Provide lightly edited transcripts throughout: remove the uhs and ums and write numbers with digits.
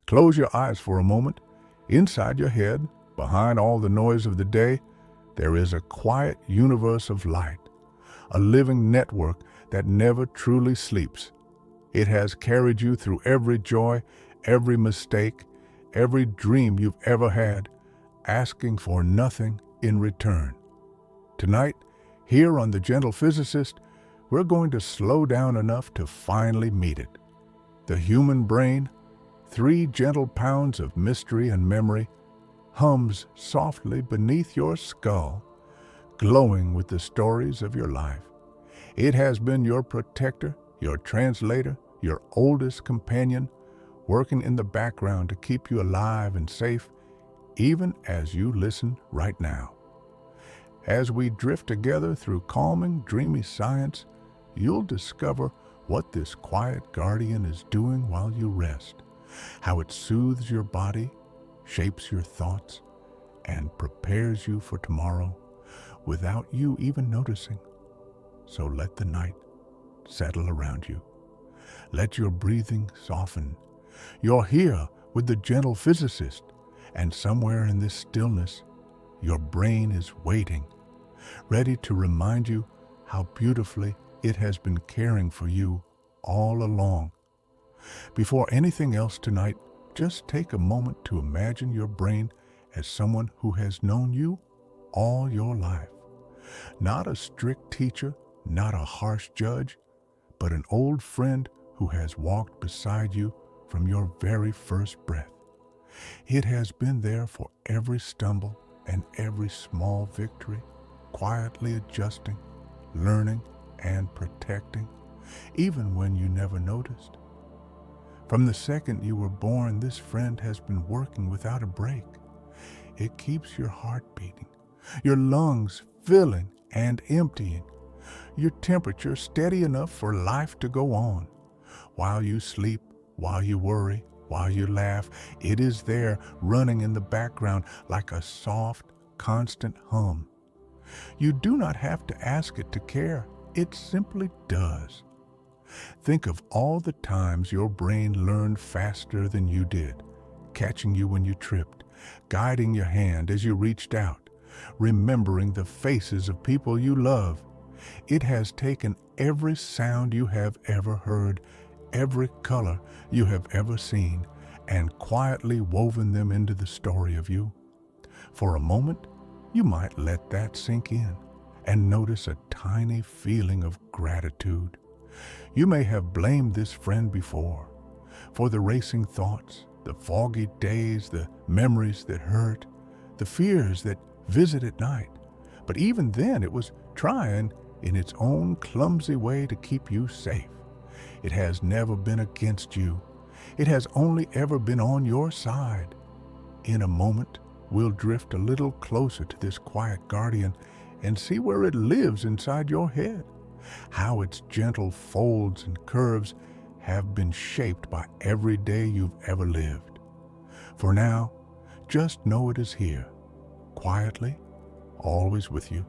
Close your eyes for a moment. Inside your head, behind all the noise of the day, there is a quiet universe of light, a living network that never truly sleeps. It has carried you through every joy, every mistake, every dream you've ever had, asking for nothing in return. Tonight, here on The Gentle Physicist, we're going to slow down enough to finally meet it. The human brain, 3 gentle pounds of mystery and memory, hums softly beneath your skull, glowing with the stories of your life. It has been your protector, your translator, your oldest companion, working in the background to keep you alive and safe, even as you listen right now. As we drift together through calming, dreamy science, you'll discover what this quiet guardian is doing while you rest, how it soothes your body, shapes your thoughts, and prepares you for tomorrow without you even noticing. So let the night settle around you. Let your breathing soften. You're here with the gentle physicist, and somewhere in this stillness, your brain is waiting, ready to remind you how beautifully it has been caring for you all along. Before anything else tonight, just take a moment to imagine your brain as someone who has known you all your life. Not a strict teacher, not a harsh judge, but an old friend who has walked beside you from your very first breath. It has been there for every stumble and every small victory, quietly adjusting, learning, and protecting, even when you never noticed. From the second you were born, this friend has been working without a break. It keeps your heart beating, your lungs filling and emptying, your temperature steady enough for life to go on. While you sleep, while you worry, while you laugh, it is there running in the background like a soft, constant hum. You do not have to ask it to care. It simply does. Think of all the times your brain learned faster than you did, catching you when you tripped, guiding your hand as you reached out, remembering the faces of people you love. It has taken every sound you have ever heard, every color you have ever seen, and quietly woven them into the story of you. For a moment, you might let that sink in and notice a tiny feeling of gratitude. You may have blamed this friend before for the racing thoughts, the foggy days, the memories that hurt, the fears that visit at night. But even then, it was trying in its own clumsy way to keep you safe. It has never been against you. It has only ever been on your side. In a moment, we'll drift a little closer to this quiet guardian and see where it lives inside your head, how its gentle folds and curves have been shaped by every day you've ever lived. For now, just know it is here, quietly, always with you.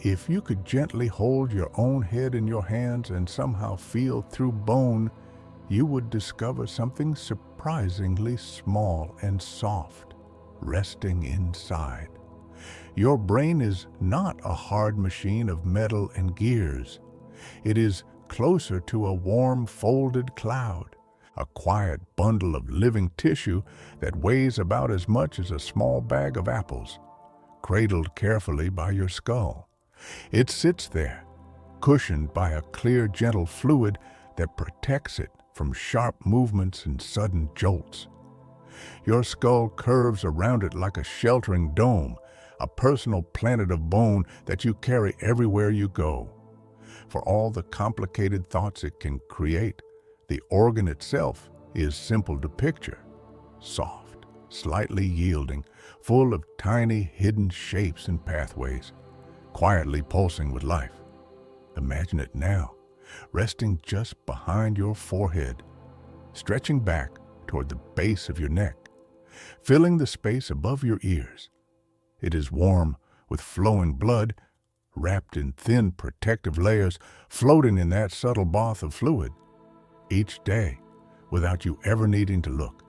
If you could gently hold your own head in your hands and somehow feel through bone, you would discover something surprisingly small and soft resting inside. Your brain is not a hard machine of metal and gears. It is closer to a warm, folded cloud, a quiet bundle of living tissue that weighs about as much as a small bag of apples, cradled carefully by your skull. It sits there, cushioned by a clear, gentle fluid that protects it from sharp movements and sudden jolts. Your skull curves around it like a sheltering dome, a personal planet of bone that you carry everywhere you go. For all the complicated thoughts it can create, the organ itself is simple to picture, soft, slightly yielding, full of tiny hidden shapes and pathways, quietly pulsing with life. Imagine it now, resting just behind your forehead, stretching back toward the base of your neck, filling the space above your ears. It is warm with flowing blood, wrapped in thin protective layers, floating in that subtle bath of fluid. Each day, without you ever needing to look,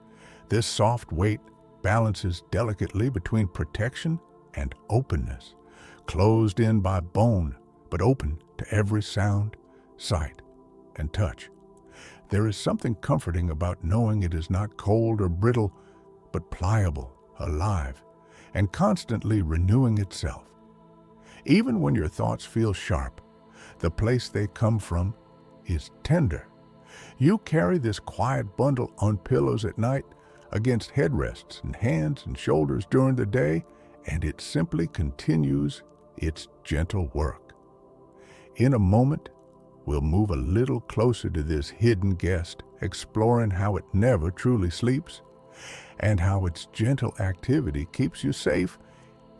This soft weight balances delicately between protection and openness, closed in by bone, but open to every sound, sight, and touch. There is something comforting about knowing it is not cold or brittle, but pliable, alive, and constantly renewing itself. Even when your thoughts feel sharp, the place they come from is tender. You carry this quiet bundle on pillows at night, against headrests and hands and shoulders during the day, and it simply continues its gentle work. In a moment, we'll move a little closer to this hidden guest, exploring how it never truly sleeps and how its gentle activity keeps you safe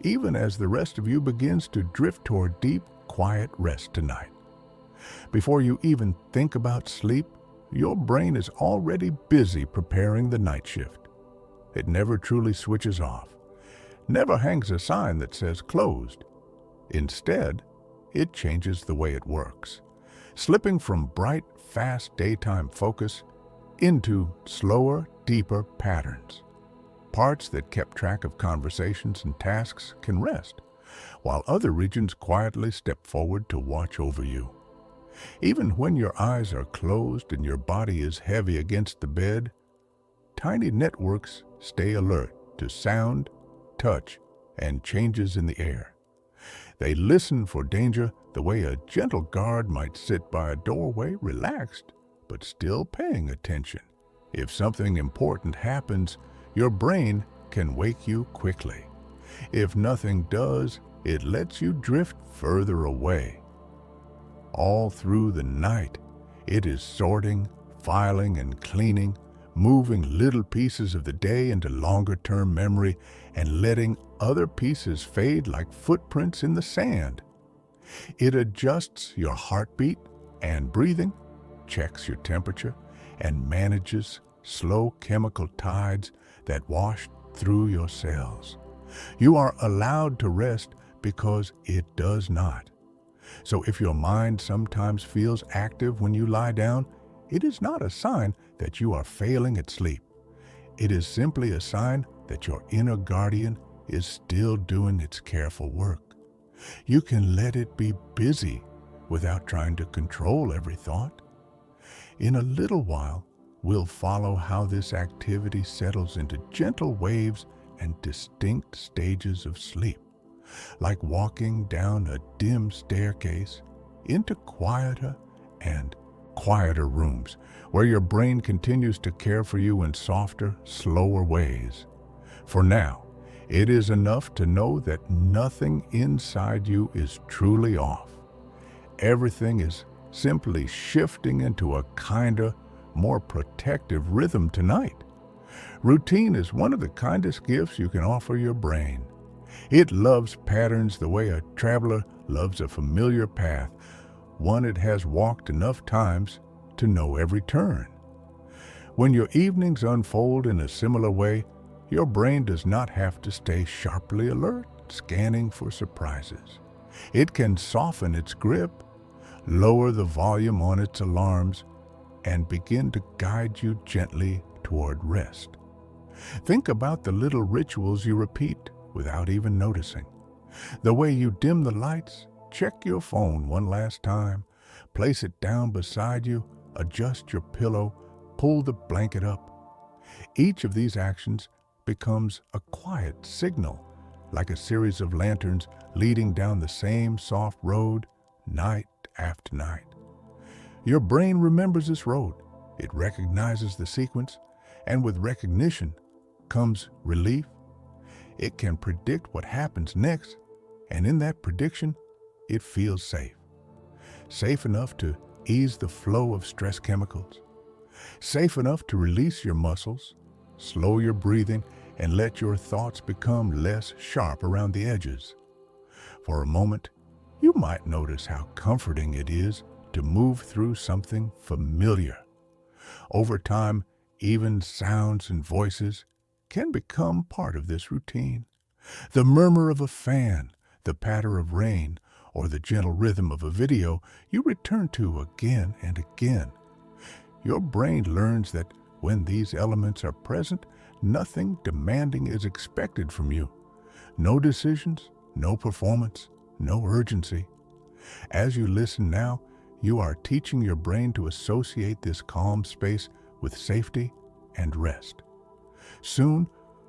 even as the rest of you begins to drift toward deep, quiet rest tonight. Before you even think about sleep, your brain is already busy preparing the night shift. It never truly switches off, never hangs a sign that says closed. Instead, it changes the way it works, slipping from bright, fast daytime focus into slower, deeper patterns. Parts that kept track of conversations and tasks can rest, while other regions quietly step forward to watch over you. Even when your eyes are closed and your body is heavy against the bed, tiny networks stay alert to sound, touch, and changes in the air. They listen for danger the way a gentle guard might sit by a doorway, relaxed, but still paying attention. If something important happens, your brain can wake you quickly. If nothing does, it lets you drift further away. All through the night, it is sorting, filing, and cleaning, moving little pieces of the day into longer-term memory and letting other pieces fade like footprints in the sand. It adjusts your heartbeat and breathing, checks your temperature, and manages slow chemical tides that wash through your cells. You are allowed to rest because it does not. So if your mind sometimes feels active when you lie down, it is not a sign that you are failing at sleep. It is simply a sign that your inner guardian is still doing its careful work. You can let it be busy without trying to control every thought. In a little while, we'll follow how this activity settles into gentle waves and distinct stages of sleep, like walking down a dim staircase into quieter and quieter rooms where your brain continues to care for you in softer, slower ways. For now, it is enough to know that nothing inside you is truly off. Everything is simply shifting into a kinder, more protective rhythm tonight. Routine is one of the kindest gifts you can offer your brain. It loves patterns the way a traveler loves a familiar path, one it has walked enough times to know every turn. When your evenings unfold in a similar way, your brain does not have to stay sharply alert, scanning for surprises. It can soften its grip, lower the volume on its alarms, and begin to guide you gently toward rest. Think about the little rituals you repeat without even noticing. The way you dim the lights, check your phone one last time, place it down beside you, adjust your pillow, pull the blanket up. Each of these actions becomes a quiet signal, like a series of lanterns leading down the same soft road, night after night. Your brain remembers this road. It recognizes the sequence, and with recognition comes relief. It can predict what happens next, and in that prediction, it feels safe. Safe enough to ease the flow of stress chemicals. Safe enough to release your muscles, slow your breathing, and let your thoughts become less sharp around the edges. For a moment, you might notice how comforting it is to move through something familiar. Over time, even sounds and voices can become part of this routine. The murmur of a fan, the patter of rain, or the gentle rhythm of a video you return to again and again. Your brain learns that when these elements are present, Nothing demanding is expected from you. No decisions, no performance, no urgency. As you listen now, you are teaching your brain to associate this calm space with safety and rest. Soon,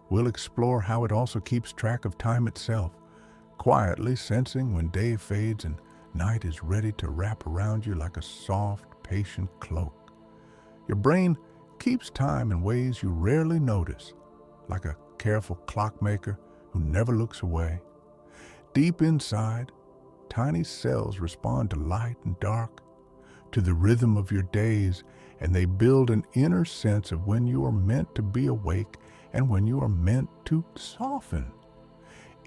we'll explore how it also keeps track of time itself, quietly sensing when day fades and night is ready to wrap around you like a soft, patient cloak. Your brain keeps time in ways you rarely notice, like a careful clockmaker who never looks away. Deep inside, tiny cells respond to light and dark, to the rhythm of your days, and they build an inner sense of when you are meant to be awake and when you are meant to soften.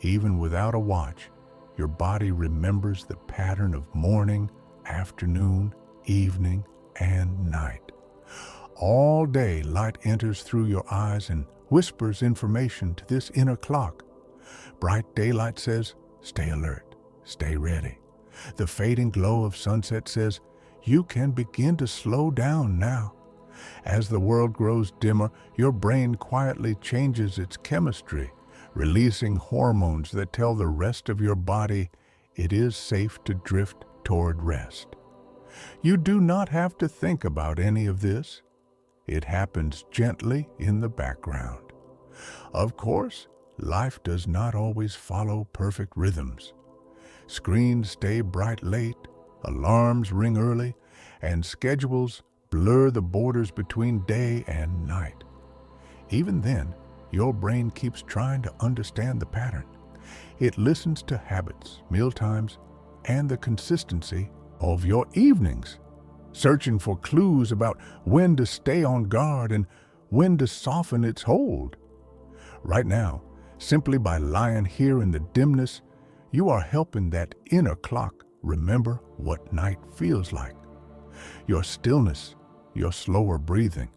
Even without a watch, your body remembers the pattern of morning, afternoon, evening, and night. All day, light enters through your eyes and whispers information to this inner clock. Bright daylight says, stay alert, stay ready. The fading glow of sunset says, you can begin to slow down now. As the world grows dimmer, your brain quietly changes its chemistry, releasing hormones that tell the rest of your body it is safe to drift toward rest. You do not have to think about any of this. It happens gently in the background. Of course, life does not always follow perfect rhythms. Screens stay bright late, alarms ring early, and schedules blur the borders between day and night. Even then, your brain keeps trying to understand the pattern. It listens to habits, meal times, and the consistency of your evenings, searching for clues about when to stay on guard and when to soften its hold. Right now, simply by lying here in the dimness, you are helping that inner clock remember what night feels like. Your stillness, your slower breathing,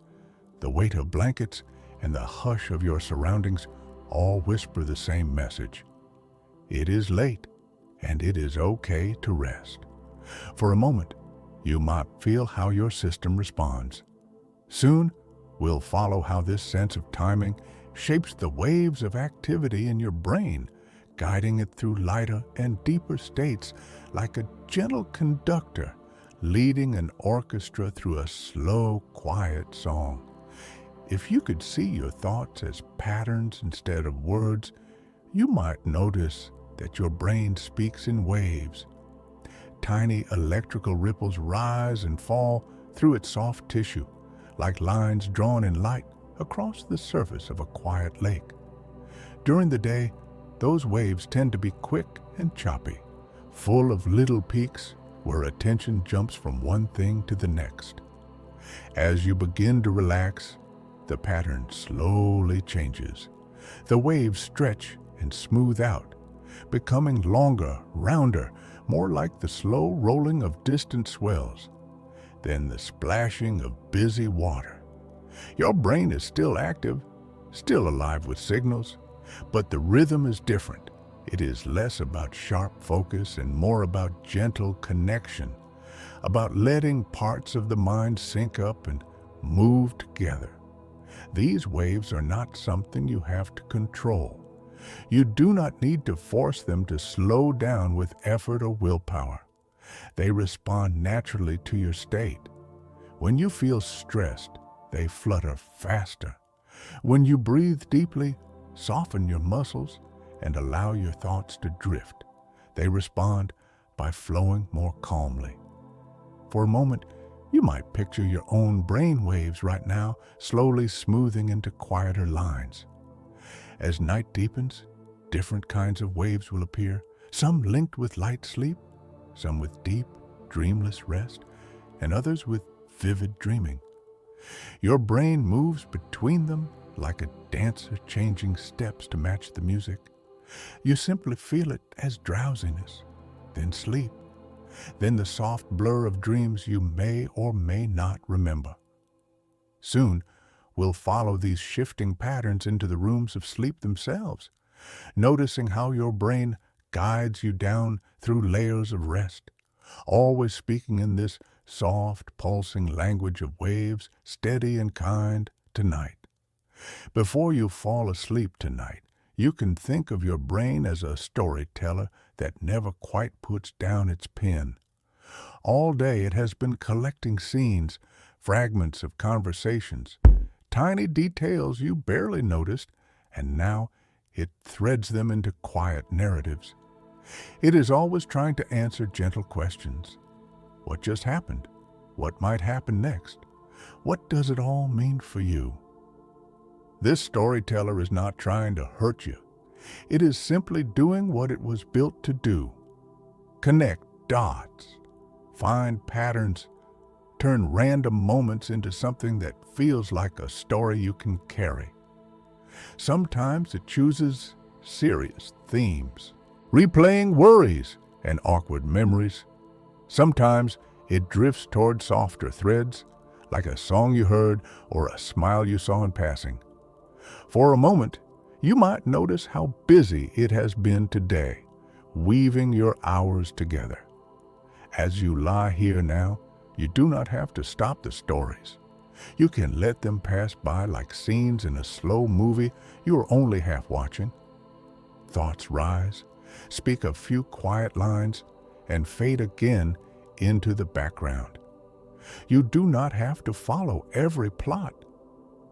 the weight of blankets, and the hush of your surroundings all whisper the same message. It is late, and it is okay to rest. For a moment, you might feel how your system responds. Soon, we'll follow how this sense of timing shapes the waves of activity in your brain, guiding it through lighter and deeper states like a gentle conductor leading an orchestra through a slow, quiet song. If you could see your thoughts as patterns instead of words, you might notice that your brain speaks in waves. Tiny electrical ripples rise and fall through its soft tissue, like lines drawn in light across the surface of a quiet lake. During the day, those waves tend to be quick and choppy, full of little peaks where attention jumps from one thing to the next. As you begin to relax, the pattern slowly changes. The waves stretch and smooth out, becoming longer, rounder, more like the slow rolling of distant swells, then the splashing of busy water. Your brain is still active, still alive with signals, but the rhythm is different. It is less about sharp focus and more about gentle connection, about letting parts of the mind sync up and move together. These waves are not something you have to control. You do not need to force them to slow down with effort or willpower. They respond naturally to your state. When you feel stressed, they flutter faster. When you breathe deeply, soften your muscles, and allow your thoughts to drift. They respond by flowing more calmly. For a moment, you might picture your own brain waves right now, slowly smoothing into quieter lines. As night deepens, different kinds of waves will appear, some linked with light sleep, some with deep, dreamless rest, and others with vivid dreaming. Your brain moves between them like a dancer changing steps to match the music. You simply feel it as drowsiness, then sleep, then the soft blur of dreams you may or may not remember. Soon, we'll follow these shifting patterns into the rooms of sleep themselves, noticing how your brain guides you down through layers of rest, always speaking in this soft, pulsing language of waves, steady and kind, tonight. Before you fall asleep tonight, you can think of your brain as a storyteller that never quite puts down its pen. All day it has been collecting scenes, fragments of conversations, tiny details you barely noticed, and now it threads them into quiet narratives. It is always trying to answer gentle questions. What just happened? What might happen next? What does it all mean for you? This storyteller is not trying to hurt you. It is simply doing what it was built to do. Connect dots, find patterns, turn random moments into something that feels like a story you can carry. Sometimes it chooses serious themes, replaying worries and awkward memories. Sometimes it drifts toward softer threads, like a song you heard or a smile you saw in passing. For a moment, you might notice how busy it has been today, weaving your hours together. As you lie here now, you do not have to stop the stories. You can let them pass by like scenes in a slow movie you are only half watching. Thoughts rise, speak a few quiet lines, and fade again into the background. You do not have to follow every plot.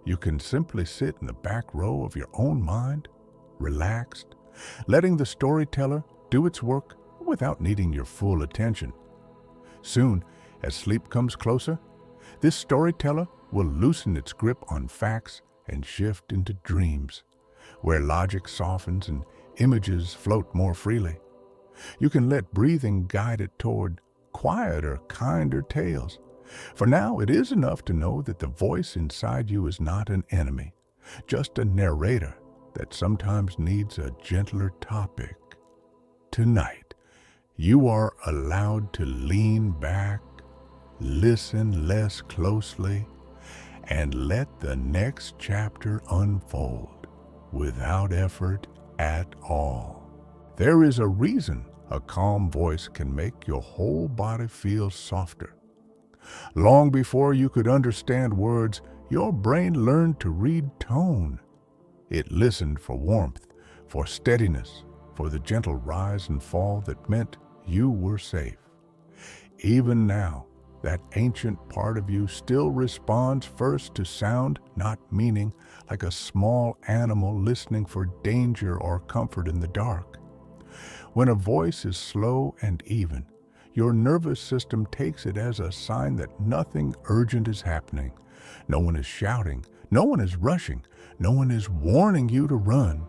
You can simply sit in the back row of your own mind, relaxed, letting the storyteller do its work without needing your full attention. Soon, as sleep comes closer, this storyteller will loosen its grip on facts and shift into dreams, where logic softens and images float more freely. You can let breathing guide it toward quieter, kinder tales. For now, it is enough to know that the voice inside you is not an enemy, just a narrator that sometimes needs a gentler topic. Tonight, you are allowed to lean back, listen less closely, and let the next chapter unfold without effort at all. There is a reason a calm voice can make your whole body feel softer. Long before you could understand words, your brain learned to read tone. It listened for warmth, for steadiness, for the gentle rise and fall that meant you were safe. Even now, that ancient part of you still responds first to sound, not meaning, like a small animal listening for danger or comfort in the dark. When a voice is slow and even, your nervous system takes it as a sign that nothing urgent is happening. No one is shouting, no one is rushing, no one is warning you to run.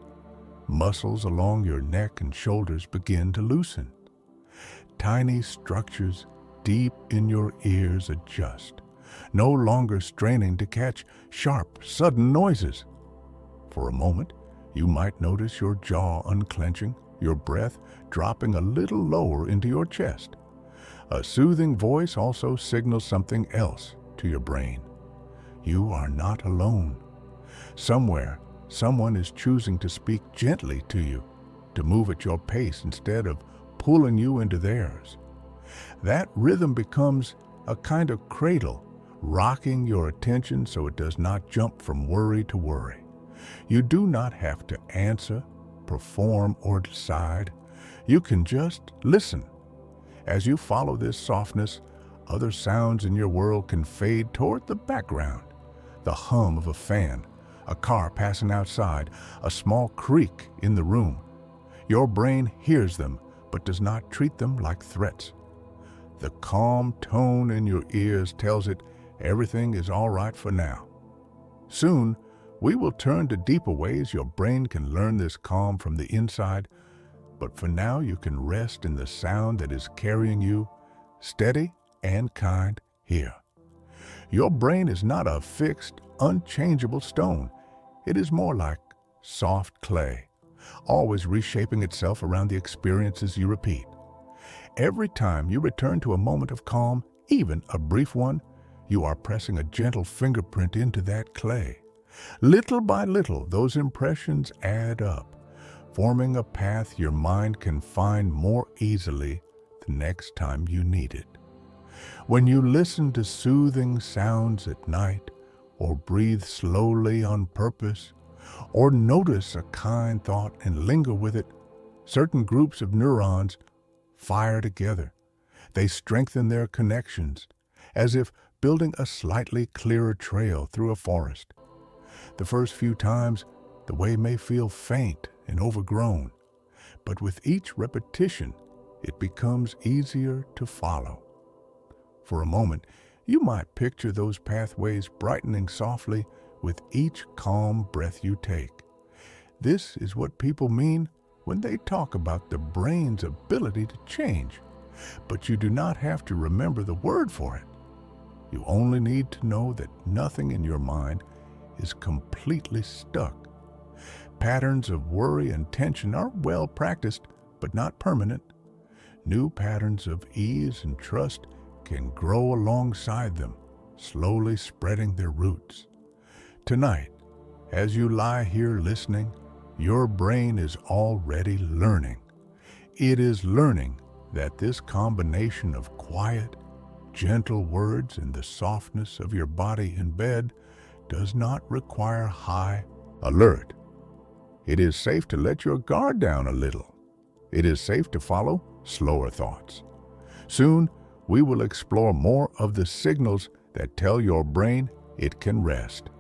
Muscles along your neck and shoulders begin to loosen. Tiny structures deep in your ears adjust, no longer straining to catch sharp, sudden noises. For a moment, you might notice your jaw unclenching, your breath dropping a little lower into your chest. A soothing voice also signals something else to your brain. You are not alone. Somewhere, someone is choosing to speak gently to you, to move at your pace instead of pulling you into theirs. That rhythm becomes a kind of cradle, rocking your attention so it does not jump from worry to worry. You do not have to answer, perform, or decide. You can just listen. As you follow this softness, other sounds in your world can fade toward the background. The hum of a fan, a car passing outside, a small creak in the room. Your brain hears them, but does not treat them like threats. The calm tone in your ears tells it everything is all right for now. Soon, we will turn to deeper ways your brain can learn this calm from the inside, but for now you can rest in the sound that is carrying you, steady and kind, here. Your brain is not a fixed, unchangeable stone. It is more like soft clay, always reshaping itself around the experiences you repeat. Every time you return to a moment of calm, even a brief one, you are pressing a gentle fingerprint into that clay. Little by little, those impressions add up, forming a path your mind can find more easily the next time you need it. When you listen to soothing sounds at night or breathe slowly on purpose, or notice a kind thought and linger with it, certain groups of neurons fire together. They strengthen their connections, as if building a slightly clearer trail through a forest. The first few times, the way may feel faint and overgrown, but with each repetition, it becomes easier to follow. For a moment, you might picture those pathways brightening softly with each calm breath you take. This is what people mean when they talk about the brain's ability to change. But you do not have to remember the word for it. You only need to know that nothing in your mind is completely stuck. Patterns of worry and tension are well practiced, but not permanent. New patterns of ease and trust can grow alongside them, slowly spreading their roots. Tonight, as you lie here listening, your brain is already learning. It is learning that this combination of quiet, gentle words and the softness of your body in bed does not require high alert. It is safe to let your guard down a little. It is safe to follow slower thoughts. Soon, we will explore more of the signals that tell your brain it can rest.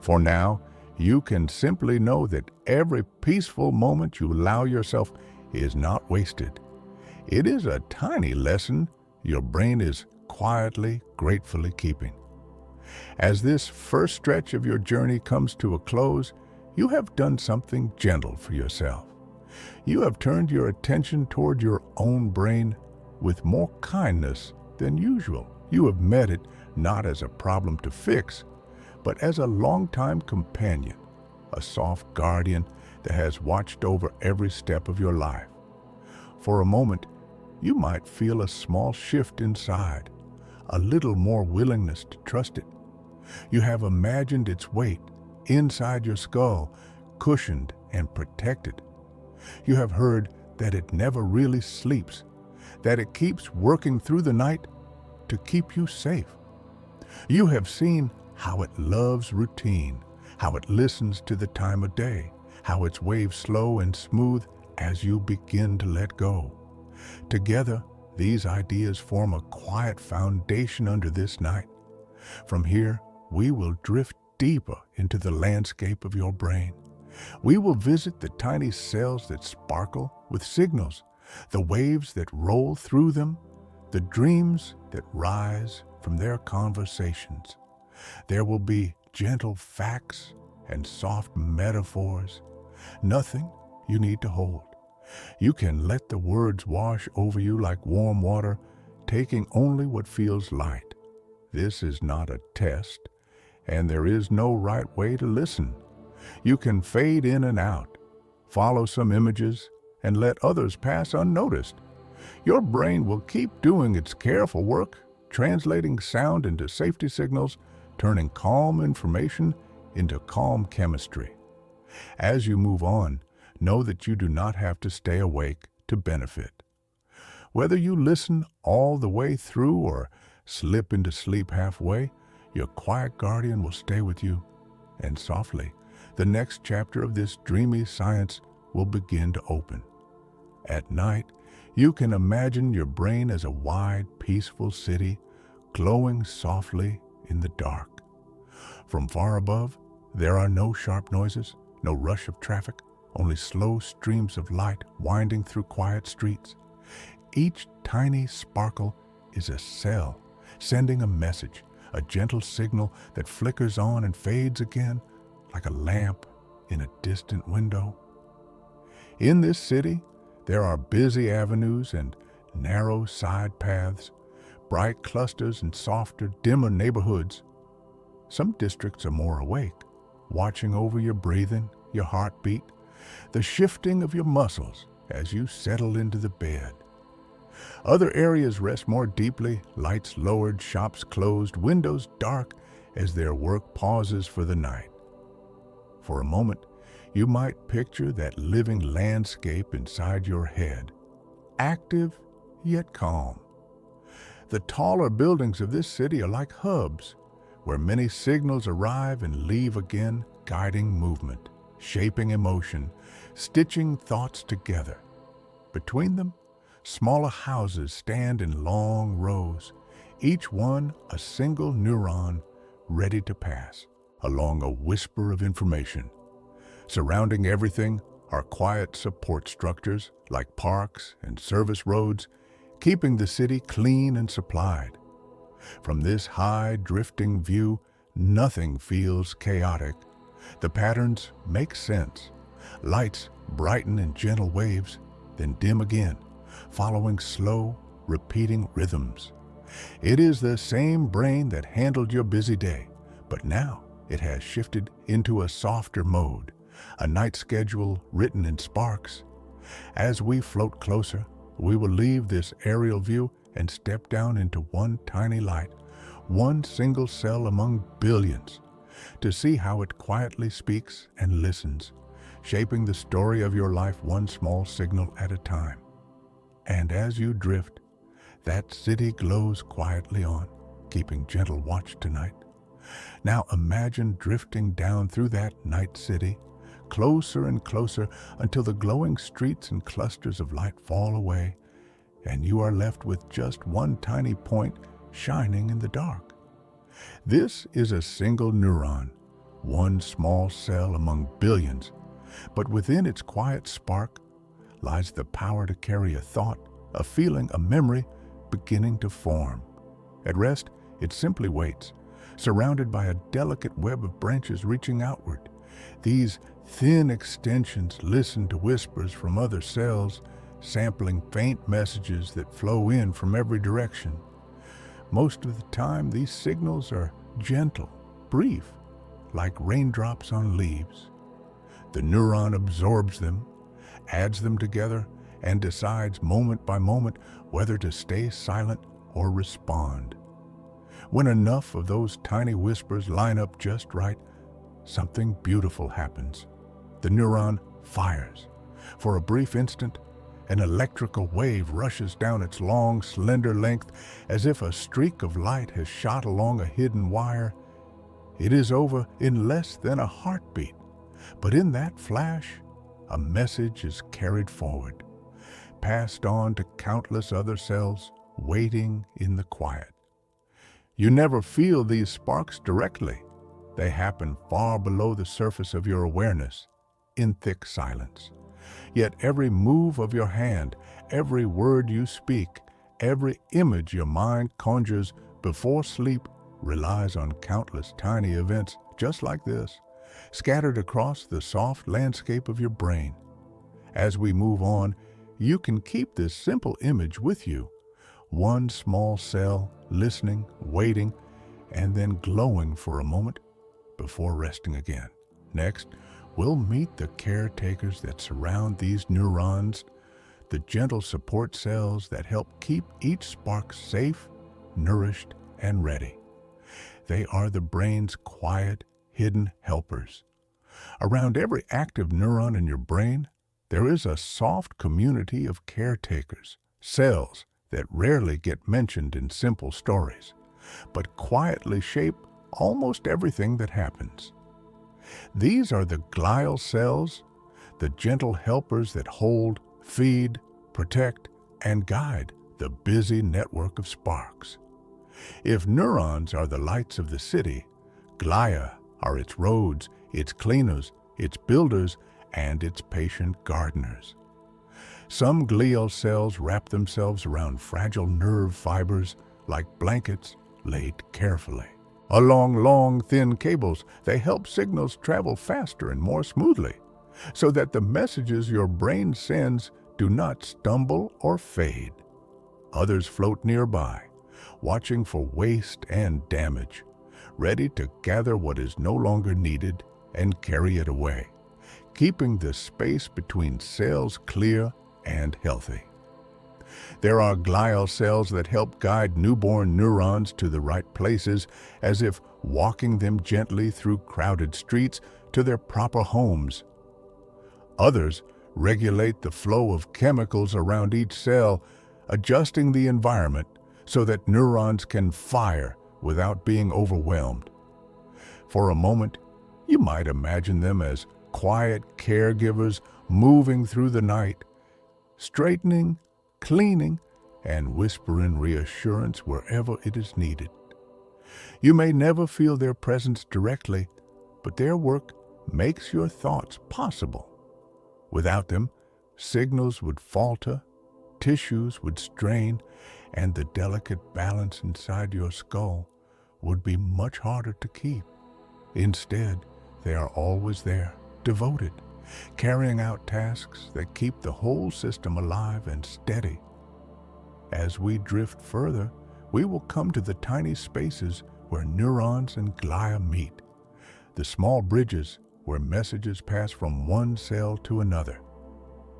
For now, you can simply know that every peaceful moment you allow yourself is not wasted. It is a tiny lesson your brain is quietly, gratefully keeping. As this first stretch of your journey comes to a close, you have done something gentle for yourself. You have turned your attention toward your own brain with more kindness than usual. You have met it not as a problem to fix, but as a longtime companion, a soft guardian that has watched over every step of your life. For a moment, you might feel a small shift inside, a little more willingness to trust it. You have imagined its weight inside your skull, cushioned and protected. You have heard that it never really sleeps, that it keeps working through the night to keep you safe. You have seen how it loves routine, how it listens to the time of day, how its waves slow and smooth as you begin to let go. Together, these ideas form a quiet foundation under this night. From here, we will drift deeper into the landscape of your brain. We will visit the tiny cells that sparkle with signals, the waves that roll through them, the dreams that rise from their conversations. There will be gentle facts and soft metaphors, nothing you need to hold. You can let the words wash over you like warm water, taking only what feels light. This is not a test, and there is no right way to listen. You can fade in and out, follow some images, and let others pass unnoticed. Your brain will keep doing its careful work, translating sound into safety signals, turning calm information into calm chemistry. As you move on, know that you do not have to stay awake to benefit. Whether you listen all the way through or slip into sleep halfway, your quiet guardian will stay with you. And softly, the next chapter of this dreamy science will begin to open. At night, you can imagine your brain as a wide, peaceful city glowing softly in the dark. From far above, there are no sharp noises, no rush of traffic, only slow streams of light winding through quiet streets. Each tiny sparkle is a cell, sending a message, a gentle signal that flickers on and fades again, like a lamp in a distant window. In this city, there are busy avenues and narrow side paths, bright clusters and softer, dimmer neighborhoods. Some districts are more awake, watching over your breathing, your heartbeat, the shifting of your muscles as you settle into the bed. Other areas rest more deeply, lights lowered, shops closed, windows dark as their work pauses for the night. For a moment, you might picture that living landscape inside your head, active yet calm. The taller buildings of this city are like hubs, where many signals arrive and leave again, guiding movement, shaping emotion, stitching thoughts together. Between them, smaller houses stand in long rows, each one a single neuron ready to pass along a whisper of information. Surrounding everything are quiet support structures like parks and service roads, keeping the city clean and supplied. From this high, drifting view, nothing feels chaotic. The patterns make sense. Lights brighten in gentle waves, then dim again, following slow, repeating rhythms. It is the same brain that handled your busy day, but now it has shifted into a softer mode, a night schedule written in sparks. As we float closer, we will leave this aerial view and step down into one tiny light, one single cell among billions, to see how it quietly speaks and listens, shaping the story of your life one small signal at a time. And as you drift, that city glows quietly on, keeping gentle watch tonight. Now imagine drifting down through that night city, closer and closer until the glowing streets and clusters of light fall away, and you are left with just one tiny point shining in the dark. This is a single neuron, one small cell among billions, but within its quiet spark lies the power to carry a thought, a feeling, a memory beginning to form. At rest, it simply waits, surrounded by a delicate web of branches reaching outward. These thin extensions listen to whispers from other cells, sampling faint messages that flow in from every direction. Most of the time, these signals are gentle, brief, like raindrops on leaves. The neuron absorbs them, adds them together, and decides moment by moment whether to stay silent or respond. When enough of those tiny whispers line up just right, something beautiful happens. The neuron fires. For a brief instant, an electrical wave rushes down its long, slender length as if a streak of light has shot along a hidden wire. It is over in less than a heartbeat, but in that flash, a message is carried forward, passed on to countless other cells waiting in the quiet. You never feel these sparks directly. They happen far below the surface of your awareness, in thick silence. Yet every move of your hand, every word you speak, every image your mind conjures before sleep relies on countless tiny events just like this, scattered across the soft landscape of your brain. As we move on, you can keep this simple image with you, one small cell listening, waiting, and then glowing for a moment before resting again. Next, we'll meet the caretakers that surround these neurons, the gentle support cells that help keep each spark safe, nourished, and ready. They are the brain's quiet, hidden helpers. Around every active neuron in your brain, there is a soft community of caretakers, cells that rarely get mentioned in simple stories, but quietly shape almost everything that happens. These are the glial cells, the gentle helpers that hold, feed, protect, and guide the busy network of sparks. If neurons are the lights of the city, glia are its roads, its cleaners, its builders, and its patient gardeners. Some glial cells wrap themselves around fragile nerve fibers like blankets laid carefully. Along long, thin cables, they help signals travel faster and more smoothly, so that the messages your brain sends do not stumble or fade. Others float nearby, watching for waste and damage, ready to gather what is no longer needed and carry it away, keeping the space between cells clear and healthy. There are glial cells that help guide newborn neurons to the right places, as if walking them gently through crowded streets to their proper homes. Others regulate the flow of chemicals around each cell, adjusting the environment so that neurons can fire without being overwhelmed. For a moment, you might imagine them as quiet caregivers moving through the night, straightening, cleaning, and whispering reassurance wherever it is needed. You may never feel their presence directly, but their work makes your thoughts possible. Without them, signals would falter, tissues would strain, and the delicate balance inside your skull would be much harder to keep. Instead, they are always there, devoted, carrying out tasks that keep the whole system alive and steady. As we drift further, we will come to the tiny spaces where neurons and glia meet, the small bridges where messages pass from one cell to another.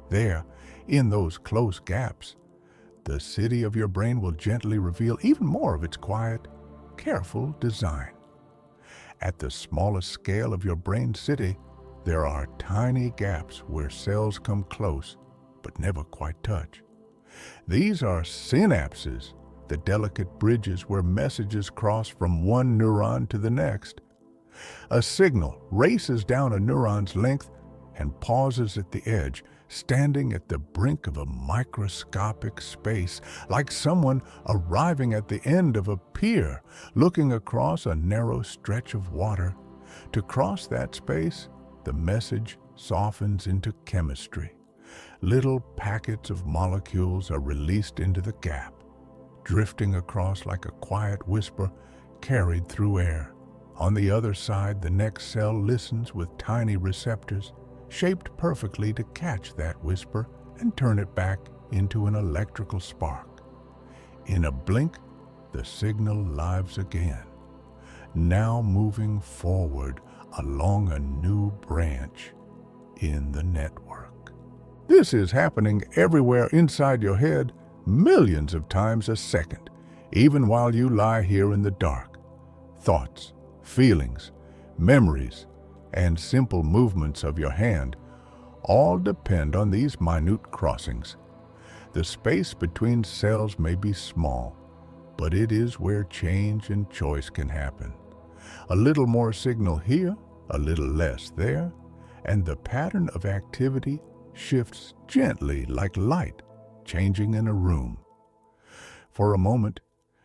There, in those close gaps, the city of your brain will gently reveal even more of its quiet, careful design. At the smallest scale of your brain city, there are tiny gaps where cells come close but never quite touch. These are synapses, the delicate bridges where messages cross from one neuron to the next. A signal races down a neuron's length and pauses at the edge, standing at the brink of a microscopic space, like someone arriving at the end of a pier, looking across a narrow stretch of water. To cross that space, the message softens into chemistry. Little packets of molecules are released into the gap, drifting across like a quiet whisper carried through air. On the other side, the next cell listens with tiny receptors, shaped perfectly to catch that whisper and turn it back into an electrical spark. In a blink, the signal lives again, now moving forward along a new branch in the network. This is happening everywhere inside your head, millions of times a second, even while you lie here in the dark. Thoughts, feelings, memories, and simple movements of your hand all depend on these minute crossings. The space between cells may be small, but it is where change and choice can happen. A little more signal here, a little less there, and the pattern of activity shifts gently like light changing in a room. For a moment,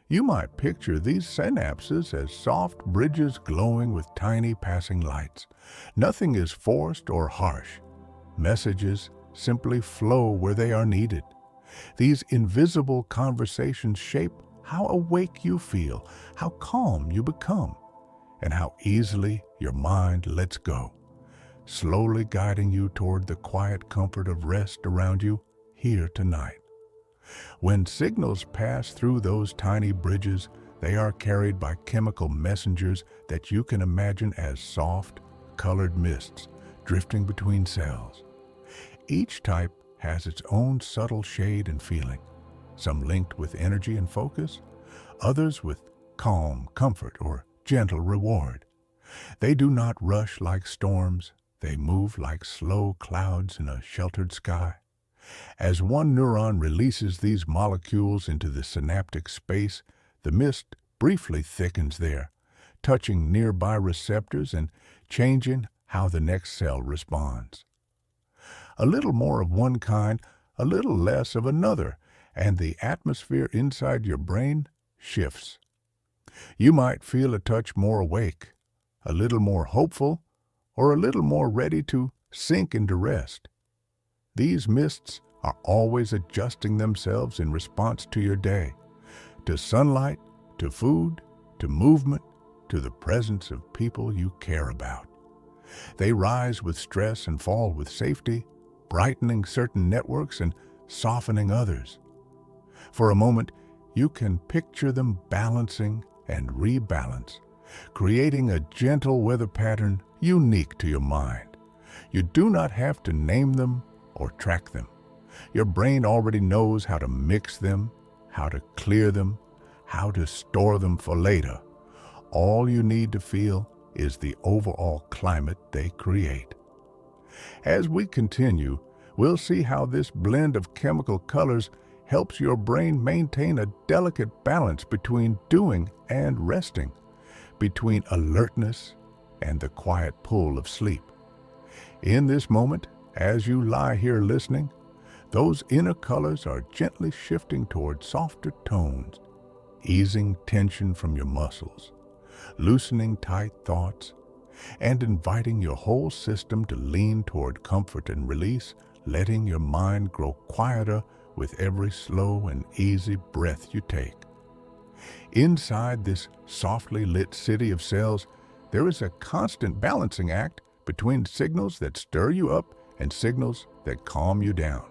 you might picture these synapses as soft bridges glowing with tiny passing lights. Nothing is forced or harsh. Messages simply flow where they are needed. These invisible conversations shape how awake you feel, how calm you become, and how easily your mind lets go, slowly guiding you toward the quiet comfort of rest around you here tonight. When signals pass through those tiny bridges, they are carried by chemical messengers that you can imagine as soft, colored mists drifting between cells. Each type has its own subtle shade and feeling, some linked with energy and focus, others with calm, comfort, or gentle reward. They do not rush like storms, they move like slow clouds in a sheltered sky. As one neuron releases these molecules into the synaptic space, the mist briefly thickens there, touching nearby receptors and changing how the next cell responds. A little more of one kind, a little less of another, and the atmosphere inside your brain shifts. You might feel a touch more awake, a little more hopeful, or a little more ready to sink into rest. These mists are always adjusting themselves in response to your day, to sunlight, to food, to movement, to the presence of people you care about. They rise with stress and fall with safety, brightening certain networks and softening others. For a moment, you can picture them balancing and rebalance, creating a gentle weather pattern unique to your mind. You do not have to name them or track them. Your brain already knows how to mix them, how to clear them, how to store them for later. All you need to feel is the overall climate they create. As we continue, we'll see how this blend of chemical colors helps your brain maintain a delicate balance between doing and resting, between alertness and the quiet pull of sleep. In this moment, as you lie here listening, those inner colors are gently shifting toward softer tones, easing tension from your muscles, loosening tight thoughts, and inviting your whole system to lean toward comfort and release, letting your mind grow quieter with every slow and easy breath you take. Inside this softly lit city of cells, there is a constant balancing act between signals that stir you up and signals that calm you down.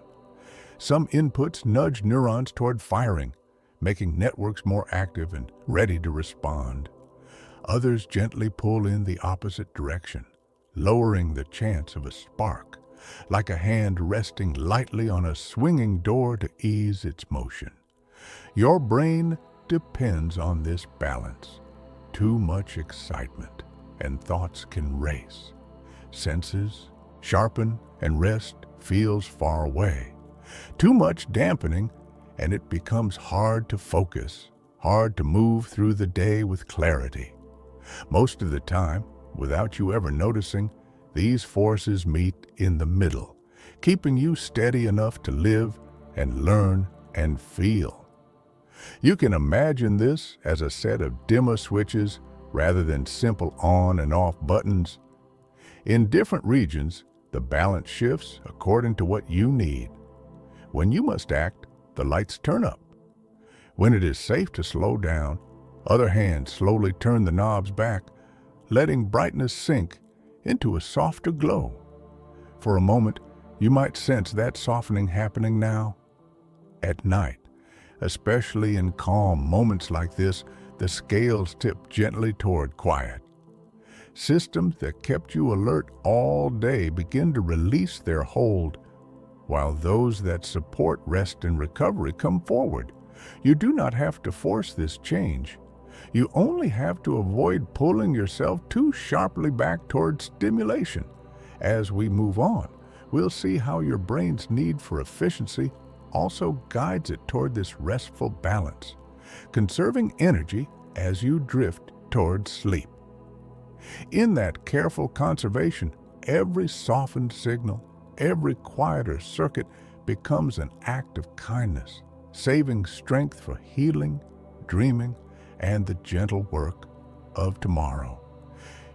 Some inputs nudge neurons toward firing, making networks more active and ready to respond. Others gently pull in the opposite direction, lowering the chance of a spark, like a hand resting lightly on a swinging door to ease its motion. Your brain depends on this balance. Too much excitement, and thoughts can race. Senses sharpen, and rest feels far away. Too much dampening, and it becomes hard to focus, hard to move through the day with clarity. Most of the time, without you ever noticing, these forces meet in the middle, keeping you steady enough to live and learn and feel. You can imagine this as a set of dimmer switches rather than simple on and off buttons. In different regions, the balance shifts according to what you need. When you must act, the lights turn up. When it is safe to slow down, other hands slowly turn the knobs back, letting brightness sink into a softer glow. For a moment, you might sense that softening happening now. At night, especially in calm moments like this, the scales tip gently toward quiet. Systems that kept you alert all day begin to release their hold, while those that support rest and recovery come forward. You do not have to force this change. You only have to avoid pulling yourself too sharply back toward stimulation. As we move on, we'll see how your brain's need for efficiency also guides it toward this restful balance, conserving energy as you drift toward sleep. In that careful conservation, every softened signal, every quieter circuit becomes an act of kindness, saving strength for healing, dreaming, and the gentle work of tomorrow.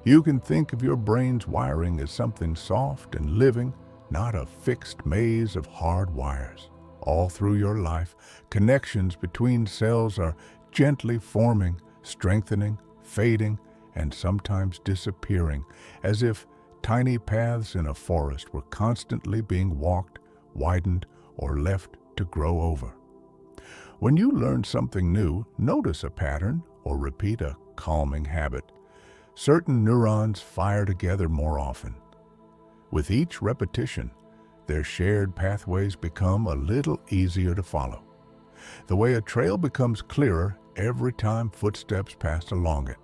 You can think of your brain's wiring as something soft and living, not a fixed maze of hard wires. All through your life, connections between cells are gently forming, strengthening, fading, and sometimes disappearing, as if tiny paths in a forest were constantly being walked, widened, or left to grow over. When you learn something new, notice a pattern or repeat a calming habit. Certain neurons fire together more often. With each repetition, their shared pathways become a little easier to follow. The way a trail becomes clearer every time footsteps pass along it.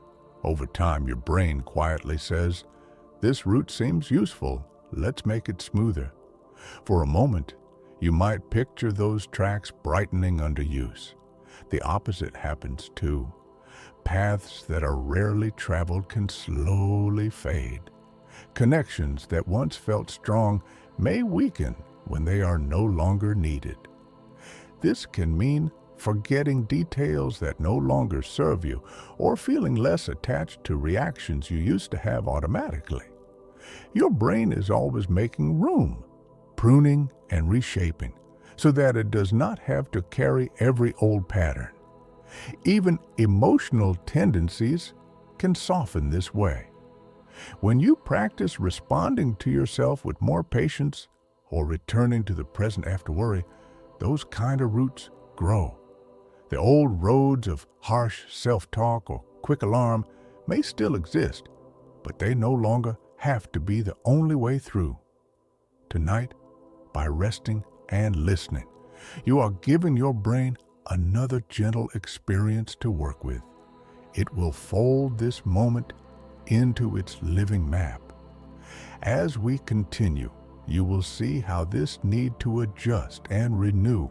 Over time, your brain quietly says, "This route seems useful, let's make it smoother." For a moment, you might picture those tracks brightening under use. The opposite happens too. Paths that are rarely traveled can slowly fade. Connections that once felt strong may weaken when they are no longer needed. This can mean forgetting details that no longer serve you, or feeling less attached to reactions you used to have automatically. Your brain is always making room, pruning and reshaping, so that it does not have to carry every old pattern. Even emotional tendencies can soften this way. When you practice responding to yourself with more patience or returning to the present after worry, those kind of roots grow. The old roads of harsh self-talk or quick alarm may still exist, but they no longer have to be the only way through. Tonight, by resting and listening, you are giving your brain another gentle experience to work with. It will fold this moment into its living map. As we continue, you will see how this need to adjust and renew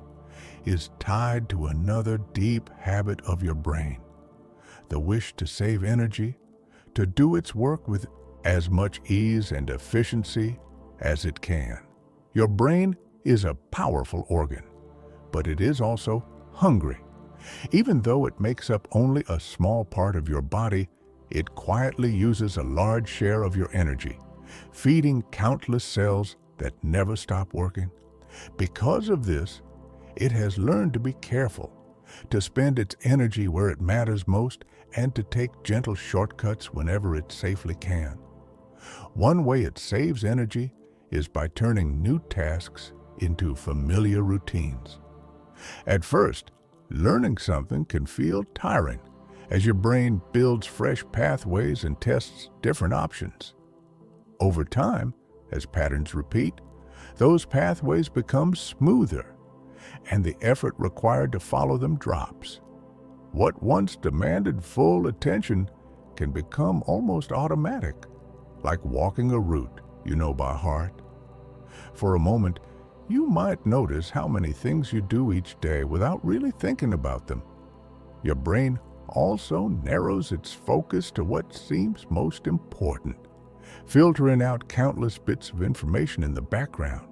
is tied to another deep habit of your brain, the wish to save energy, to do its work with as much ease and efficiency as it can. Your brain is a powerful organ, but it is also hungry. Even though it makes up only a small part of your body, it quietly uses a large share of your energy, feeding countless cells that never stop working. Because of this, it has learned to be careful, to spend its energy where it matters most, and to take gentle shortcuts whenever it safely can. One way it saves energy is by turning new tasks into familiar routines. At first, learning something can feel tiring as your brain builds fresh pathways and tests different options. Over time, as patterns repeat, those pathways become smoother, and the effort required to follow them drops. What once demanded full attention can become almost automatic, like walking a route you know by heart. For a moment, you might notice how many things you do each day without really thinking about them. Your brain also narrows its focus to what seems most important, filtering out countless bits of information in the background.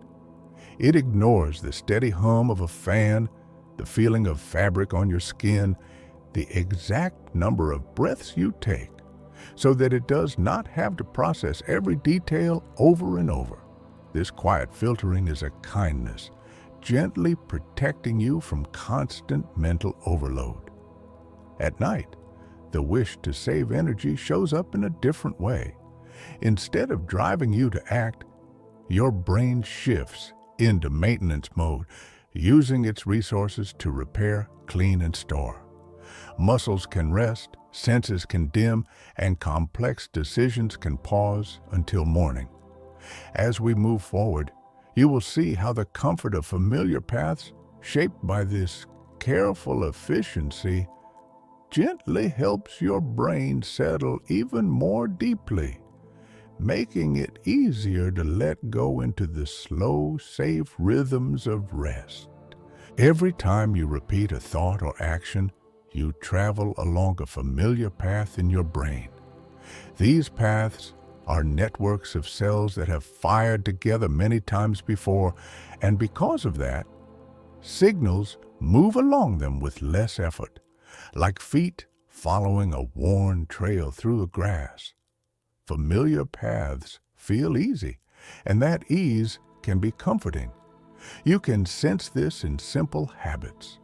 It ignores the steady hum of a fan, the feeling of fabric on your skin, the exact number of breaths you take, so that it does not have to process every detail over and over. This quiet filtering is a kindness, gently protecting you from constant mental overload. At night, the wish to save energy shows up in a different way. Instead of driving you to act, your brain shifts into maintenance mode, using its resources to repair, clean, and store. Muscles can rest, senses can dim, and complex decisions can pause until morning. As we move forward, you will see how the comfort of familiar paths, shaped by this careful efficiency, gently helps your brain settle even more deeply, making it easier to let go into the slow, safe rhythms of rest. Every time you repeat a thought or action, you travel along a familiar path in your brain. These paths are networks of cells that have fired together many times before, and because of that, signals move along them with less effort, like feet following a worn trail through the grass. Familiar paths feel easy, and that ease can be comforting. You can sense this in simple habits.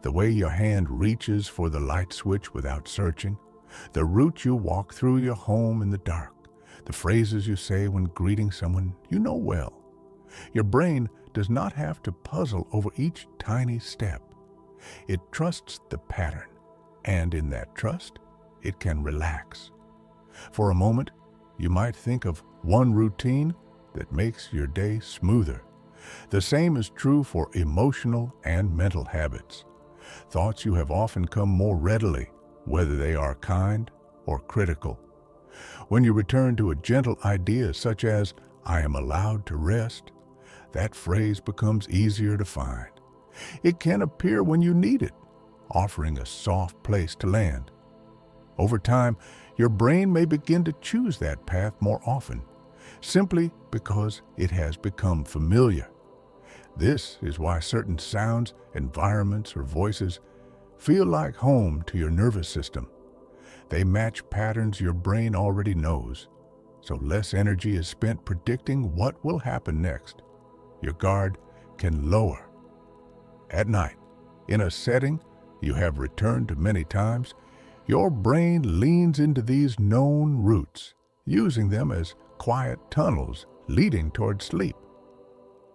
The way your hand reaches for the light switch without searching, the route you walk through your home in the dark, the phrases you say when greeting someone you know well. Your brain does not have to puzzle over each tiny step. It trusts the pattern, and in that trust, it can relax. For a moment, you might think of one routine that makes your day smoother. The same is true for emotional and mental habits. Thoughts you have often come more readily, whether they are kind or critical. When you return to a gentle idea such as, "I am allowed to rest," that phrase becomes easier to find. It can appear when you need it, offering a soft place to land. Over time, your brain may begin to choose that path more often, simply because it has become familiar. This is why certain sounds, environments, or voices feel like home to your nervous system. They match patterns your brain already knows, so less energy is spent predicting what will happen next. Your guard can lower. At night, in a setting you have returned to many times, your brain leans into these known routes, using them as quiet tunnels leading toward sleep.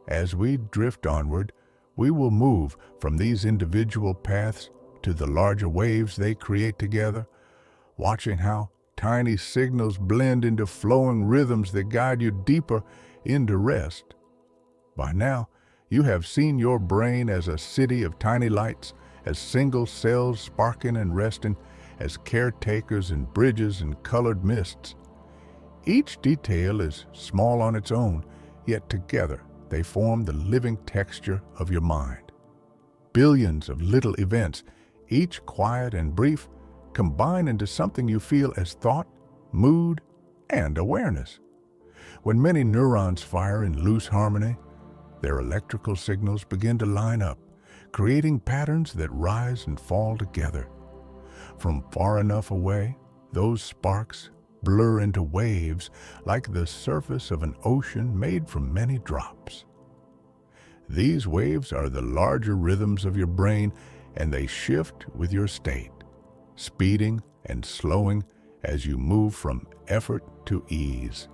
As we drift onward, we will move from these individual paths to the larger waves they create together, watching how tiny signals blend into flowing rhythms that guide you deeper into rest. By now, you have seen your brain as a city of tiny lights, as single cells sparking and resting, as caretakers and bridges and colored mists. Each detail is small on its own, yet together they form the living texture of your mind. Billions of little events, each quiet and brief, combine into something you feel as thought, mood, and awareness. When many neurons fire in loose harmony, their electrical signals begin to line up, creating patterns that rise and fall together. From far enough away, those sparks blur into waves like the surface of an ocean made from many drops. These waves are the larger rhythms of your brain, and they shift with your state, speeding and slowing as you move from effort to ease.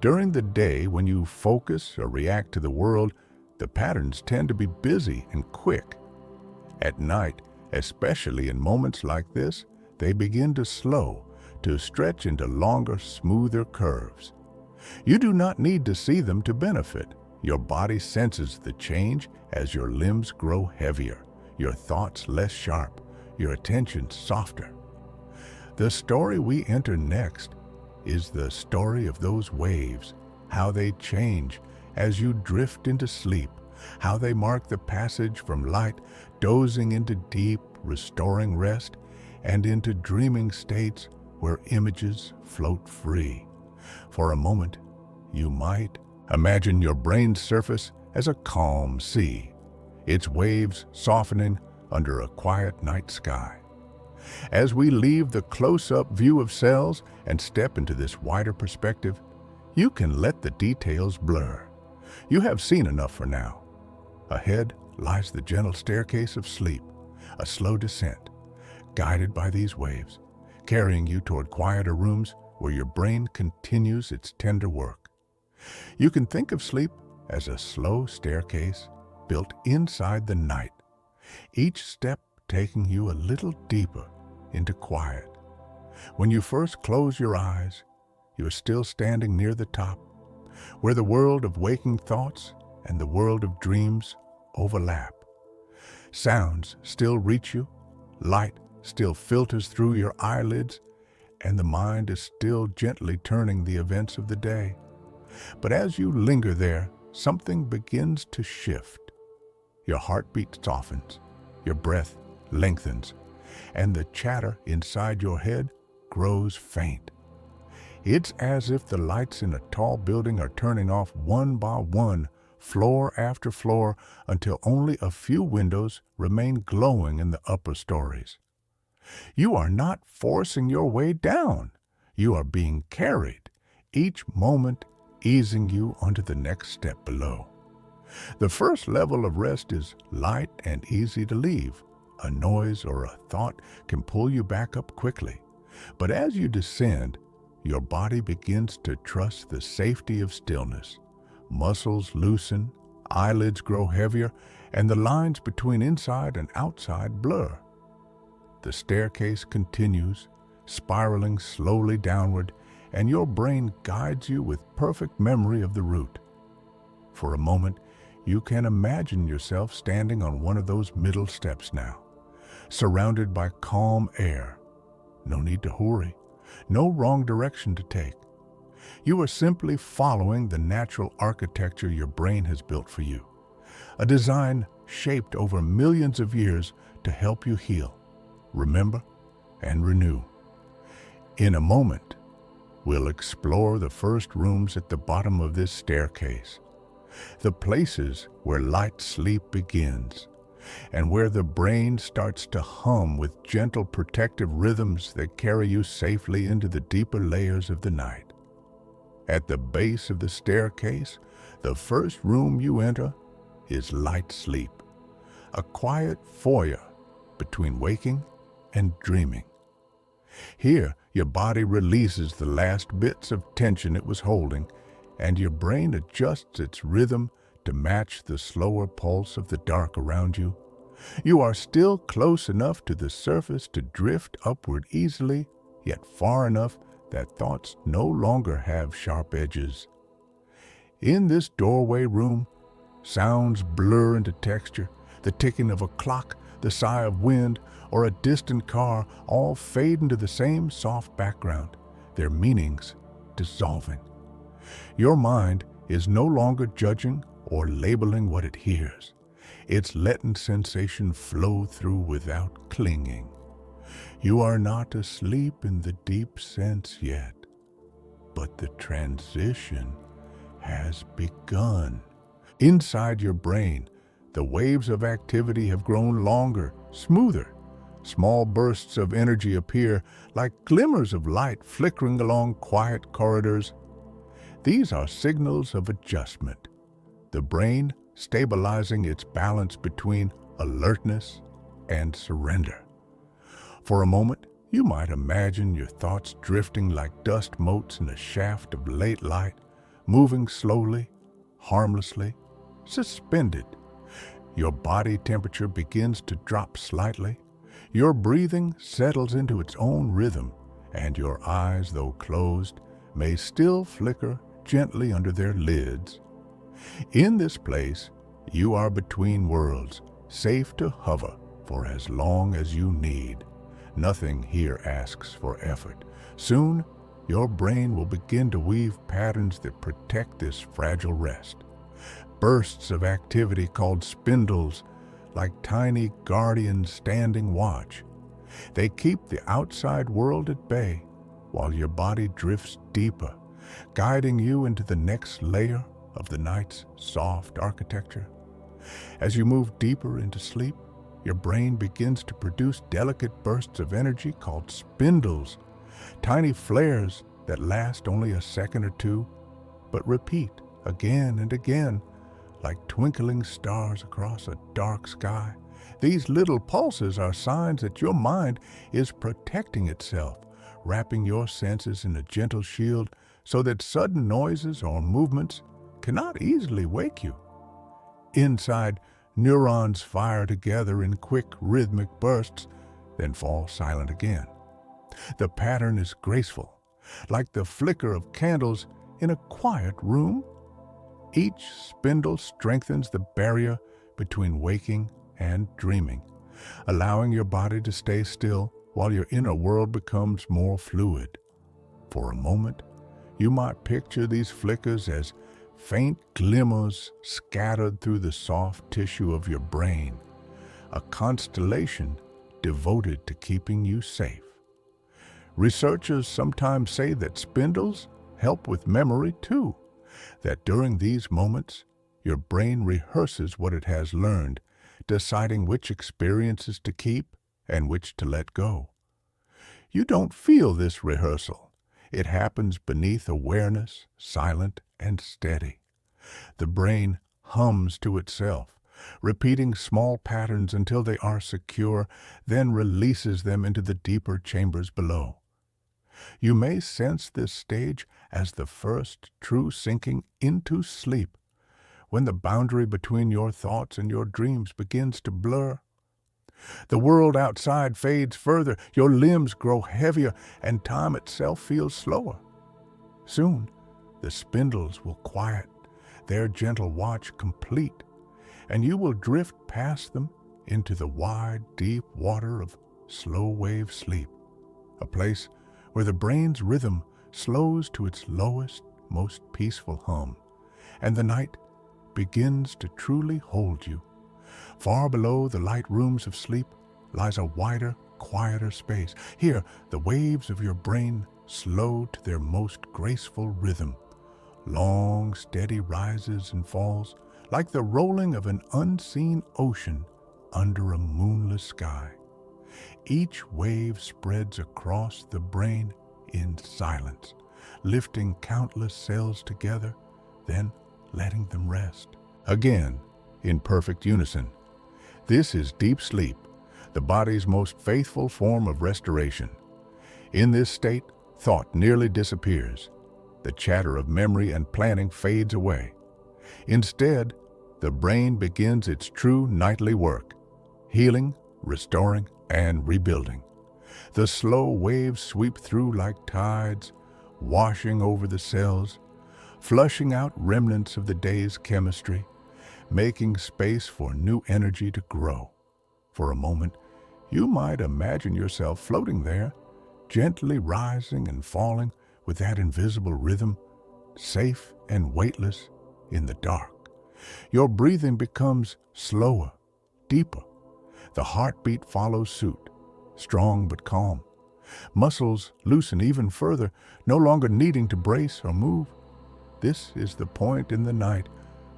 During the day, when you focus or react to the world, the patterns tend to be busy and quick. At night, especially in moments like this, they begin to slow, to stretch into longer, smoother curves. You do not need to see them to benefit. Your body senses the change as your limbs grow heavier, your thoughts less sharp, your attention softer. The story we enter next is the story of those waves, how they change as you drift into sleep, how they mark the passage from light, dozing into deep, restoring rest, and into dreaming states where images float free. For a moment, you might imagine your brain's surface as a calm sea, its waves softening under a quiet night sky. As we leave the close-up view of cells and step into this wider perspective, you can let the details blur. You have seen enough for now. Ahead lies the gentle staircase of sleep, a slow descent, guided by these waves, carrying you toward quieter rooms where your brain continues its tender work. You can think of sleep as a slow staircase built inside the night, each step taking you a little deeper into quiet. When you first close your eyes, you are still standing near the top, where the world of waking thoughts and the world of dreams overlap. Sounds still reach you, light still filters through your eyelids, and the mind is still gently turning the events of the day. But as you linger there, something begins to shift. Your heartbeat softens, your breath lengthens, and the chatter inside your head grows faint. It's as if the lights in a tall building are turning off one by one, floor after floor, until only a few windows remain glowing in the upper stories. You are not forcing your way down. You are being carried, each moment easing you onto the next step below. The first level of rest is light and easy to leave. A noise or a thought can pull you back up quickly. But as you descend, your body begins to trust the safety of stillness. Muscles loosen, eyelids grow heavier, and the lines between inside and outside blur. The staircase continues, spiraling slowly downward, and your brain guides you with perfect memory of the route. For a moment, you can imagine yourself standing on one of those middle steps now, surrounded by calm air. No need to hurry, no wrong direction to take. You are simply following the natural architecture your brain has built for you, a design shaped over millions of years to help you heal, remember, and renew. In a moment, we'll explore the first rooms at the bottom of this staircase, the places where light sleep begins, and where the brain starts to hum with gentle protective rhythms that carry you safely into the deeper layers of the night. At the base of the staircase, the first room you enter is light sleep, a quiet foyer between waking and dreaming. Here, your body releases the last bits of tension it was holding, and your brain adjusts its rhythm to match the slower pulse of the dark around you. You are still close enough to the surface to drift upward easily, yet far enough that thoughts no longer have sharp edges. In this doorway room, sounds blur into texture. The ticking of a clock, the sigh of wind, or a distant car all fade into the same soft background, their meanings dissolving. Your mind is no longer judging or labeling what it hears. It's letting sensation flow through without clinging. You are not asleep in the deep sense yet. But the transition has begun. Inside your brain, the waves of activity have grown longer, smoother. Small bursts of energy appear like glimmers of light flickering along quiet corridors. These are signals of adjustment, the brain stabilizing its balance between alertness and surrender. For a moment, you might imagine your thoughts drifting like dust motes in a shaft of late light, moving slowly, harmlessly, suspended. Your body temperature begins to drop slightly. Your breathing settles into its own rhythm, and your eyes, though closed, may still flicker gently under their lids. In this place, you are between worlds, safe to hover for as long as you need. Nothing here asks for effort. Soon, your brain will begin to weave patterns that protect this fragile rest. Bursts of activity called spindles, like tiny guardians standing watch. They keep the outside world at bay while your body drifts deeper, guiding you into the next layer of the night's soft architecture. As you move deeper into sleep, your brain begins to produce delicate bursts of energy called spindles, tiny flares that last only a second or two, but repeat again and again, like twinkling stars across a dark sky. These little pulses are signs that your mind is protecting itself, wrapping your senses in a gentle shield so that sudden noises or movements cannot easily wake you. Inside, neurons fire together in quick, rhythmic bursts, then fall silent again. The pattern is graceful, like the flicker of candles in a quiet room. Each spindle strengthens the barrier between waking and dreaming, allowing your body to stay still while your inner world becomes more fluid. For a moment, you might picture these flickers as faint glimmers scattered through the soft tissue of your brain, a constellation devoted to keeping you safe. Researchers sometimes say that spindles help with memory too, that during these moments, your brain rehearses what it has learned, deciding which experiences to keep and which to let go. You don't feel this rehearsal. It happens beneath awareness, silent and steady. The brain hums to itself, repeating small patterns until they are secure, then releases them into the deeper chambers below. You may sense this stage as the first true sinking into sleep, when the boundary between your thoughts and your dreams begins to blur. The world outside fades further, your limbs grow heavier, and time itself feels slower. Soon, the spindles will quiet, their gentle watch complete, and you will drift past them into the wide, deep water of slow-wave sleep, a place where the brain's rhythm slows to its lowest, most peaceful hum, and the night begins to truly hold you. Far below the light rooms of sleep lies a wider, quieter space. Here, the waves of your brain slow to their most graceful rhythm. Long, steady rises and falls, like the rolling of an unseen ocean under a moonless sky. Each wave spreads across the brain in silence, lifting countless cells together, then letting them rest. Again, in perfect unison. This is deep sleep, the body's most faithful form of restoration. In this state, thought nearly disappears. The chatter of memory and planning fades away. Instead, the brain begins its true nightly work, healing, restoring, and rebuilding. The slow waves sweep through like tides, washing over the cells, flushing out remnants of the day's chemistry, making space for new energy to grow. For a moment, you might imagine yourself floating there, gently rising and falling with that invisible rhythm, safe and weightless in the dark. Your breathing becomes slower, deeper. The heartbeat follows suit, strong but calm. Muscles loosen even further, no longer needing to brace or move. This is the point in the night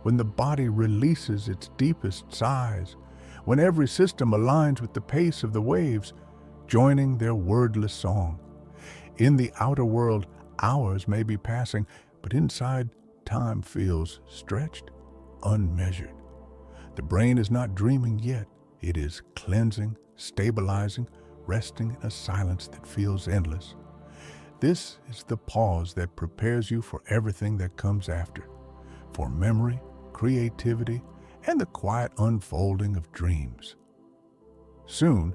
when the body releases its deepest sighs, when every system aligns with the pace of the waves, joining their wordless song. In the outer world, hours may be passing, but inside, time feels stretched, unmeasured. The brain is not dreaming yet. It is cleansing, stabilizing, resting in a silence that feels endless. This is the pause that prepares you for everything that comes after, for memory, creativity, and the quiet unfolding of dreams. Soon,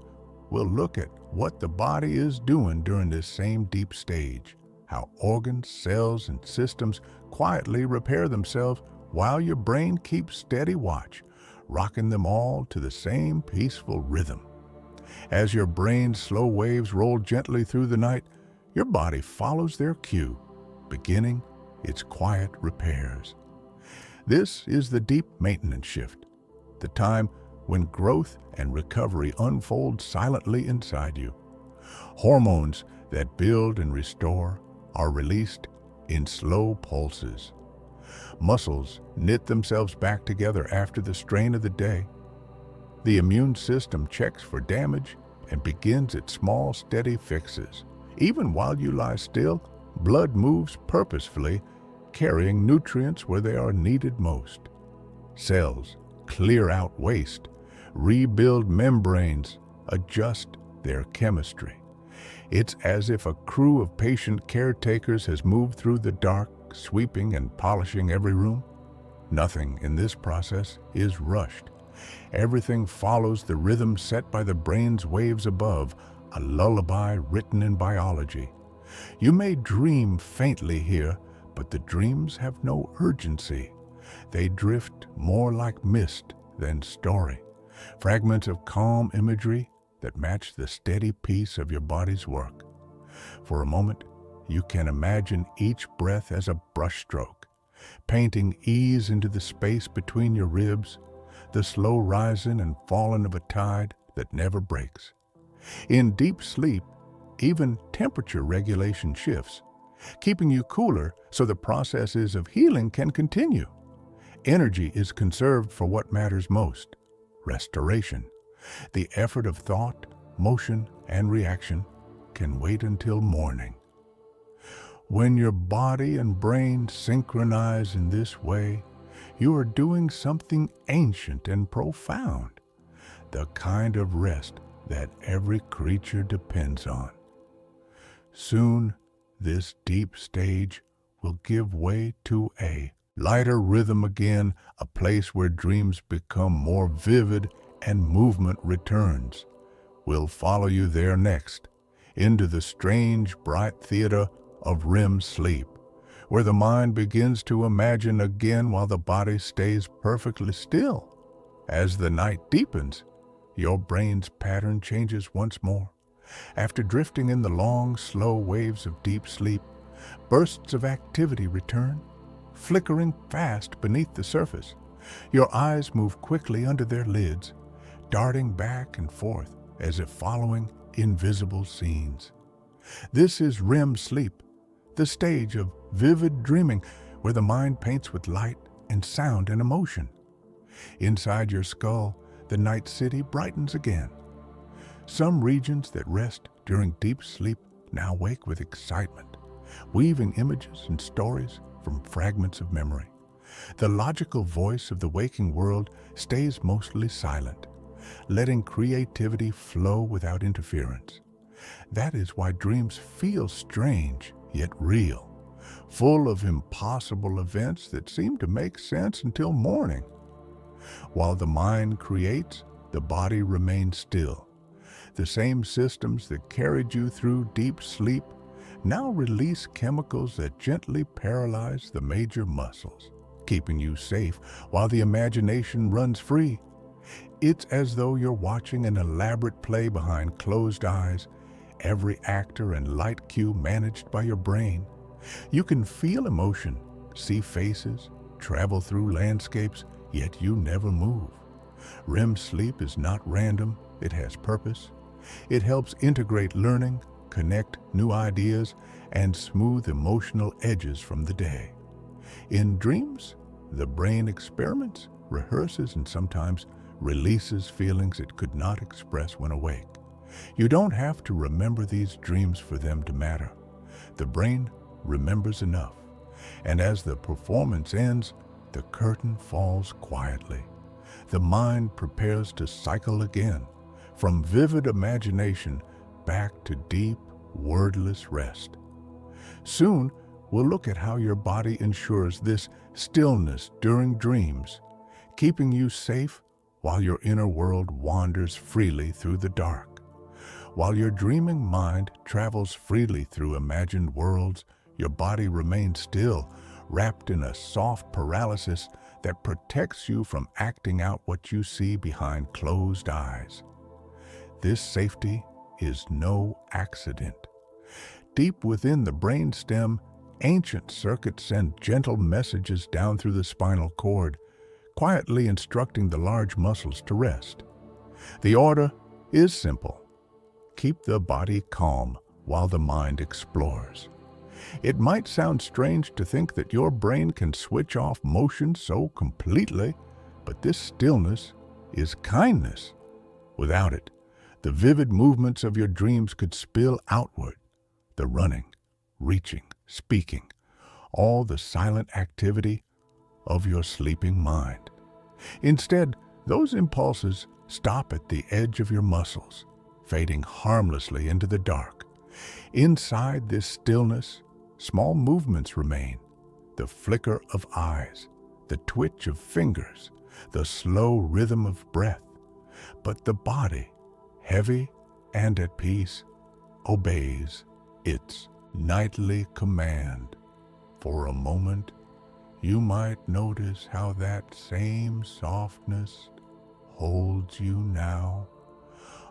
we'll look at what the body is doing during this same deep stage, how organs, cells, and systems quietly repair themselves while your brain keeps steady watch, rocking them all to the same peaceful rhythm. As your brain's slow waves roll gently through the night, your body follows their cue, beginning its quiet repairs. This is the deep maintenance shift, the time when growth and recovery unfold silently inside you. Hormones that build and restore are released in slow pulses. Muscles knit themselves back together after the strain of the day. The immune system checks for damage and begins its small, steady fixes. Even while you lie still, blood moves purposefully, carrying nutrients where they are needed most. Cells clear out waste, rebuild membranes, adjust their chemistry. It's as if a crew of patient caretakers has moved through the dark, sweeping and polishing every room. Nothing in this process is rushed. Everything follows the rhythm set by the brain's waves above, a lullaby written in biology. You may dream faintly here, but the dreams have no urgency. They drift more like mist than story, fragments of calm imagery that match the steady peace of your body's work. For a moment, you can imagine each breath as a brushstroke, painting ease into the space between your ribs, the slow rising and falling of a tide that never breaks. In deep sleep, even temperature regulation shifts, keeping you cooler so the processes of healing can continue. Energy is conserved for what matters most: restoration. The effort of thought, motion, and reaction can wait until morning. When your body and brain synchronize in this way, you are doing something ancient and profound, the kind of rest that every creature depends on. Soon, this deep stage will give way to a lighter rhythm again, a place where dreams become more vivid and movement returns. We'll follow you there next, into the strange, bright theater of REM sleep, where the mind begins to imagine again while the body stays perfectly still. As the night deepens, your brain's pattern changes once more. After drifting in the long, slow waves of deep sleep, bursts of activity return, flickering fast beneath the surface. Your eyes move quickly under their lids, darting back and forth as if following invisible scenes. This is REM sleep, the stage of vivid dreaming where the mind paints with light and sound and emotion. Inside your skull, the night city brightens again. Some regions that rest during deep sleep now wake with excitement, weaving images and stories from fragments of memory. The logical voice of the waking world stays mostly silent, letting creativity flow without interference. That is why dreams feel strange yet real, full of impossible events that seem to make sense until morning. While the mind creates, the body remains still. The same systems that carried you through deep sleep now release chemicals that gently paralyze the major muscles, keeping you safe while the imagination runs free. It's as though you're watching an elaborate play behind closed eyes, every actor and light cue managed by your brain. You can feel emotion, see faces, travel through landscapes, yet you never move. REM sleep is not random, it has purpose. It helps integrate learning, connect new ideas and smooth emotional edges from the day. In dreams, the brain experiments, rehearses, and sometimes releases feelings it could not express when awake. You don't have to remember these dreams for them to matter. The brain remembers enough, and as the performance ends, the curtain falls quietly. The mind prepares to cycle again, from vivid imagination back to deep, wordless rest. Soon, we'll look at how your body ensures this stillness during dreams, keeping you safe while your inner world wanders freely through the dark. While your dreaming mind travels freely through imagined worlds, your body remains still, wrapped in a soft paralysis that protects you from acting out what you see behind closed eyes. This safety is no accident. Deep within the brainstem, ancient circuits send gentle messages down through the spinal cord, quietly instructing the large muscles to rest. The order is simple. Keep the body calm while the mind explores. It might sound strange to think that your brain can switch off motion so completely, but this stillness is kindness. Without it, the vivid movements of your dreams could spill outward. The running, reaching, speaking, all the silent activity of your sleeping mind. Instead, those impulses stop at the edge of your muscles, fading harmlessly into the dark. Inside this stillness, small movements remain: the flicker of eyes, the twitch of fingers, the slow rhythm of breath. But the body, heavy and at peace, obeys its nightly command. For a moment, you might notice how that same softness holds you now,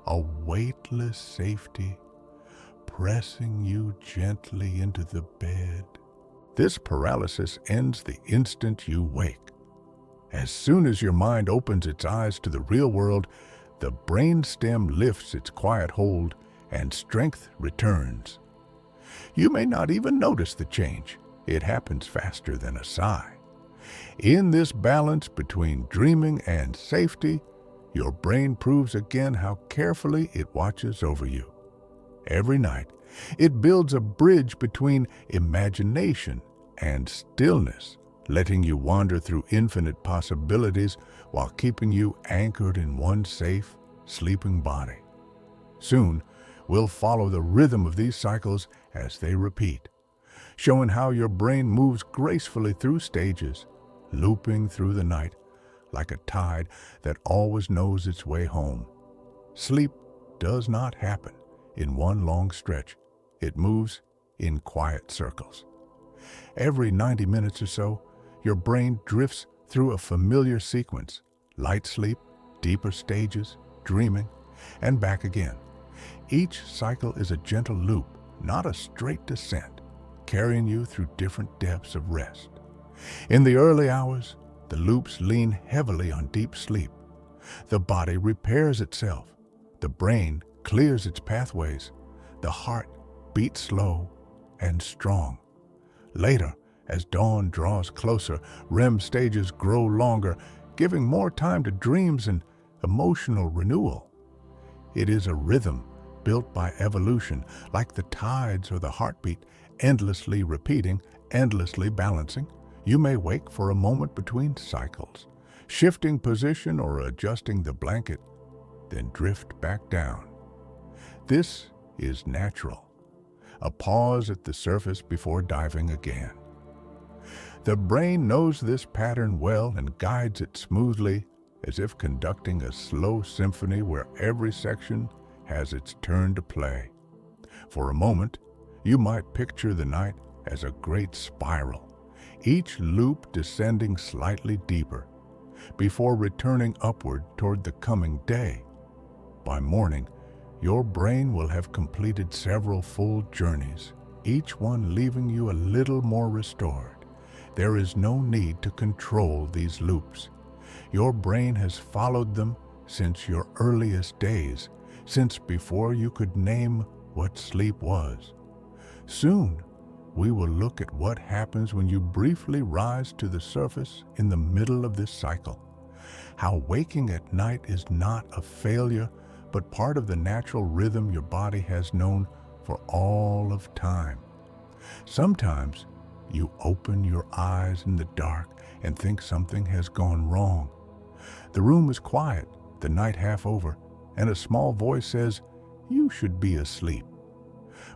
a weightless safety pressing you gently into the bed. This paralysis ends the instant you wake. As soon as your mind opens its eyes to the real world, the brainstem lifts its quiet hold and strength returns. You may not even notice the change. It happens faster than a sigh. In this balance between dreaming and safety, your brain proves again how carefully it watches over you. Every night, it builds a bridge between imagination and stillness, letting you wander through infinite possibilities while keeping you anchored in one safe, sleeping body. Soon, we'll follow the rhythm of these cycles as they repeat, showing how your brain moves gracefully through stages, looping through the night like a tide that always knows its way home. Sleep does not happen in one long stretch. It moves in quiet circles. Every 90 minutes or so, your brain drifts through a familiar sequence: light sleep, deeper stages, dreaming, and back again. Each cycle is a gentle loop, not a straight descent, carrying you through different depths of rest. In the early hours, the loops lean heavily on deep sleep. The body repairs itself. The brain clears its pathways. The heart beats slow and strong. Later, as dawn draws closer, REM stages grow longer, giving more time to dreams and emotional renewal. It is a rhythm built by evolution, like the tides or the heartbeat, endlessly repeating, endlessly balancing. You may wake for a moment between cycles, shifting position or adjusting the blanket, then drift back down. This is natural, a pause at the surface before diving again. The brain knows this pattern well and guides it smoothly, as if conducting a slow symphony where every section has its turn to play. For a moment, you might picture the night as a great spiral, each loop descending slightly deeper, before returning upward toward the coming day. By morning, your brain will have completed several full journeys, each one leaving you a little more restored. There is no need to control these loops. Your brain has followed them since your earliest days, since before you could name what sleep was. Soon, we will look at what happens when you briefly rise to the surface in the middle of this cycle. How waking at night is not a failure, but part of the natural rhythm your body has known for all of time. Sometimes you open your eyes in the dark and think something has gone wrong. The room is quiet, the night half over, and a small voice says, "You should be asleep."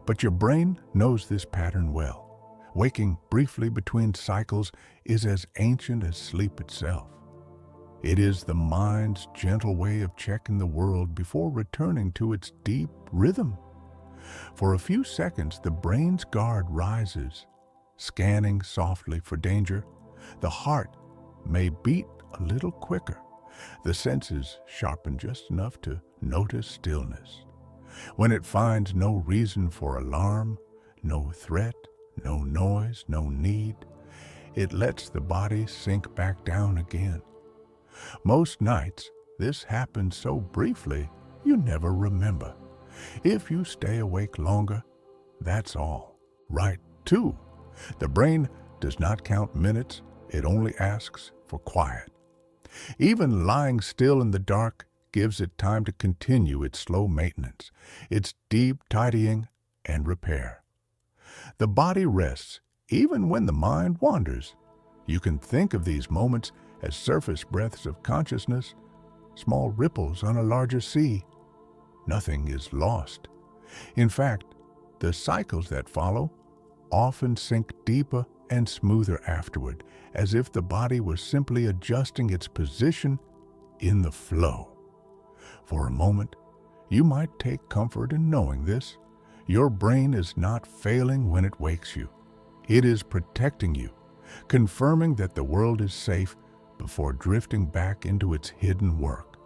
But your brain knows this pattern well. Waking briefly between cycles is as ancient as sleep itself. It is the mind's gentle way of checking the world before returning to its deep rhythm. For a few seconds, the brain's guard rises, scanning softly for danger. The heart may beat a little quicker. The senses sharpen just enough to notice stillness. When it finds no reason for alarm, no threat, no noise, no need, it lets the body sink back down again. Most nights, this happens so briefly, you never remember. If you stay awake longer, that's all. Right, too. The brain does not count minutes, it only asks for quiet. Even lying still in the dark gives it time to continue its slow maintenance, its deep tidying and repair. The body rests even when the mind wanders. You can think of these moments as surface breaths of consciousness, small ripples on a larger sea. Nothing is lost. In fact, the cycles that follow often sink deeper and smoother afterward, as if the body was simply adjusting its position in the flow. For a moment, you might take comfort in knowing this. Your brain is not failing when it wakes you. It is protecting you, confirming that the world is safe before drifting back into its hidden work.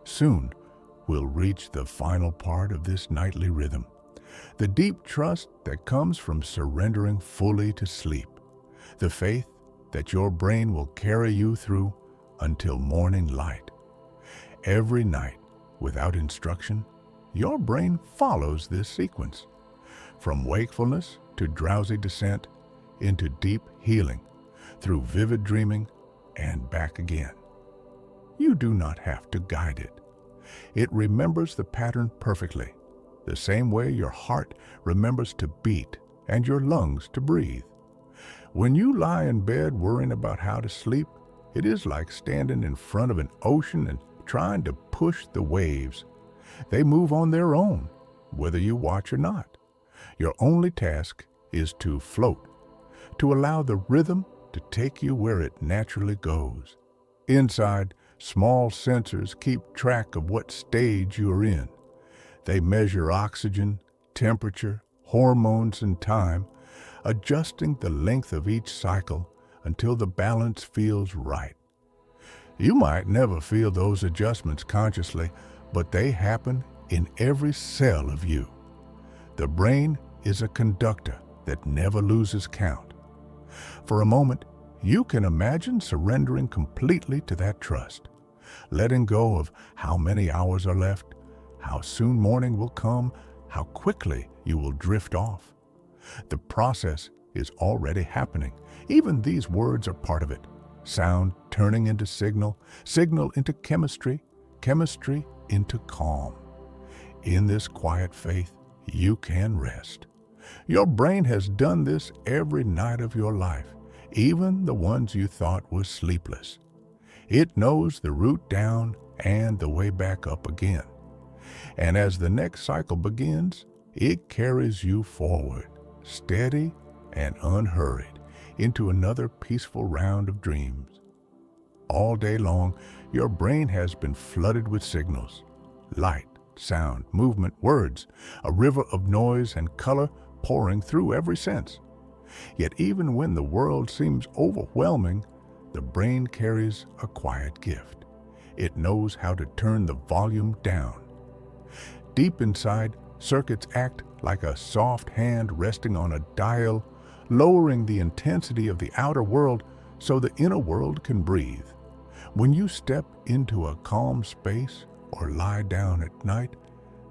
Soon, we'll reach the final part of this nightly rhythm, the deep trust that comes from surrendering fully to sleep, the faith that your brain will carry you through until morning light. Every night, without instruction, your brain follows this sequence, from wakefulness to drowsy descent into deep healing, through vivid dreaming and back again. You do not have to guide it. It remembers the pattern perfectly, the same way your heart remembers to beat and your lungs to breathe. When you lie in bed worrying about how to sleep, it is like standing in front of an ocean and trying to push the waves. They move on their own, whether you watch or not. Your only task is to float, to allow the rhythm to take you where it naturally goes. Inside, small sensors keep track of what stage you're in. They measure oxygen, temperature, hormones, and time, adjusting the length of each cycle until the balance feels right. You might never feel those adjustments consciously, but they happen in every cell of you. The brain is a conductor that never loses count. For a moment, you can imagine surrendering completely to that trust, letting go of how many hours are left, how soon morning will come, how quickly you will drift off. The process is already happening. Even these words are part of it. Sound turning into signal, signal into chemistry, chemistry into calm. In this quiet faith, you can rest. Your brain has done this every night of your life, even the ones you thought were sleepless. It knows the route down and the way back up again. And as the next cycle begins, it carries you forward, steady and unhurried, into another peaceful round of dreams. All day long, your brain has been flooded with signals, light, sound, movement, words, a river of noise and color pouring through every sense. Yet even when the world seems overwhelming, the brain carries a quiet gift. It knows how to turn the volume down. Deep inside, circuits act like a soft hand resting on a dial, lowering the intensity of the outer world so the inner world can breathe. When you step into a calm space or lie down at night,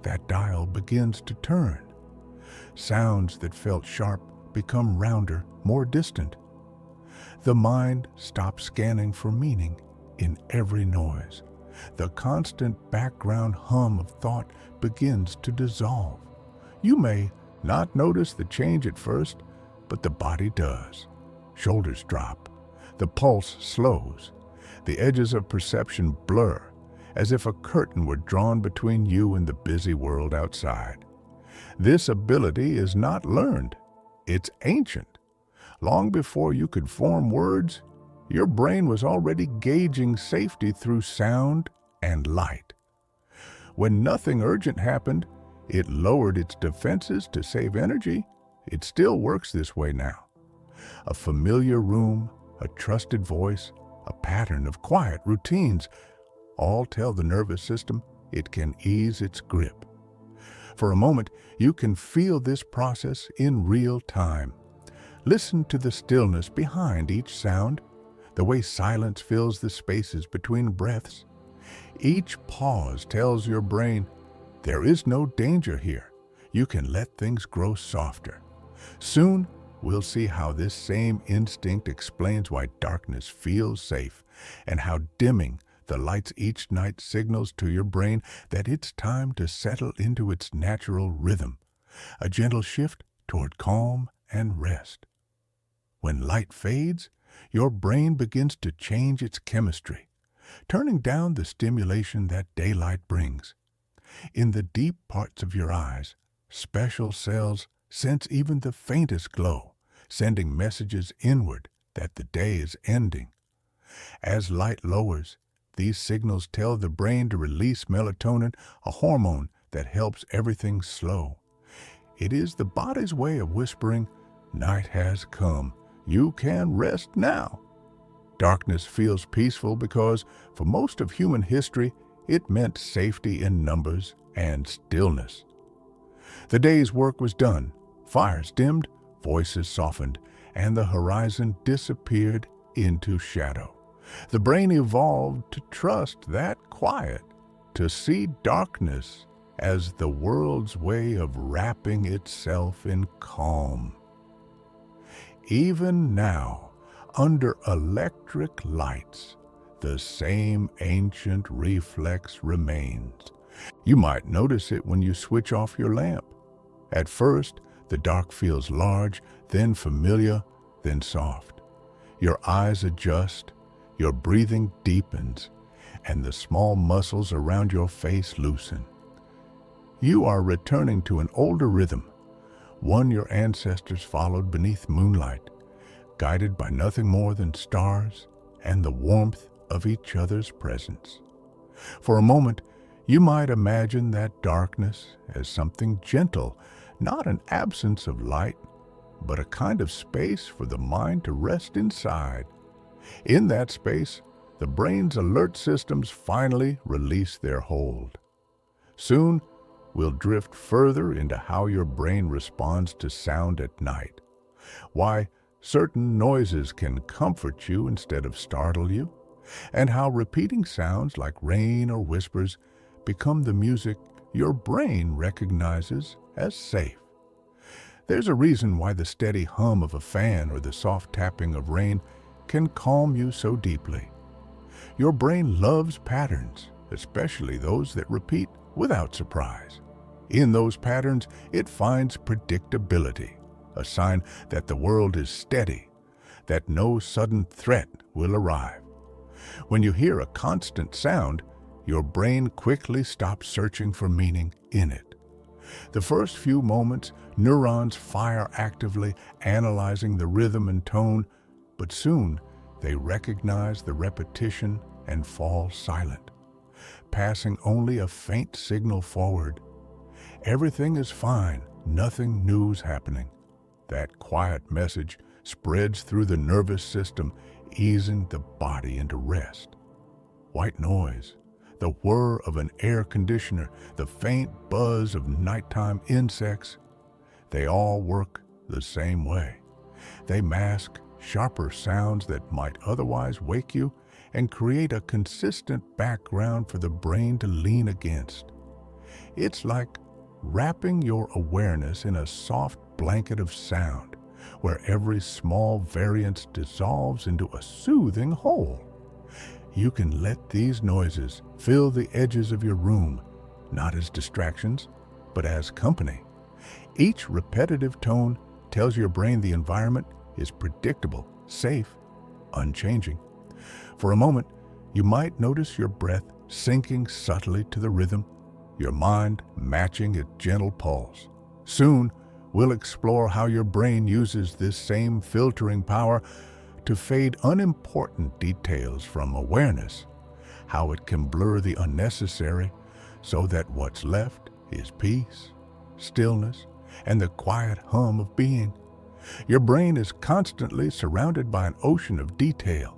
that dial begins to turn. Sounds that felt sharp become rounder, more distant. The mind stops scanning for meaning in every noise. The constant background hum of thought begins to dissolve. You may not notice the change at first, but the body does. Shoulders drop. The pulse slows. The edges of perception blur, as if a curtain were drawn between you and the busy world outside. This ability is not learned. It's ancient. Long before you could form words, your brain was already gauging safety through sound and light. When nothing urgent happened, it lowered its defenses to save energy. It still works this way now. A familiar room, a trusted voice, a pattern of quiet routines, all tell the nervous system it can ease its grip. For a moment, you can feel this process in real time. Listen to the stillness behind each sound, the way silence fills the spaces between breaths. Each pause tells your brain, there is no danger here. You can let things grow softer. Soon, we'll see how this same instinct explains why darkness feels safe and how dimming the lights each night signals to your brain that it's time to settle into its natural rhythm, a gentle shift toward calm and rest. When light fades, your brain begins to change its chemistry, turning down the stimulation that daylight brings. In the deep parts of your eyes, special cells sense even the faintest glow, sending messages inward that the day is ending. As light lowers, these signals tell the brain to release melatonin, a hormone that helps everything slow. It is the body's way of whispering, night has come. You can rest now. Darkness feels peaceful because, for most of human history, it meant safety in numbers and stillness. The day's work was done, fires dimmed, voices softened, and the horizon disappeared into shadow. The brain evolved to trust that quiet, to see darkness as the world's way of wrapping itself in calm. Even now, under electric lights, the same ancient reflex remains. You might notice it when you switch off your lamp. At first, the dark feels large, then familiar, then soft. Your eyes adjust, your breathing deepens, and the small muscles around your face loosen. You are returning to an older rhythm, one your ancestors followed beneath moonlight, guided by nothing more than stars and the warmth of each other's presence. For a moment, you might imagine that darkness as something gentle, not an absence of light, but a kind of space for the mind to rest inside. In that space, the brain's alert systems finally release their hold. Soon, we'll drift further into how your brain responds to sound at night, why certain noises can comfort you instead of startle you, and how repeating sounds like rain or whispers become the music your brain recognizes as safe. There's a reason why the steady hum of a fan or the soft tapping of rain can calm you so deeply. Your brain loves patterns, especially those that repeat without surprise. In those patterns, it finds predictability, a sign that the world is steady, that no sudden threat will arrive. When you hear a constant sound, your brain quickly stops searching for meaning in it. The first few moments, neurons fire actively, analyzing the rhythm and tone, but soon they recognize the repetition and fall silent, passing only a faint signal forward. Everything is fine, nothing new's happening. That quiet message spreads through the nervous system, easing the body into rest. White noise, the whir of an air conditioner, the faint buzz of nighttime insects, they all work the same way. They mask sharper sounds that might otherwise wake you and create a consistent background for the brain to lean against. It's like wrapping your awareness in a soft blanket of sound, where every small variance dissolves into a soothing whole. You can let these noises fill the edges of your room, not as distractions, but as company. Each repetitive tone tells your brain the environment is predictable, safe, unchanging. For a moment, you might notice your breath sinking subtly to the rhythm, your mind matching its gentle pulse. Soon, we'll explore how your brain uses this same filtering power to fade unimportant details from awareness, how it can blur the unnecessary so that what's left is peace, stillness, and the quiet hum of being. Your brain is constantly surrounded by an ocean of detail,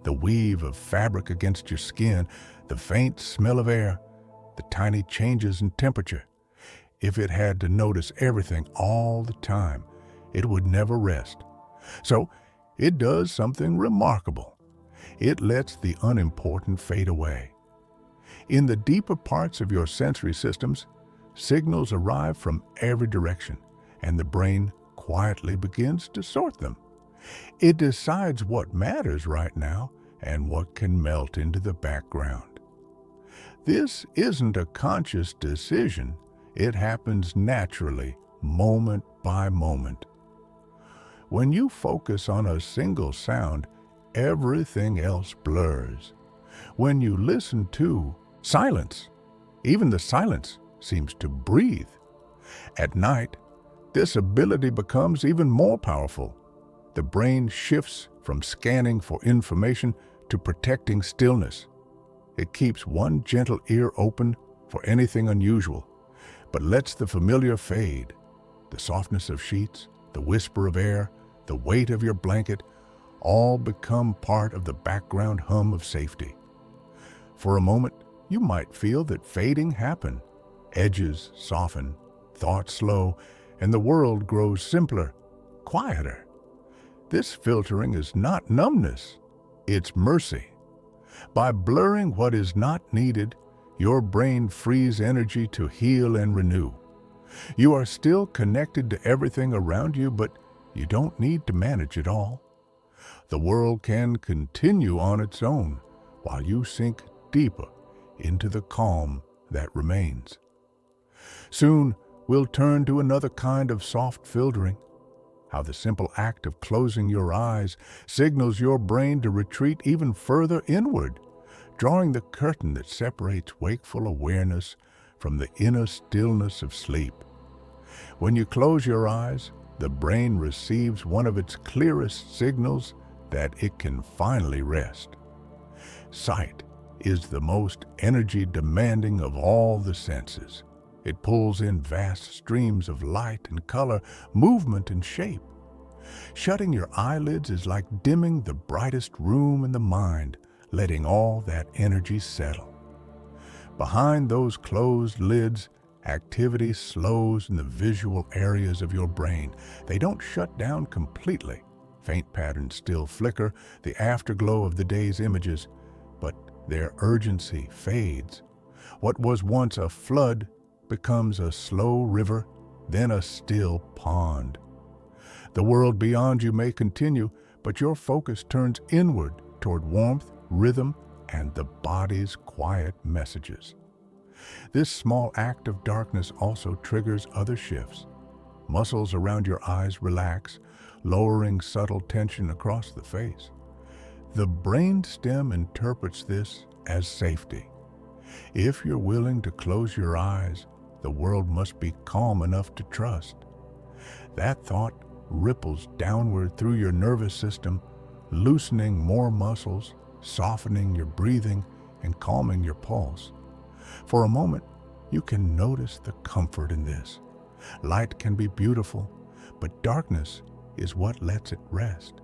the weave of fabric against your skin, the faint smell of air, the tiny changes in temperature. If it had to notice everything all the time, it would never rest. So, it does something remarkable. It lets the unimportant fade away. In the deeper parts of your sensory systems, signals arrive from every direction, and the brain quietly begins to sort them. It decides what matters right now and what can melt into the background. This isn't a conscious decision. It happens naturally, moment by moment. When you focus on a single sound, everything else blurs. When you listen to silence, even the silence seems to breathe. At night, this ability becomes even more powerful. The brain shifts from scanning for information to protecting stillness. It keeps one gentle ear open for anything unusual, but lets the familiar fade. The softness of sheets, the whisper of air, the weight of your blanket, all become part of the background hum of safety. For a moment, you might feel that fading happen. Edges soften, thoughts slow, and the world grows simpler, quieter. This filtering is not numbness, it's mercy. By blurring what is not needed, your brain frees energy to heal and renew. You are still connected to everything around you, but you don't need to manage it all. The world can continue on its own while you sink deeper into the calm that remains. Soon, we'll turn to another kind of soft filtering, how the simple act of closing your eyes signals your brain to retreat even further inward, drawing the curtain that separates wakeful awareness from the inner stillness of sleep. When you close your eyes, the brain receives one of its clearest signals that it can finally rest. Sight is the most energy-demanding of all the senses. It pulls in vast streams of light and color, movement and shape. Shutting your eyelids is like dimming the brightest room in the mind, letting all that energy settle. Behind those closed lids, activity slows in the visual areas of your brain. They don't shut down completely. Faint patterns still flicker, the afterglow of the day's images, but their urgency fades. What was once a flood becomes a slow river, then a still pond. The world beyond you may continue, but your focus turns inward toward warmth, rhythm, and the body's quiet messages. This small act of darkness also triggers other shifts. Muscles around your eyes relax, lowering subtle tension across the face. The brainstem interprets this as safety. If you're willing to close your eyes, the world must be calm enough to trust. That thought ripples downward through your nervous system, loosening more muscles, softening your breathing, and calming your pulse. For a moment, you can notice the comfort in this. Light can be beautiful, but darkness is what lets it rest.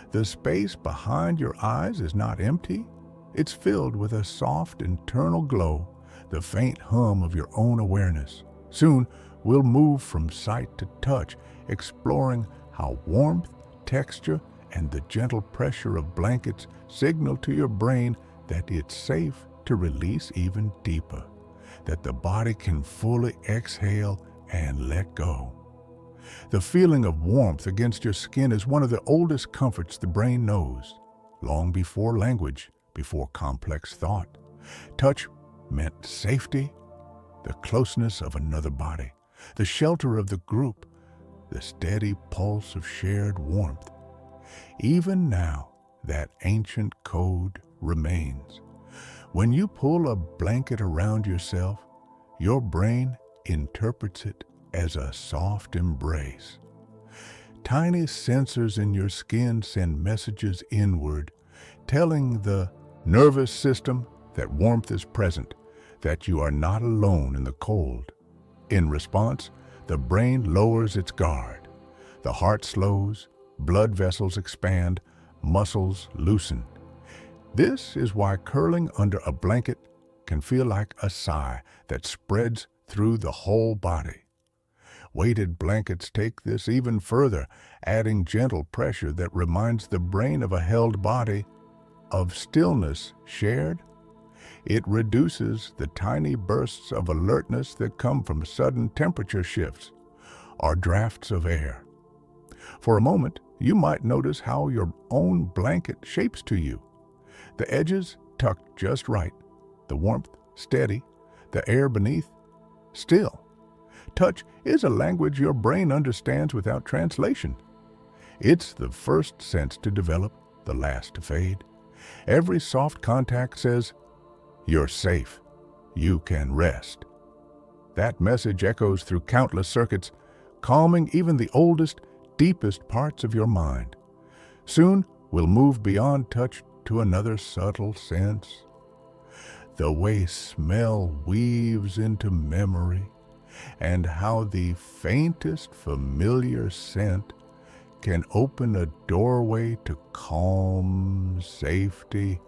The space behind your eyes is not empty. It's filled with a soft internal glow, the faint hum of your own awareness. Soon, we'll move from sight to touch, exploring how warmth, texture, and the gentle pressure of blankets signal to your brain that it's safe to release even deeper. that the body can fully exhale and let go. The feeling of warmth against your skin is one of the oldest comforts the brain knows, long before language, before complex thought. Touch meant safety, the closeness of another body, the shelter of the group, the steady pulse of shared warmth. Even now, that ancient code remains. When you pull a blanket around yourself, your brain interprets it as a soft embrace. Tiny sensors in your skin send messages inward, telling the nervous system that warmth is present, that you are not alone in the cold. In response, the brain lowers its guard. The heart slows, blood vessels expand, muscles loosen. This is why curling under a blanket can feel like a sigh that spreads through the whole body. Weighted blankets take this even further, adding gentle pressure that reminds the brain of a held body, of stillness shared. It reduces the tiny bursts of alertness that come from sudden temperature shifts or drafts of air. For a moment, you might notice how your own blanket shapes to you. The edges tucked just right, the warmth steady, the air beneath still. Touch is a language your brain understands without translation. It's the first sense to develop, the last to fade. Every soft contact says, "You're safe. You can rest." That message echoes through countless circuits, calming even the oldest, deepest parts of your mind. Soon, we'll move beyond touch to another subtle sense. The way smell weaves into memory, and how the faintest familiar scent can open a doorway to calm, safety,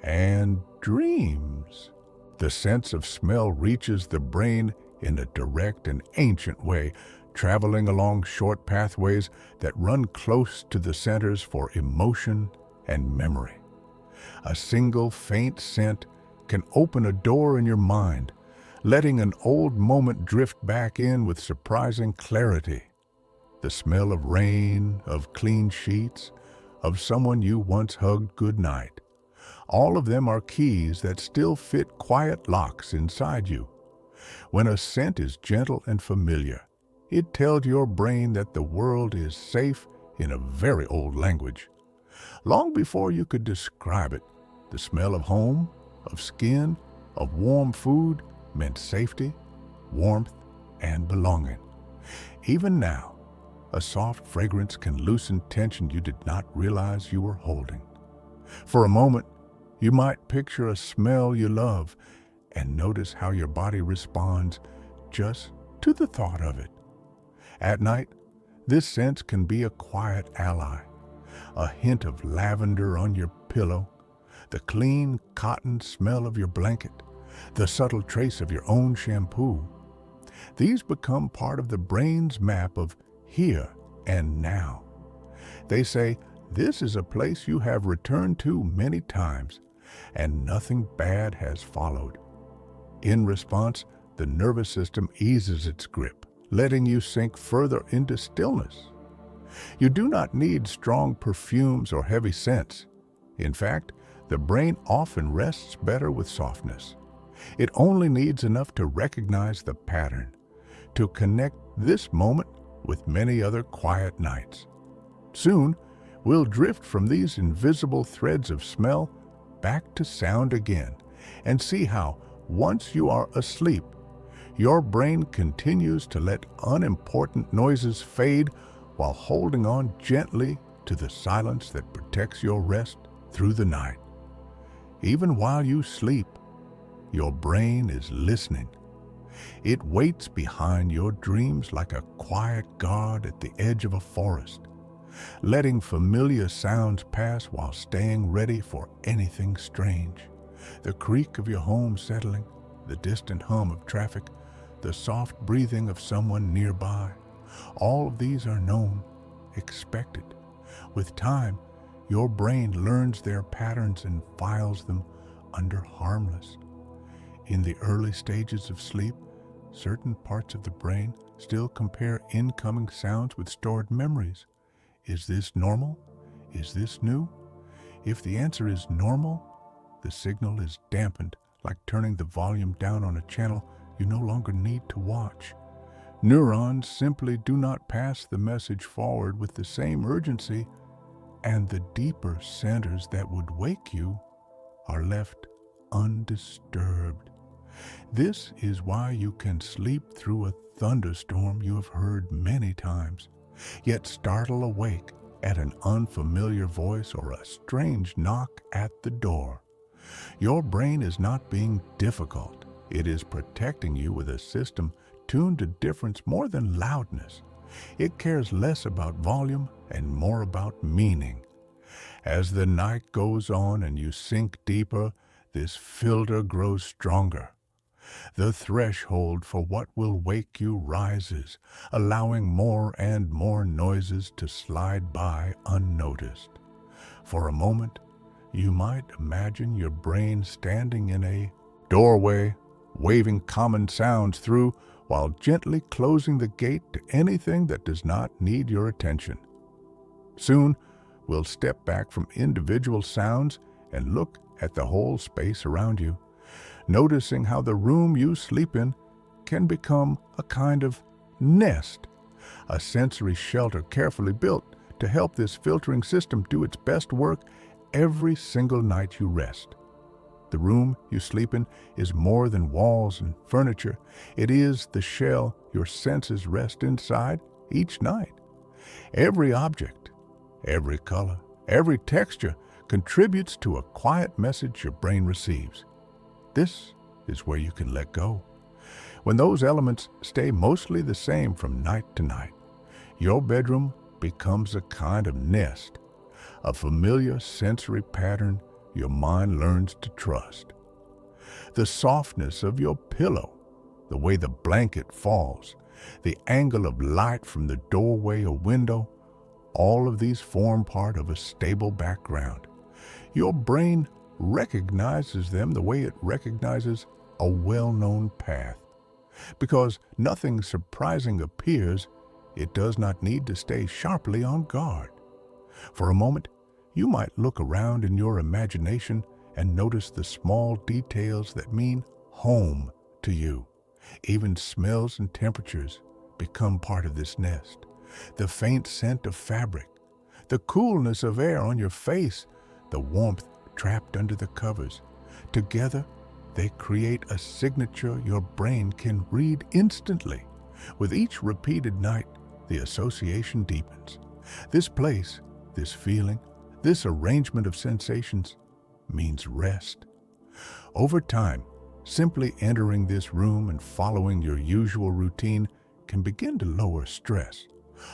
and dreams. The sense of smell reaches the brain in a direct and ancient way, traveling along short pathways that run close to the centers for emotion and memory. A single faint scent can open a door in your mind, letting an old moment drift back in with surprising clarity. The smell of rain, of clean sheets, of someone you once hugged goodnight. All of them are keys that still fit quiet locks inside you. When a scent is gentle and familiar, it tells your brain that the world is safe in a very old language. Long before you could describe it, the smell of home, of skin, of warm food meant safety, warmth, and belonging. Even now, a soft fragrance can loosen tension you did not realize you were holding. For a moment, you might picture a smell you love and notice how your body responds just to the thought of it. At night, this scent can be a quiet ally, a hint of lavender on your pillow, the clean cotton smell of your blanket, the subtle trace of your own shampoo. These become part of the brain's map of here and now. They say, this is a place you have returned to many times, and nothing bad has followed. In response, the nervous system eases its grip, letting you sink further into stillness. You do not need strong perfumes or heavy scents. In fact, the brain often rests better with softness. It only needs enough to recognize the pattern, to connect this moment with many other quiet nights. Soon, we'll drift from these invisible threads of smell back to sound again, and see how, once you are asleep, your brain continues to let unimportant noises fade while holding on gently to the silence that protects your rest through the night. Even while you sleep, your brain is listening. It waits behind your dreams like a quiet guard at the edge of a forest, letting familiar sounds pass while staying ready for anything strange. The creak of your home settling, the distant hum of traffic, the soft breathing of someone nearby. All of these are known, expected. With time, your brain learns their patterns and files them under harmless. In the early stages of sleep, certain parts of the brain still compare incoming sounds with stored memories. Is this normal? Is this new? If the answer is normal, the signal is dampened, like turning the volume down on a channel you no longer need to watch. Neurons simply do not pass the message forward with the same urgency, and the deeper centers that would wake you are left undisturbed. This is why you can sleep through a thunderstorm you have heard many times, yet startle awake at an unfamiliar voice or a strange knock at the door. Your brain is not being difficult. It is protecting you with a system tuned to difference more than loudness. It cares less about volume and more about meaning. As the night goes on and you sink deeper, this filter grows stronger. The threshold for what will wake you rises, allowing more and more noises to slide by unnoticed. For a moment, you might imagine your brain standing in a doorway, waving common sounds through while gently closing the gate to anything that does not need your attention. Soon, we'll step back from individual sounds and look at the whole space around you, noticing how the room you sleep in can become a kind of nest, a sensory shelter carefully built to help this filtering system do its best work every single night you rest. The room you sleep in is more than walls and furniture. It is the shell your senses rest inside each night. Every object, every color, every texture contributes to a quiet message your brain receives. This is where you can let go. When those elements stay mostly the same from night to night, your bedroom becomes a kind of nest, a familiar sensory pattern your mind learns to trust. The softness of your pillow, the way the blanket falls, the angle of light from the doorway or window, all of these form part of a stable background. Your brain recognizes them the way it recognizes a well-known path. Because nothing surprising appears, it does not need to stay sharply on guard. For a moment, you might look around in your imagination and notice the small details that mean home to you. Even smells and temperatures become part of this nest. The faint scent of fabric, the coolness of air on your face, the warmth trapped under the covers. Together, they create a signature your brain can read instantly. With each repeated night, the association deepens. This place, this feeling, this arrangement of sensations means rest. Over time, simply entering this room and following your usual routine can begin to lower stress,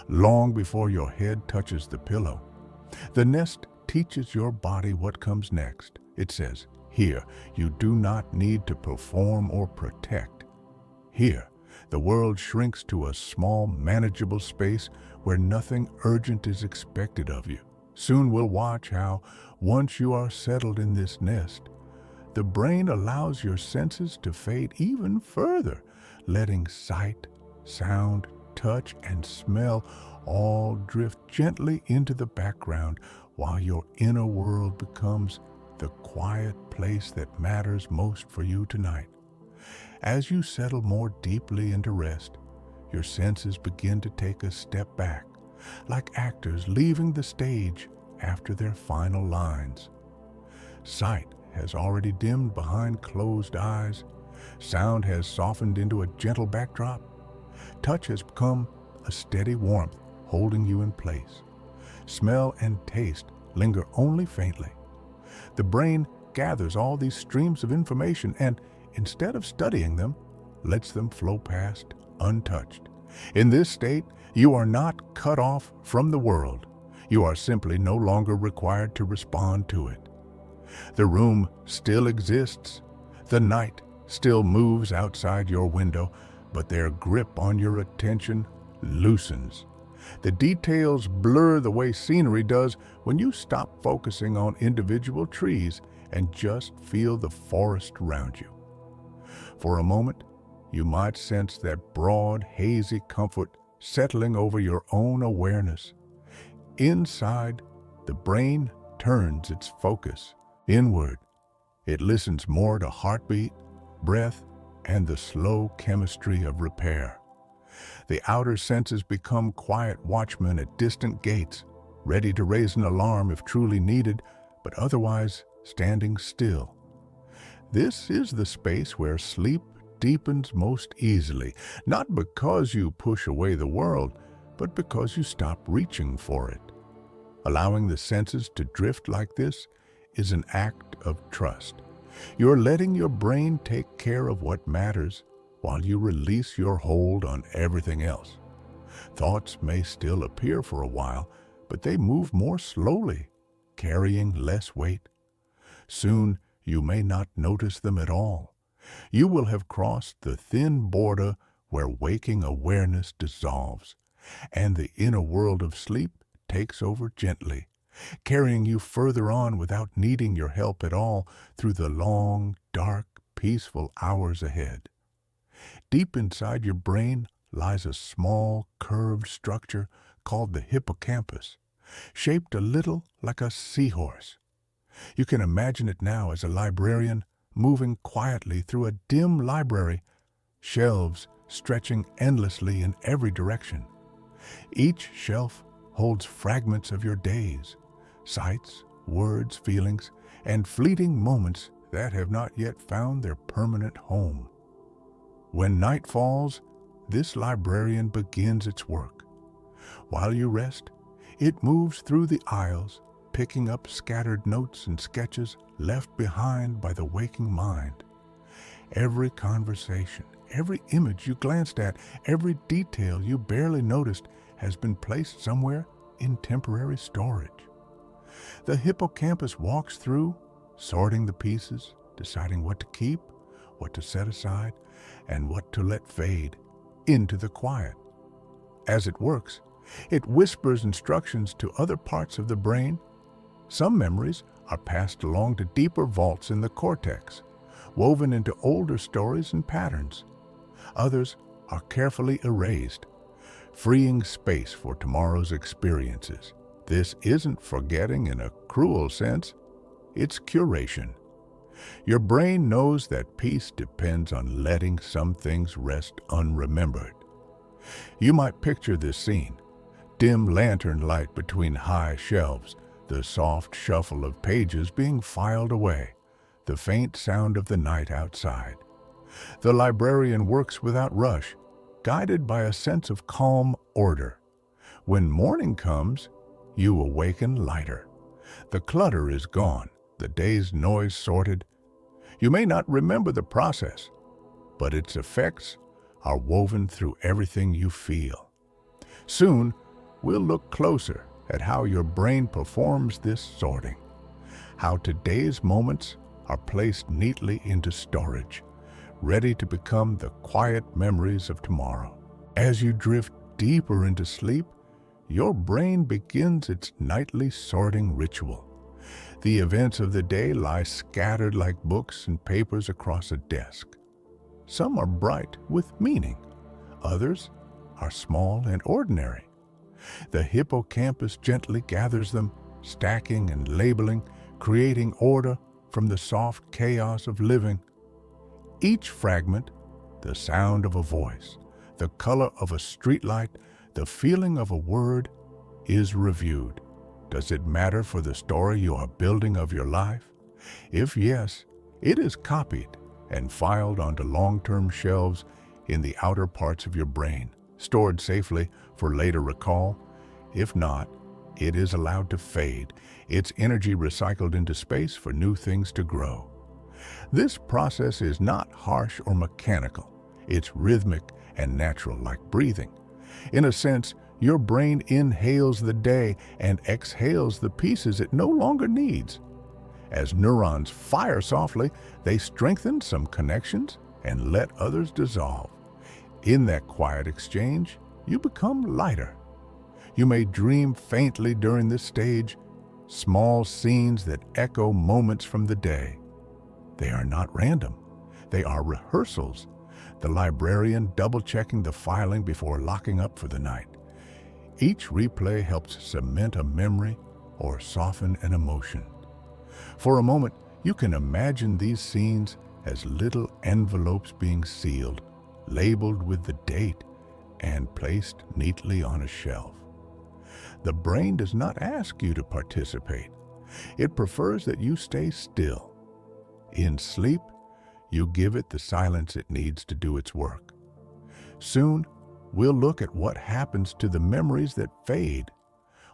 long before your head touches the pillow. The nest teaches your body what comes next. It says, here, you do not need to perform or protect. Here, the world shrinks to a small, manageable space where nothing urgent is expected of you. Soon we'll watch how, once you are settled in this nest, the brain allows your senses to fade even further, letting sight, sound, touch, and smell all drift gently into the background while your inner world becomes the quiet place that matters most for you tonight. As you settle more deeply into rest, your senses begin to take a step back, like actors leaving the stage after their final lines. Sight has already dimmed behind closed eyes. Sound has softened into a gentle backdrop. Touch has become a steady warmth holding you in place. Smell and taste linger only faintly. The brain gathers all these streams of information and, instead of studying them, lets them flow past untouched. In this state, you are not cut off from the world. You are simply no longer required to respond to it. The room still exists. The night still moves outside your window, but their grip on your attention loosens. The details blur the way scenery does when you stop focusing on individual trees and just feel the forest around you. For a moment, you might sense that broad, hazy comfort settling over your own awareness. Inside, the brain turns its focus inward. It listens more to heartbeat, breath, and the slow chemistry of repair. The outer senses become quiet watchmen at distant gates, ready to raise an alarm if truly needed, but otherwise standing still. This is the space where sleep deepens most easily, not because you push away the world, but because you stop reaching for it. Allowing the senses to drift like this is an act of trust. You're letting your brain take care of what matters while you release your hold on everything else. Thoughts may still appear for a while, but they move more slowly, carrying less weight. Soon, you may not notice them at all. You will have crossed the thin border where waking awareness dissolves, and the inner world of sleep takes over gently, carrying you further on without needing your help at all through the long, dark, peaceful hours ahead. Deep inside your brain lies a small, curved structure called the hippocampus, shaped a little like a seahorse. You can imagine it now as a librarian moving quietly through a dim library, shelves stretching endlessly in every direction. Each shelf holds fragments of your days, sights, words, feelings, and fleeting moments that have not yet found their permanent home. When night falls, this librarian begins its work. While you rest, it moves through the aisles, picking up scattered notes and sketches left behind by the waking mind. Every conversation, every image you glanced at, every detail you barely noticed has been placed somewhere in temporary storage. The hippocampus walks through, sorting the pieces, deciding what to keep, what to set aside, and what to let fade into the quiet. As it works, it whispers instructions to other parts of the brain. Some memories are passed along to deeper vaults in the cortex, woven into older stories and patterns. Others are carefully erased, freeing space for tomorrow's experiences. This isn't forgetting in a cruel sense, it's curation. Your brain knows that peace depends on letting some things rest unremembered. You might picture this scene: dim lantern light between high shelves, the soft shuffle of pages being filed away, the faint sound of the night outside. The librarian works without rush, guided by a sense of calm order. When morning comes, you awaken lighter. The clutter is gone, the day's noise sorted. You may not remember the process, but its effects are woven through everything you feel. Soon, we'll look closer at how your brain performs this sorting, how today's moments are placed neatly into storage, ready to become the quiet memories of tomorrow. As you drift deeper into sleep, your brain begins its nightly sorting ritual. The events of the day lie scattered like books and papers across a desk. Some are bright with meaning, others are small and ordinary. The hippocampus gently gathers them, stacking and labeling, creating order from the soft chaos of living. Each fragment, the sound of a voice, the color of a streetlight, the feeling of a word, is reviewed. Does it matter for the story you are building of your life? If yes, it is copied and filed onto long-term shelves in the outer parts of your brain, stored safely for later recall. If not, it is allowed to fade, its energy recycled into space for new things to grow. This process is not harsh or mechanical. It's rhythmic and natural, like breathing. In a sense, your brain inhales the day and exhales the pieces it no longer needs. As neurons fire softly, they strengthen some connections and let others dissolve. In that quiet exchange, you become lighter. You may dream faintly during this stage, small scenes that echo moments from the day. They are not random. They are rehearsals, the librarian double-checking the filing before locking up for the night. Each replay helps cement a memory or soften an emotion. For a moment, you can imagine these scenes as little envelopes being sealed, labeled with the date, and placed neatly on a shelf. The brain does not ask you to participate. It prefers that you stay still. In sleep, you give it the silence it needs to do its work. Soon, we'll look at what happens to the memories that fade,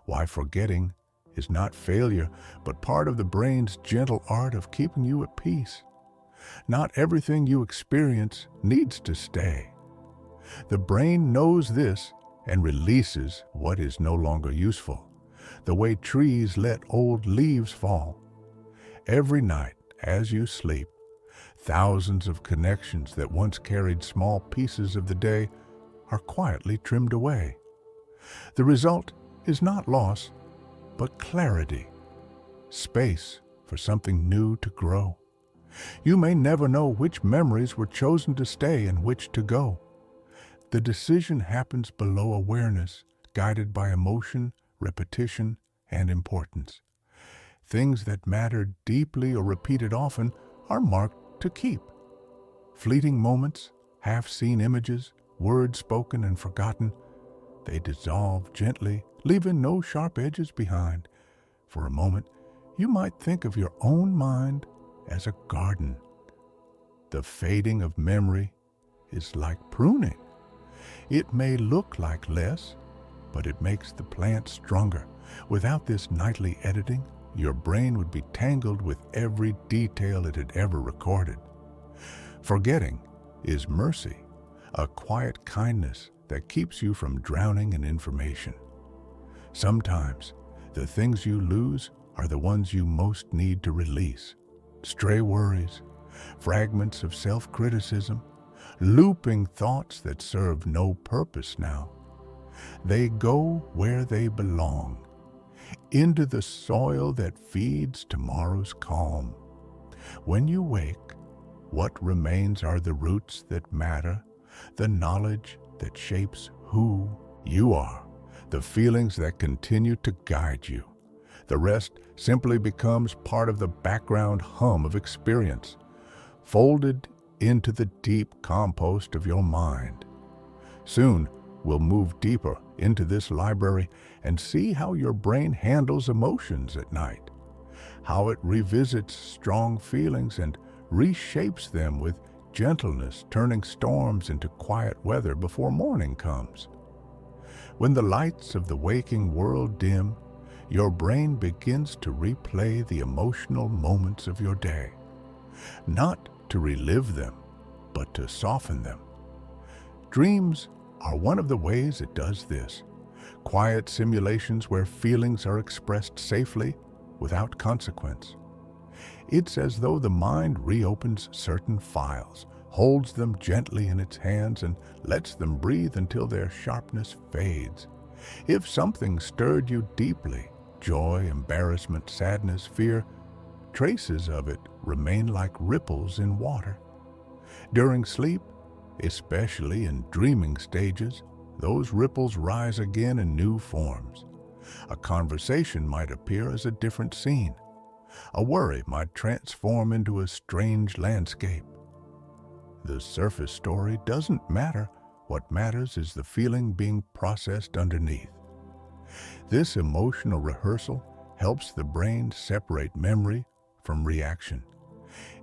why forgetting is not failure, but part of the brain's gentle art of keeping you at peace. Not everything you experience needs to stay. The brain knows this and releases what is no longer useful, the way trees let old leaves fall. Every night, as you sleep, thousands of connections that once carried small pieces of the day are quietly trimmed away. The result is not loss, but clarity, space for something new to grow. You may never know which memories were chosen to stay and which to go. The decision happens below awareness, guided by emotion, repetition, and importance. Things that matter deeply or repeated often are marked to keep. Fleeting moments, half-seen images, words spoken and forgotten, they dissolve gently, leaving no sharp edges behind. For a moment, you might think of your own mind as a garden. The fading of memory is like pruning. It may look like less, but it makes the plant stronger. Without this nightly editing, your brain would be tangled with every detail it had ever recorded. Forgetting is mercy, a quiet kindness that keeps you from drowning in information. Sometimes, the things you lose are the ones you most need to release. Stray worries, fragments of self-criticism, looping thoughts that serve no purpose now. They go where they belong, into the soil that feeds tomorrow's calm. When you wake, what remains are the roots that matter, the knowledge that shapes who you are, the feelings that continue to guide you. The rest simply becomes part of the background hum of experience, folded into the deep compost of your mind. Soon, we'll move deeper into this library and see how your brain handles emotions at night, how it revisits strong feelings and reshapes them with gentleness, turning storms into quiet weather before morning comes. When the lights of the waking world dim, your brain begins to replay the emotional moments of your day, not to relive them, but to soften them. Dreams are one of the ways it does this. Quiet simulations where feelings are expressed safely without consequence. It's as though the mind reopens certain files, holds them gently in its hands, and lets them breathe until their sharpness fades. If something stirred you deeply, joy, embarrassment, sadness, fear, traces of it remain like ripples in water. During sleep, especially in dreaming stages, those ripples rise again in new forms. A conversation might appear as a different scene. A worry might transform into a strange landscape. The surface story doesn't matter. What matters is the feeling being processed underneath. This emotional rehearsal helps the brain separate memory from reaction.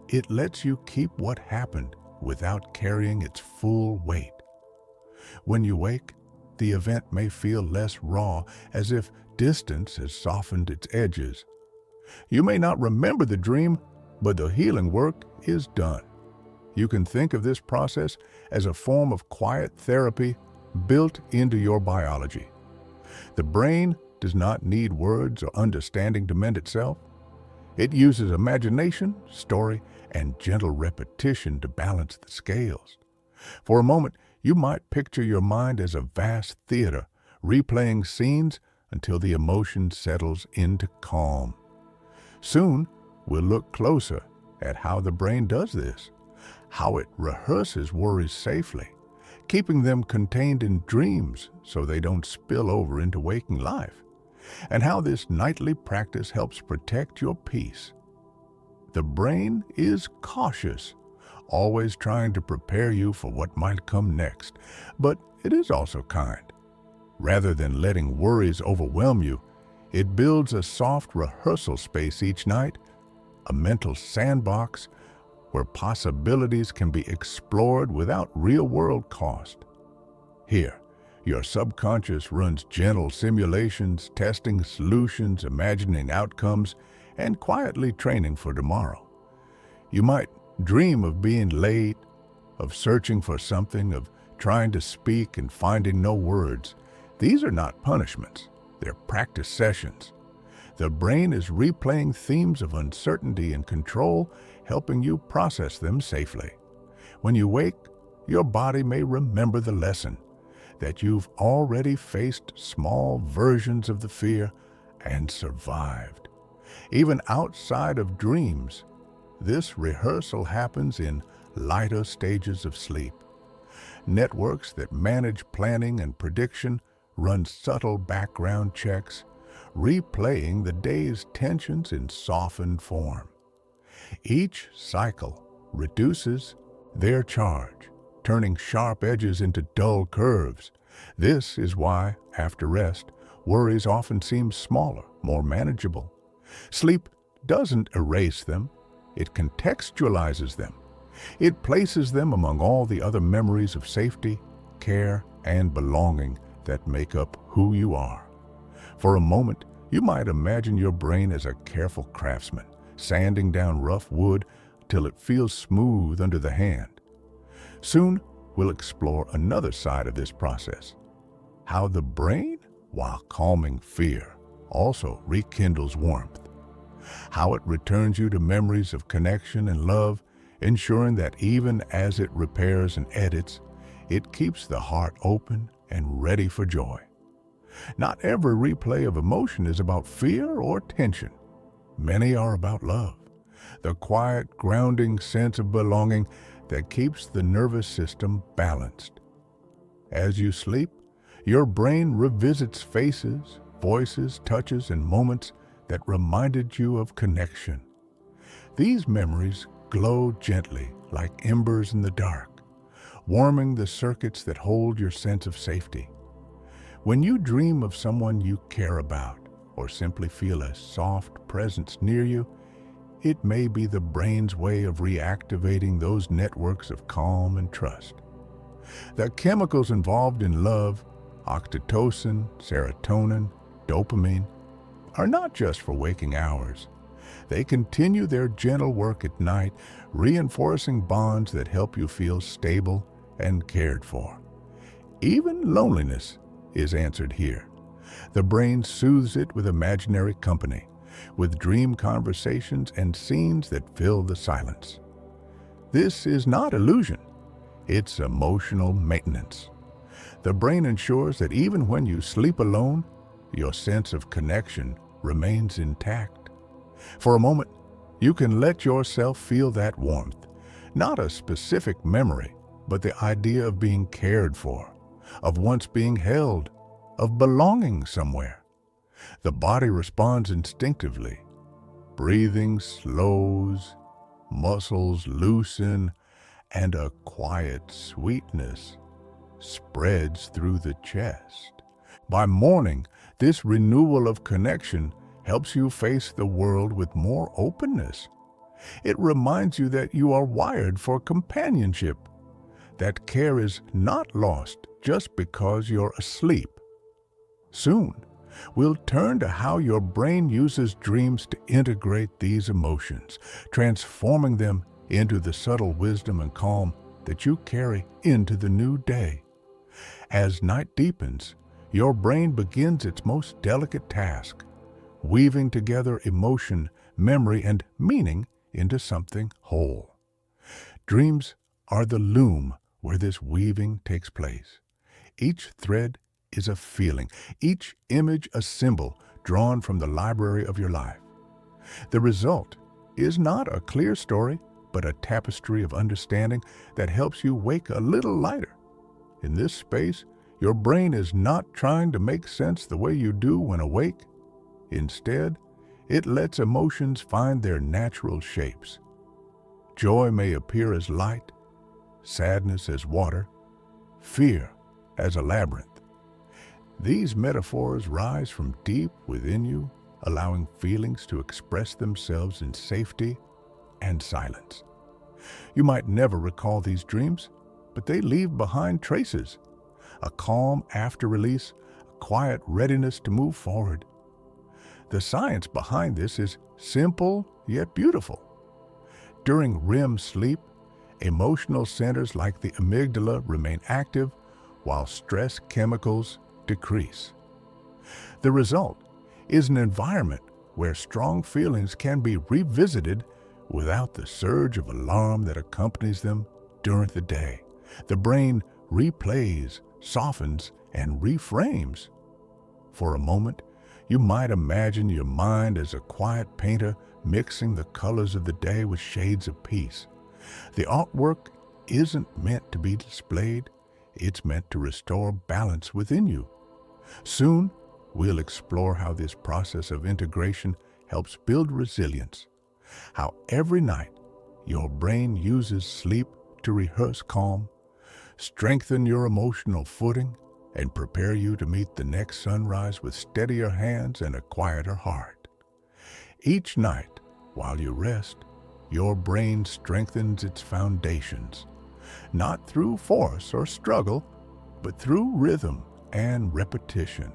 It lets you keep what happened without carrying its full weight. When you wake, the event may feel less raw, as if distance has softened its edges. You may not remember the dream, but the healing work is done. You can think of this process as a form of quiet therapy built into your biology. The brain does not need words or understanding to mend itself. It uses imagination, story, and gentle repetition to balance the scales. For a moment, you might picture your mind as a vast theater, replaying scenes until the emotion settles into calm. Soon, we'll look closer at how the brain does this, how it rehearses worries safely, keeping them contained in dreams so they don't spill over into waking life, and how this nightly practice helps protect your peace. The brain is cautious, always trying to prepare you for what might come next, but it is also kind. Rather than letting worries overwhelm you, it builds a soft rehearsal space each night, a mental sandbox where possibilities can be explored without real-world cost. Here, your subconscious runs gentle simulations, testing solutions, imagining outcomes, and quietly training for tomorrow. You might dream of being late, of searching for something, of trying to speak and finding no words. These are not punishments, they're practice sessions. The brain is replaying themes of uncertainty and control, helping you process them safely. When you wake, your body may remember the lesson, that you've already faced small versions of the fear and survived. Even outside of dreams, this rehearsal happens in lighter stages of sleep. Networks that manage planning and prediction run subtle background checks, replaying the day's tensions in softened form. Each cycle reduces their charge, turning sharp edges into dull curves. This is why, after rest, worries often seem smaller, more manageable. Sleep doesn't erase them, it contextualizes them. It places them among all the other memories of safety, care, and belonging that make up who you are. For a moment, you might imagine your brain as a careful craftsman, sanding down rough wood till it feels smooth under the hand. Soon, we'll explore another side of this process, how the brain, while calming fear, also rekindles warmth, how it returns you to memories of connection and love, ensuring that even as it repairs and edits, it keeps the heart open and ready for joy. Not every replay of emotion is about fear or tension. Many are about love, the quiet, grounding sense of belonging that keeps the nervous system balanced. As you sleep, your brain revisits faces, voices, touches, and moments that reminded you of connection. These memories glow gently like embers in the dark, warming the circuits that hold your sense of safety. When you dream of someone you care about, or simply feel a soft presence near you, it may be the brain's way of reactivating those networks of calm and trust. The chemicals involved in love, oxytocin, serotonin, dopamine, are not just for waking hours. They continue their gentle work at night, reinforcing bonds that help you feel stable and cared for. Even loneliness is answered here. The brain soothes it with imaginary company, with dream conversations and scenes that fill the silence. This is not illusion, it's emotional maintenance. The brain ensures that even when you sleep alone, your sense of connection remains intact. For a moment, you can let yourself feel that warmth, not a specific memory, but the idea of being cared for, of once being held, of belonging somewhere. The body responds instinctively. Breathing slows, muscles loosen, and a quiet sweetness spreads through the chest. By morning, this renewal of connection helps you face the world with more openness. It reminds you that you are wired for companionship, that care is not lost just because you're asleep. Soon, we'll turn to how your brain uses dreams to integrate these emotions, transforming them into the subtle wisdom and calm that you carry into the new day. As night deepens, your brain begins its most delicate task, weaving together emotion, memory, and meaning into something whole. Dreams are the loom where this weaving takes place. Each thread is a feeling, each image a symbol drawn from the library of your life. The result is not a clear story, but a tapestry of understanding that helps you wake a little lighter. In this space, your brain is not trying to make sense the way you do when awake. Instead, it lets emotions find their natural shapes. Joy may appear as light, sadness as water, fear as a labyrinth. These metaphors rise from deep within you, allowing feelings to express themselves in safety and silence. You might never recall these dreams, but they leave behind traces, a calm after-release, a quiet readiness to move forward. The science behind this is simple yet beautiful. During REM sleep, emotional centers like the amygdala remain active while stress chemicals decrease. The result is an environment where strong feelings can be revisited without the surge of alarm that accompanies them during the day. The brain replays, softens, and reframes. For a moment, you might imagine your mind as a quiet painter mixing the colors of the day with shades of peace. The artwork isn't meant to be displayed, it's meant to restore balance within you. Soon, we'll explore how this process of integration helps build resilience, how every night your brain uses sleep to rehearse calm, strengthen your emotional footing, and prepare you to meet the next sunrise with steadier hands and a quieter heart. Each night, while you rest, your brain strengthens its foundations, not through force or struggle, but through rhythm and repetition.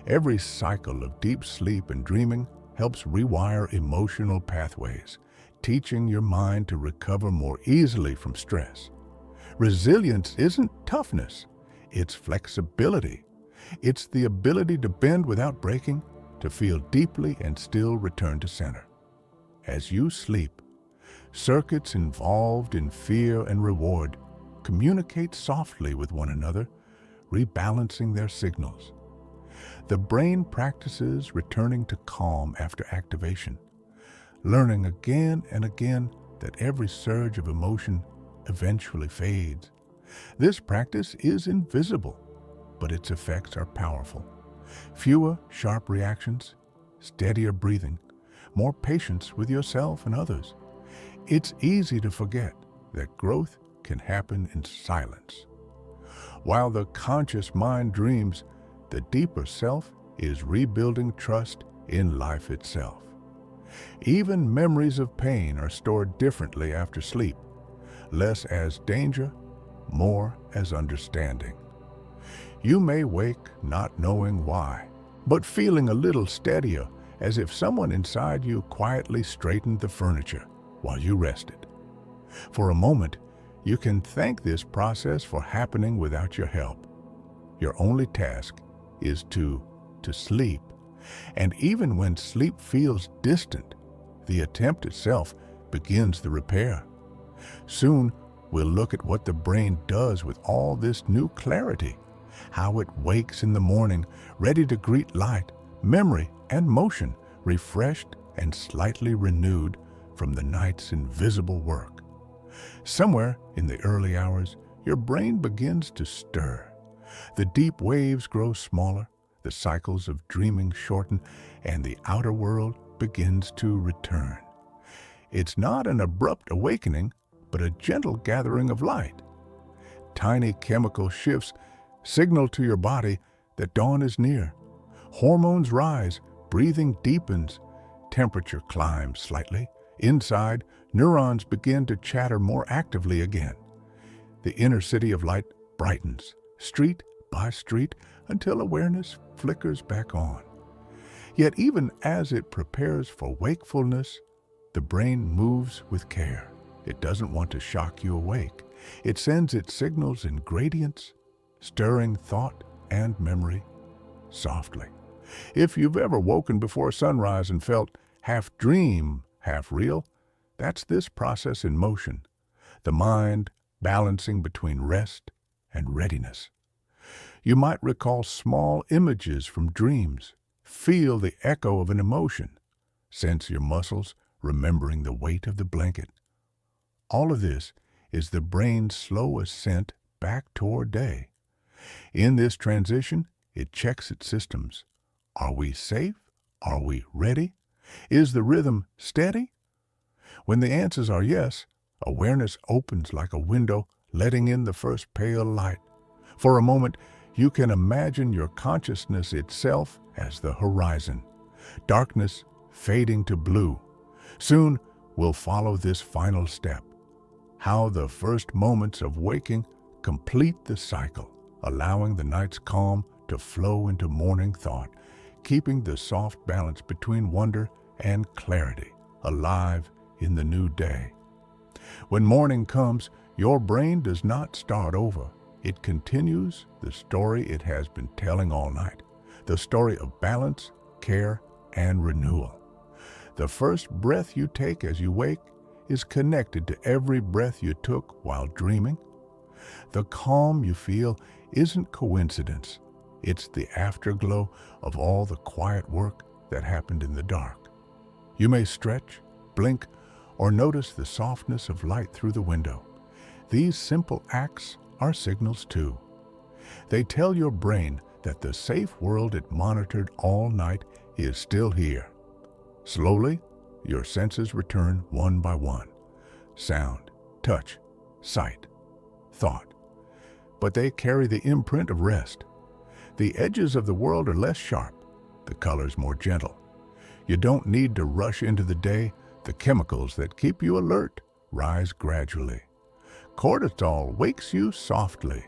Every cycle of deep sleep and dreaming helps rewire emotional pathways, teaching your mind to recover more easily from stress. Resilience isn't toughness, it's flexibility. It's the ability to bend without breaking, to feel deeply and still return to center. As you sleep, circuits involved in fear and reward communicate softly with one another, rebalancing their signals. The brain practices returning to calm after activation, learning again and again that every surge of emotion eventually fades. This practice is invisible, but its effects are powerful. Fewer sharp reactions, steadier breathing, more patience with yourself and others. It's easy to forget that growth can happen in silence. While the conscious mind dreams, the deeper self is rebuilding trust in life itself. Even memories of pain are stored differently after sleep, less as danger, more as understanding. You may wake not knowing why, but feeling a little steadier, as if someone inside you quietly straightened the furniture while you rested. For a moment, you can thank this process for happening without your help. Your only task is to sleep. And even when sleep feels distant, the attempt itself begins the repair. Soon, we'll look at what the brain does with all this new clarity, how it wakes in the morning, ready to greet light, memory, and motion, refreshed and slightly renewed from the night's invisible work. Somewhere in the early hours, your brain begins to stir. The deep waves grow smaller, the cycles of dreaming shorten, and the outer world begins to return. It's not an abrupt awakening, but a gentle gathering of light. Tiny chemical shifts signal to your body that dawn is near. Hormones rise, breathing deepens, temperature climbs slightly. Inside, neurons begin to chatter more actively again. The inner city of light brightens, street by street, until awareness flickers back on. Yet even as it prepares for wakefulness, the brain moves with care. It doesn't want to shock you awake. It sends its signals in gradients, stirring thought and memory softly. If you've ever woken before sunrise and felt half dream, half real, that's this process in motion, the mind balancing between rest and readiness. You might recall small images from dreams, feel the echo of an emotion, sense your muscles remembering the weight of the blanket, All of this is the brain's slow ascent back toward day. In this transition, it checks its systems. Are we safe? Are we ready? Is the rhythm steady? When the answers are yes, awareness opens like a window, letting in the first pale light. For a moment, you can imagine your consciousness itself as the horizon, darkness fading to blue. Soon, we'll follow this final step, how the first moments of waking complete the cycle, allowing the night's calm to flow into morning thought, keeping the soft balance between wonder and clarity alive in the new day. When morning comes, your brain does not start over. It continues the story it has been telling all night, the story of balance, care, and renewal. The first breath you take as you wake is connected to every breath you took while dreaming. The calm you feel isn't coincidence. It's the afterglow of all the quiet work that happened in the dark. You may stretch, blink, or notice the softness of light through the window. These simple acts are signals too. They tell your brain that the safe world it monitored all night is still here. Slowly, your senses return one by one. Sound, touch, sight, thought. But they carry the imprint of rest. The edges of the world are less sharp, the colors more gentle. You don't need to rush into the day. The chemicals that keep you alert rise gradually. Cortisol wakes you softly,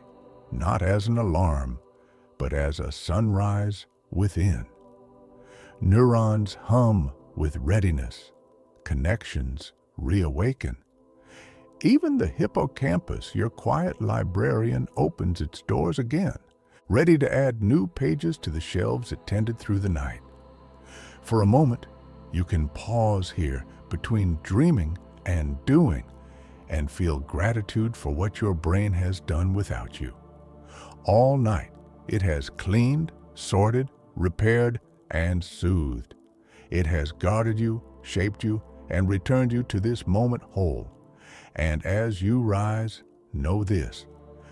not as an alarm, but as a sunrise within. Neurons hum with readiness. Connections reawaken. Even the hippocampus, your quiet librarian, opens its doors again, ready to add new pages to the shelves it tended through the night. For a moment, you can pause here between dreaming and doing and feel gratitude for what your brain has done without you. All night, it has cleaned, sorted, repaired, and soothed. It has guarded you, shaped you, and returned you to this moment whole. And as you rise, know this: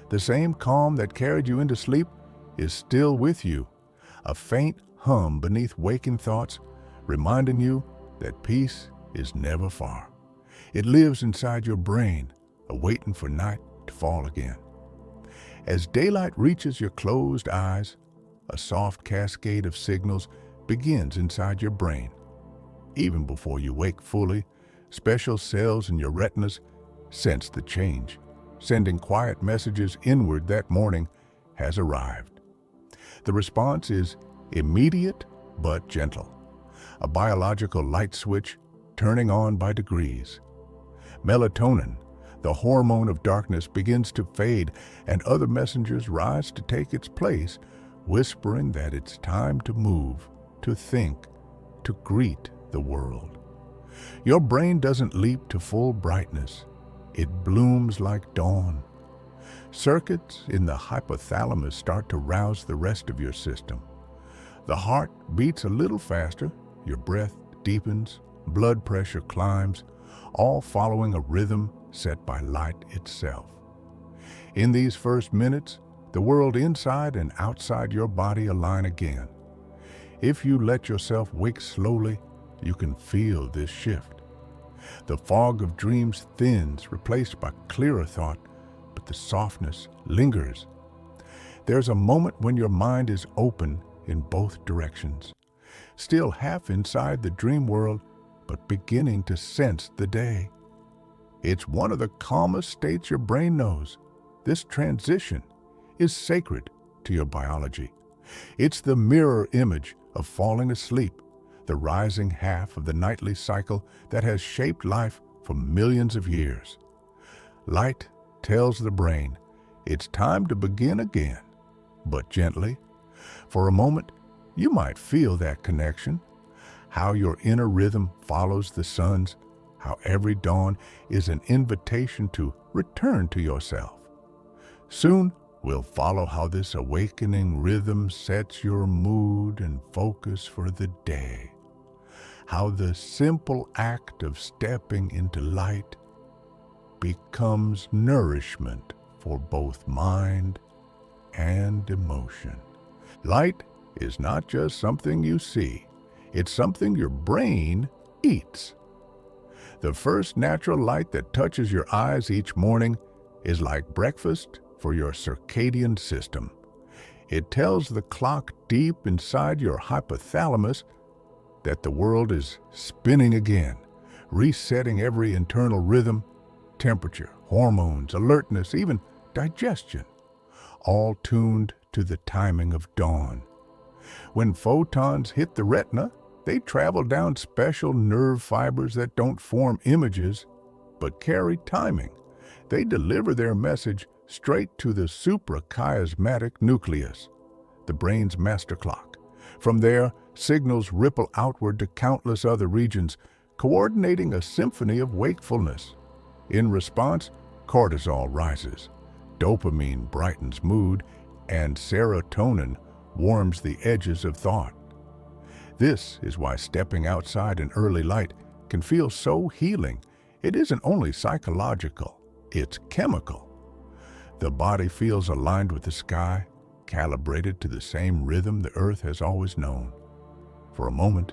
the same calm that carried you into sleep is still with you, a faint hum beneath waking thoughts, reminding you that peace is never far. It lives inside your brain, awaiting for night to fall again. As daylight reaches your closed eyes, a soft cascade of signals begins inside your brain. Even before you wake fully, special cells in your retinas sense the change, sending quiet messages inward that morning has arrived. The response is immediate but gentle, a biological light switch turning on by degrees. Melatonin, the hormone of darkness, begins to fade, and other messengers rise to take its place, whispering that it's time to move, to think, to greet the world. Your brain doesn't leap to full brightness. It blooms like dawn. Circuits in the hypothalamus start to rouse the rest of your system. The heart beats a little faster, your breath deepens, blood pressure climbs, all following a rhythm set by light itself. In these first minutes, the world inside and outside your body align again. If you let yourself wake slowly, you can feel this shift. The fog of dreams thins, replaced by clearer thought, but the softness lingers. There's a moment when your mind is open in both directions, still half inside the dream world, but beginning to sense the day. It's one of the calmest states your brain knows. This transition is sacred to your biology. It's the mirror image of falling asleep, the rising half of the nightly cycle that has shaped life for millions of years. Light tells the brain it's time to begin again, but gently. For a moment, you might feel that connection, how your inner rhythm follows the sun's, how every dawn is an invitation to return to yourself. Soon, we'll follow how this awakening rhythm sets your mood and focus for the day. How the simple act of stepping into light, becomes nourishment for both mind and emotion. Light is not just something you see, it's something your brain eats. The first natural light that touches your eyes each morning is like breakfast for your circadian system. It tells the clock deep inside your hypothalamus that the world is spinning again, resetting every internal rhythm, temperature, hormones, alertness, even digestion, all tuned to the timing of dawn. When photons hit the retina, they travel down special nerve fibers that don't form images, but carry timing. They deliver their message straight to the suprachiasmatic nucleus, the brain's master clock. From there, signals ripple outward to countless other regions, coordinating a symphony of wakefulness. In response, cortisol rises, dopamine brightens mood, and serotonin warms the edges of thought. This is why stepping outside in early light can feel so healing. It isn't only psychological, it's chemical. The body feels aligned with the sky, calibrated to the same rhythm the earth has always known. For a moment,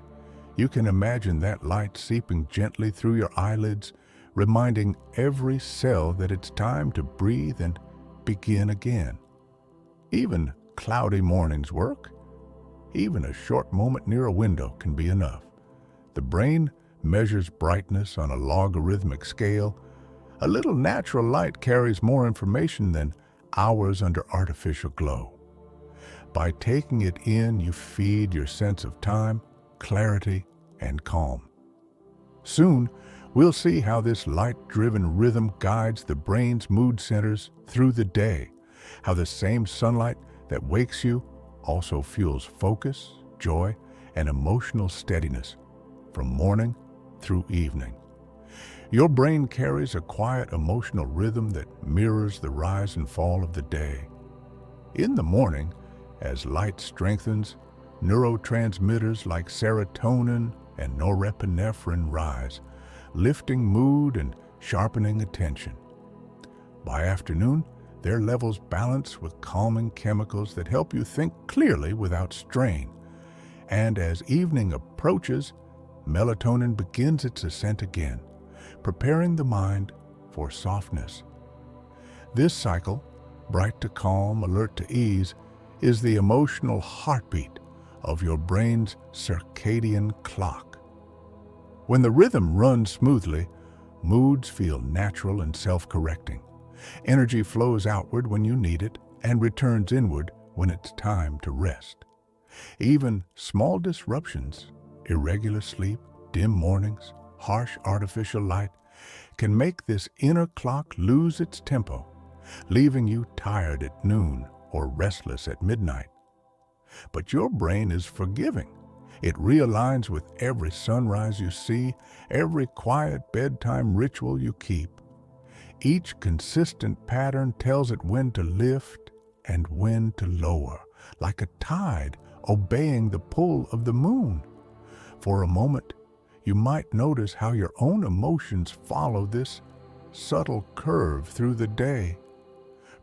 you can imagine that light seeping gently through your eyelids, reminding every cell that it's time to breathe and begin again. Even cloudy mornings work. Even a short moment near a window can be enough. The brain measures brightness on a logarithmic scale. A little natural light carries more information than hours under artificial glow. By taking it in, you feed your sense of time, clarity, and calm. Soon, we'll see how this light-driven rhythm guides the brain's mood centers through the day, how the same sunlight that wakes you also fuels focus, joy, and emotional steadiness from morning through evening. Your brain carries a quiet emotional rhythm that mirrors the rise and fall of the day. In the morning, as light strengthens, neurotransmitters like serotonin and norepinephrine rise, lifting mood and sharpening attention. By afternoon, their levels balance with calming chemicals that help you think clearly without strain. And as evening approaches, melatonin begins its ascent again, preparing the mind for softness. This cycle, bright to calm, alert to ease, is the emotional heartbeat of your brain's circadian clock. When the rhythm runs smoothly, moods feel natural and self-correcting. Energy flows outward when you need it and returns inward when it's time to rest. Even small disruptions, irregular sleep, dim mornings, harsh artificial light, can make this inner clock lose its tempo, leaving you tired at noon or restless at midnight. But your brain is forgiving. It realigns with every sunrise you see, every quiet bedtime ritual you keep. Each consistent pattern tells it when to lift and when to lower, like a tide obeying the pull of the moon. For a moment, you might notice how your own emotions follow this subtle curve through the day.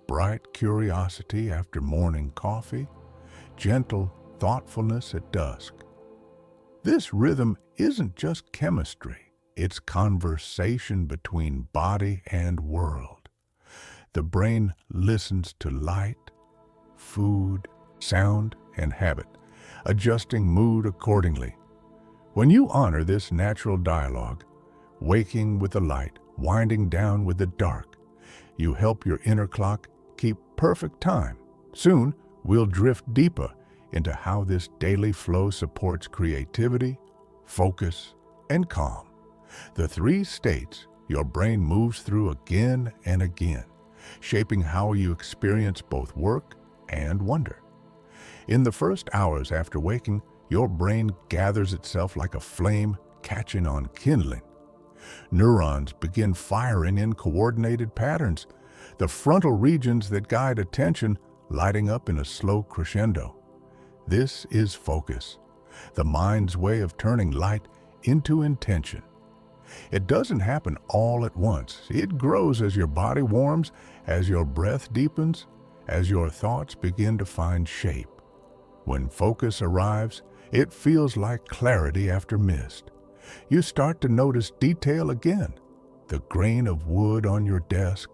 Bright curiosity after morning coffee, gentle thoughtfulness at dusk. This rhythm isn't just chemistry. It's conversation between body and world. The brain listens to light, food, sound, and habit, adjusting mood accordingly. When you honor this natural dialogue, waking with the light, winding down with the dark, you help your inner clock keep perfect time. Soon, we'll drift deeper into how this daily flow supports creativity, focus, and calm. The three states your brain moves through again and again, shaping how you experience both work and wonder. In the first hours after waking, your brain gathers itself like a flame catching on kindling. Neurons begin firing in coordinated patterns, the frontal regions that guide attention lighting up in a slow crescendo. This is focus, the mind's way of turning light into intention. It doesn't happen all at once. It grows as your body warms, as your breath deepens, as your thoughts begin to find shape. When focus arrives, it feels like clarity after mist. You start to notice detail again, the grain of wood on your desk,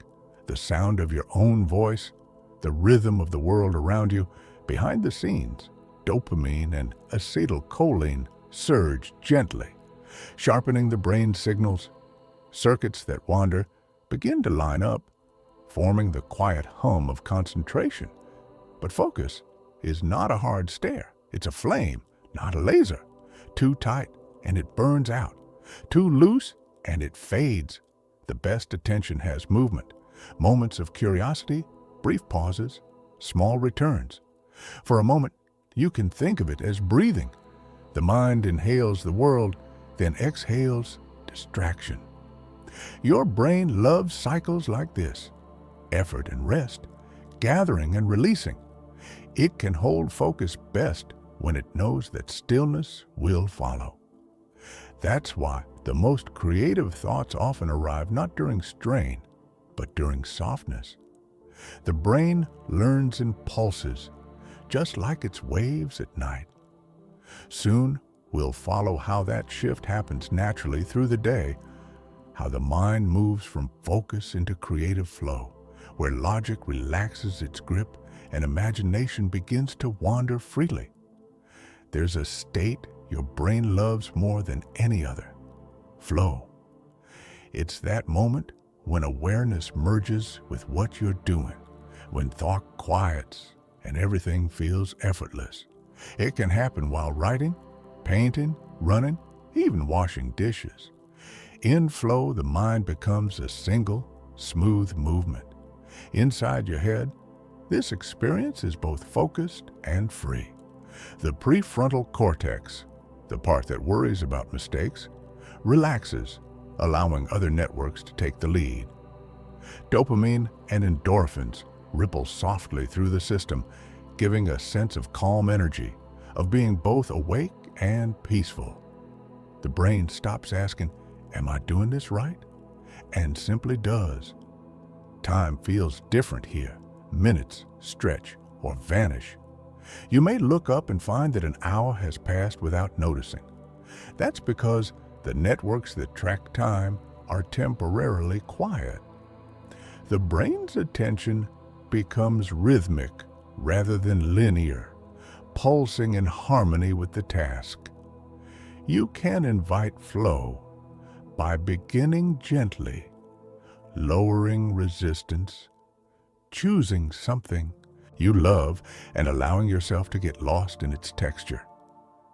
the sound of your own voice, the rhythm of the world around you. Behind the scenes, dopamine and acetylcholine surge gently, sharpening the brain signals. Circuits that wander begin to line up, forming the quiet hum of concentration. But focus is not a hard stare. It's a flame, not a laser. Too tight, and it burns out. Too loose, and it fades. The best attention has movement, moments of curiosity, brief pauses, small returns. For a moment, you can think of it as breathing. The mind inhales the world, then exhales distraction. Your brain loves cycles like this: effort and rest, gathering and releasing. It can hold focus best when it knows that stillness will follow. That's why the most creative thoughts often arrive not during strain, but during softness. The brain learns in pulses, just like its waves at night. Soon, we'll follow how that shift happens naturally through the day, how the mind moves from focus into creative flow, where logic relaxes its grip and imagination begins to wander freely. There's a state your brain loves more than any other: flow. It's that moment when awareness merges with what you're doing, when thought quiets and everything feels effortless. It can happen while writing, painting, running, even washing dishes. In flow, the mind becomes a single, smooth movement. Inside your head, this experience is both focused and free. The prefrontal cortex, the part that worries about mistakes, relaxes, allowing other networks to take the lead. Dopamine and endorphins ripple softly through the system, giving a sense of calm energy, of being both awake and peaceful. The brain stops asking, "Am I doing this right?" and simply does. Time feels different here. Minutes stretch or vanish. You may look up and find that an hour has passed without noticing. That's because the networks that track time are temporarily quiet. The brain's attention becomes rhythmic rather than linear, pulsing in harmony with the task. You can invite flow by beginning gently, lowering resistance, choosing something you love and allowing yourself to get lost in its texture.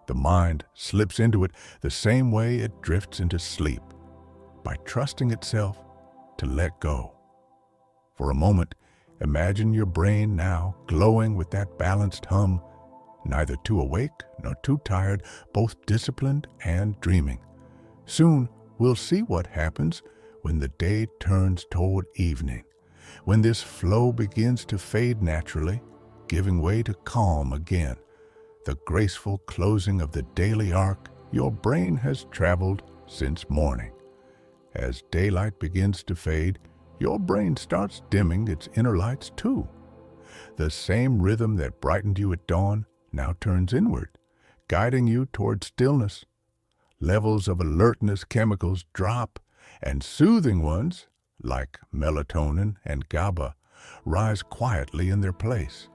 The mind slips into it the same way it drifts into sleep, by trusting itself to let go. For a moment, imagine your brain now glowing with that balanced hum, neither too awake nor too tired, both disciplined and dreaming. Soon, we'll see what happens when the day turns toward evening, when this flow begins to fade naturally, giving way to calm again, the graceful closing of the daily arc your brain has traveled since morning. As daylight begins to fade, your brain starts dimming its inner lights too. The same rhythm that brightened you at dawn now turns inward, guiding you toward stillness. Levels of alertness chemicals drop, and soothing ones, like melatonin and GABA, rise quietly in their place.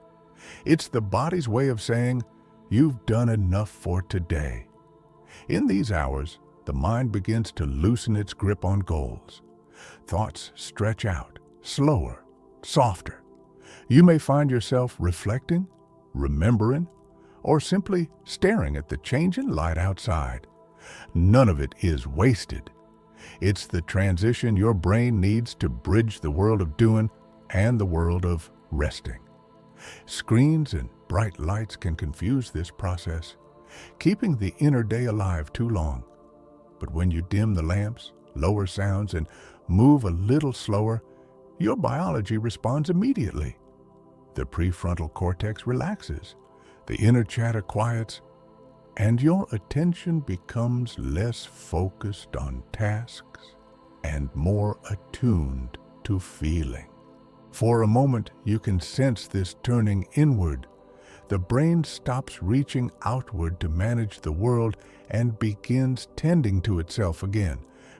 It's the body's way of saying, "You've done enough for today." In these hours, the mind begins to loosen its grip on goals. Thoughts stretch out, slower, softer. You may find yourself reflecting, remembering, or simply staring at the changing light outside. None of it is wasted. It's the transition your brain needs to bridge the world of doing and the world of resting. Screens and bright lights can confuse this process, keeping the inner day alive too long. But when you dim the lamps, lower sounds, and move a little slower, your biology responds immediately. The prefrontal cortex relaxes, the inner chatter quiets, and your attention becomes less focused on tasks and more attuned to feeling. For a moment, you can sense this turning inward. The brain stops reaching outward to manage the world and begins tending to itself again,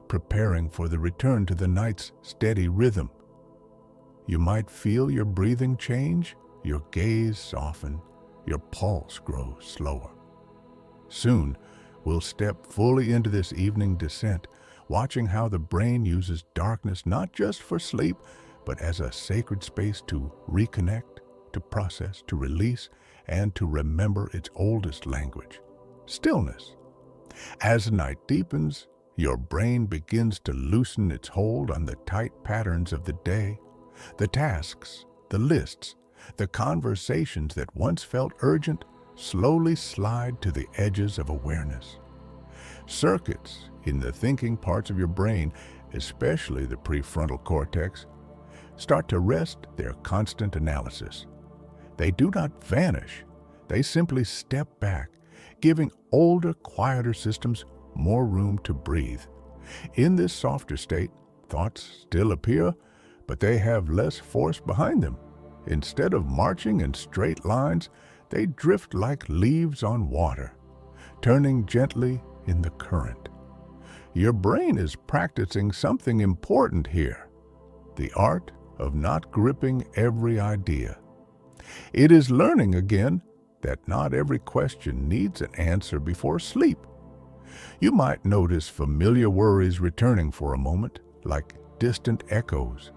preparing for the return to the night's steady rhythm. You might feel your breathing change, your gaze soften, your pulse grow slower. Soon, we'll step fully into this evening descent, watching how the brain uses darkness not just for sleep, but as a sacred space to reconnect, to process, to release, and to remember its oldest language, stillness. As the night deepens, your brain begins to loosen its hold on the tight patterns of the day, the tasks, the lists, the conversations that once felt urgent slowly slide to the edges of awareness. Circuits in the thinking parts of your brain, especially the prefrontal cortex, start to rest their constant analysis. They do not vanish, they simply step back, giving older, quieter systems more room to breathe. In this softer state, thoughts still appear, but they have less force behind them. Instead of marching in straight lines, they drift like leaves on water, turning gently in the current. Your brain is practicing something important here, the art of not gripping every idea. It is learning again that not every question needs an answer before sleep. You might notice familiar worries returning for a moment, like distant echoes.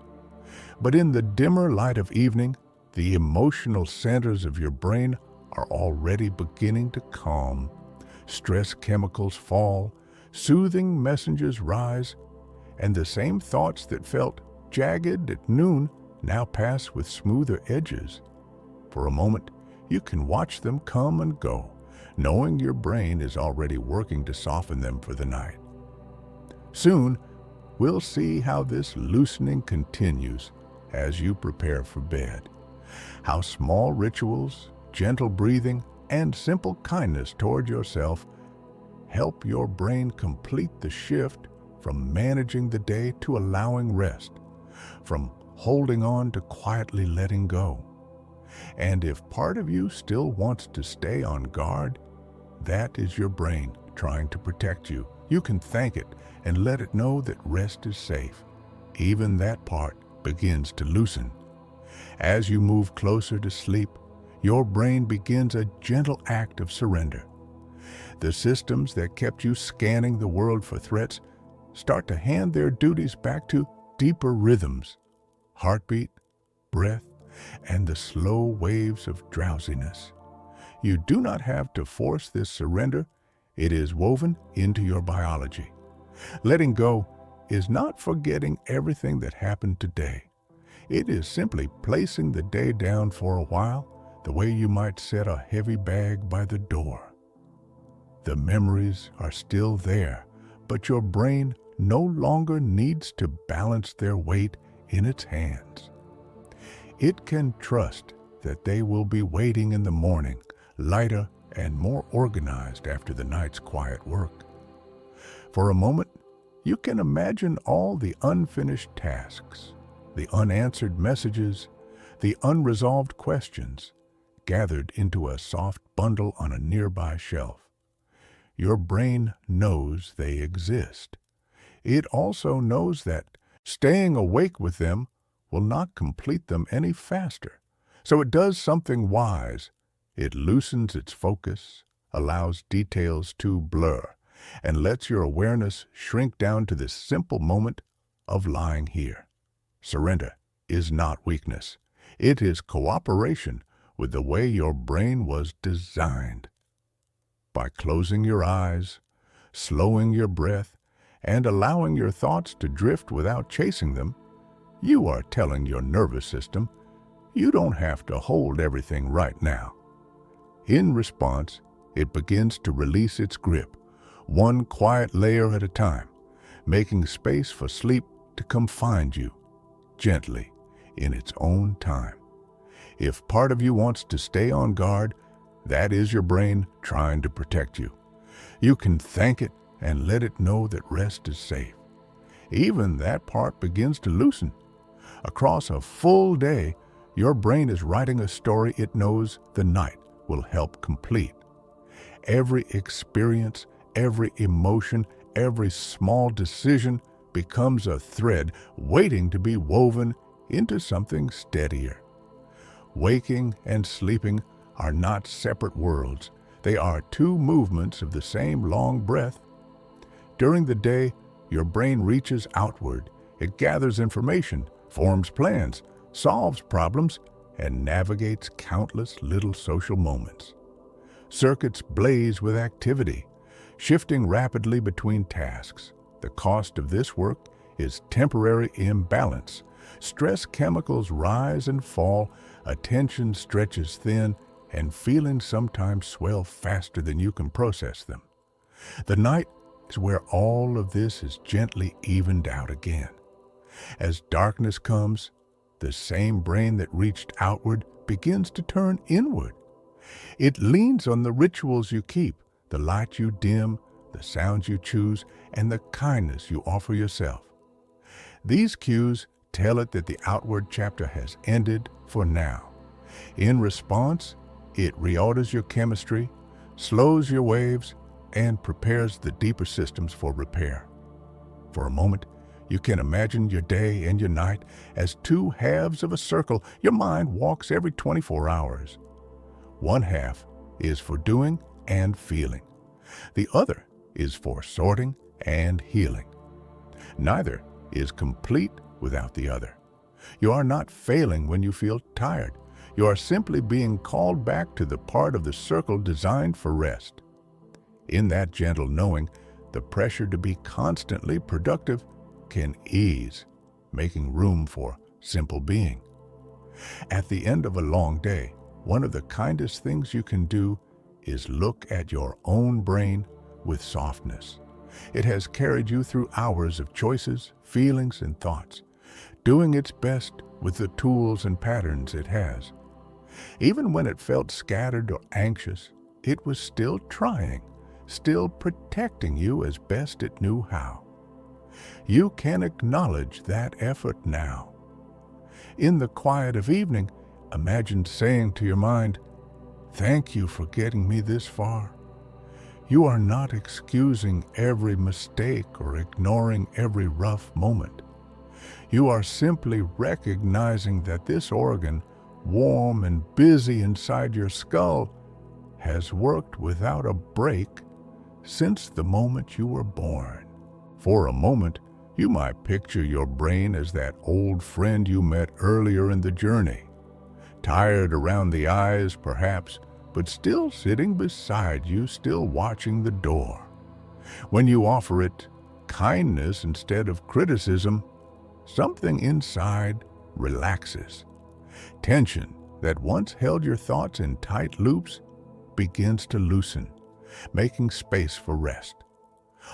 But in the dimmer light of evening, the emotional centers of your brain are already beginning to calm. Stress chemicals fall, soothing messages rise, and the same thoughts that felt jagged at noon now pass with smoother edges. For a moment, you can watch them come and go, knowing your brain is already working to soften them for the night. Soon, we'll see how this loosening continues as you prepare for bed. How small rituals, gentle breathing, and simple kindness toward yourself help your brain complete the shift from managing the day to allowing rest, from holding on to quietly letting go. And if part of you still wants to stay on guard, that is your brain trying to protect you. You can thank it and let it know that rest is safe. Even that part begins to loosen. As you move closer to sleep, your brain begins a gentle act of surrender. The systems that kept you scanning the world for threats start to hand their duties back to deeper rhythms, heartbeat, breath, and the slow waves of drowsiness. You do not have to force this surrender. It is woven into your biology. Letting go is not forgetting everything that happened today. It is simply placing the day down for a while, the way you might set a heavy bag by the door. The memories are still there, but your brain no longer needs to balance their weight in its hands. It can trust that they will be waiting in the morning, lighter and more organized after the night's quiet work. For a moment, you can imagine all the unfinished tasks, the unanswered messages, the unresolved questions gathered into a soft bundle on a nearby shelf. Your brain knows they exist. It also knows that staying awake with them will not complete them any faster. So it does something wise. It loosens its focus, allows details to blur, and lets your awareness shrink down to this simple moment of lying here. Surrender is not weakness. It is cooperation with the way your brain was designed. By closing your eyes, slowing your breath, and allowing your thoughts to drift without chasing them, you are telling your nervous system, you don't have to hold everything right now. In response, it begins to release its grip, one quiet layer at a time, making space for sleep to come find you, gently, in its own time. If part of you wants to stay on guard, That is your brain trying to protect you. You can thank it and let it know that rest is safe. Even that part begins to loosen. Across a full day, your brain is writing a story it knows the night will help complete. Every experience, every emotion, every small decision becomes a thread waiting to be woven into something steadier. Waking and sleeping are not separate worlds. They are two movements of the same long breath. During the day, your brain reaches outward. It gathers information, forms plans, solves problems, and navigates countless little social moments. Circuits blaze with activity, shifting rapidly between tasks. The cost of this work is temporary imbalance. Stress chemicals rise and fall, attention stretches thin, and feelings sometimes swell faster than you can process them. The night is where all of this is gently evened out again. As darkness comes, the same brain that reached outward begins to turn inward. It leans on the rituals you keep, the light you dim, the sounds you choose, and the kindness you offer yourself. These cues tell it that the outward chapter has ended for now. In response, it reorders your chemistry, slows your waves, and prepares the deeper systems for repair. For a moment, you can imagine your day and your night as two halves of a circle. Your mind walks every 24 hours. One half is for doing and feeling. The other is for sorting and healing. Neither is complete without the other. You are not failing when you feel tired. You are simply being called back to the part of the circle designed for rest. In that gentle knowing, the pressure to be constantly productive can ease, making room for simple being. At the end of a long day, one of the kindest things you can do is look at your own brain with softness. It has carried you through hours of choices, feelings, and thoughts, doing its best with the tools and patterns it has. Even when it felt scattered or anxious, it was still trying, still protecting you as best it knew how. You can acknowledge that effort now. In the quiet of evening, imagine saying to your mind, "Thank you for getting me this far." You are not excusing every mistake or ignoring every rough moment. You are simply recognizing that this organ, warm and busy inside your skull, has worked without a break since the moment you were born. For a moment, you might picture your brain as that old friend you met earlier in the journey. Tired around the eyes, perhaps, but still sitting beside you, still watching the door. When you offer it kindness instead of criticism, something inside relaxes. Tension that once held your thoughts in tight loops begins to loosen, making space for rest.